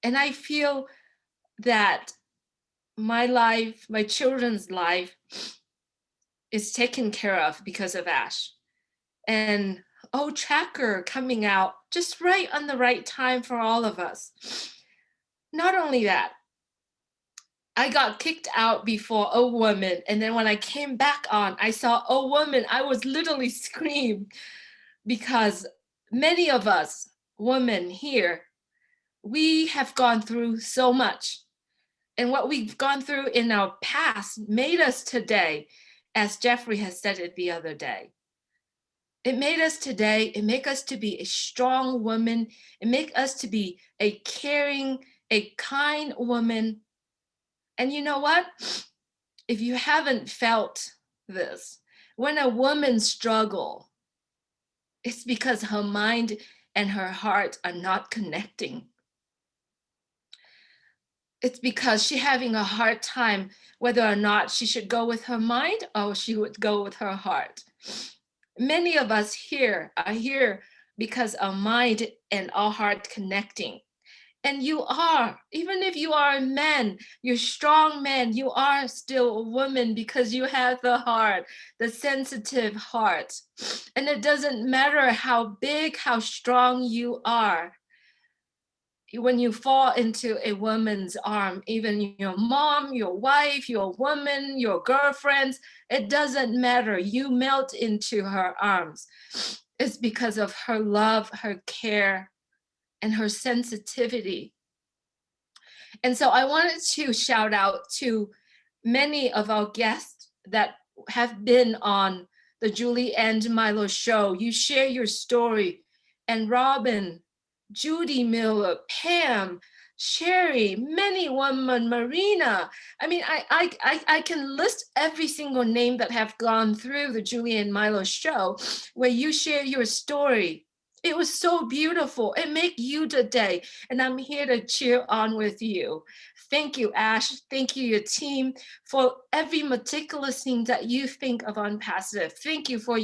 And I feel that my life, my children's life is taken care of because of Ash. And Tracker coming out just right on the right time for all of us. Not only that, I got kicked out before a woman, and then when I came back on, I saw a woman. I was literally screamed because many of us women here, we have gone through so much. And what we've gone through in our past made us today, as Jeffrey has said it the other day. It made us today, it make us to be a strong woman, it make us to be a caring, a kind woman. And you know what? If you haven't felt this, when a woman struggles, it's because her mind and her heart are not connecting. It's because she's having a hard time whether or not she should go with her mind or she would go with her heart. Many of us here are here because our mind and our heart connecting. And you are, even if you are a man, you're strong man, you are still a woman because you have the heart, the sensitive heart. And it doesn't matter how big, how strong you are. When you fall into a woman's arm, even your mom, your wife, your woman, your girlfriends, it doesn't matter. You melt into her arms. It's because of her love, her care, and her sensitivity. And so I wanted to shout out to many of our guests that have been on the Julie and Milo show. You share your story. And Robin, Judy Miller, Pam, Sherry, many women, Marina. I mean, I can list every single name that have gone through the Julie and Milo show where you share your story. It was so beautiful. It made you the day. And I'm here to cheer on with you. Thank you, Ash. Thank you, your team, for every meticulous thing that you think of Onpassive. Thank you for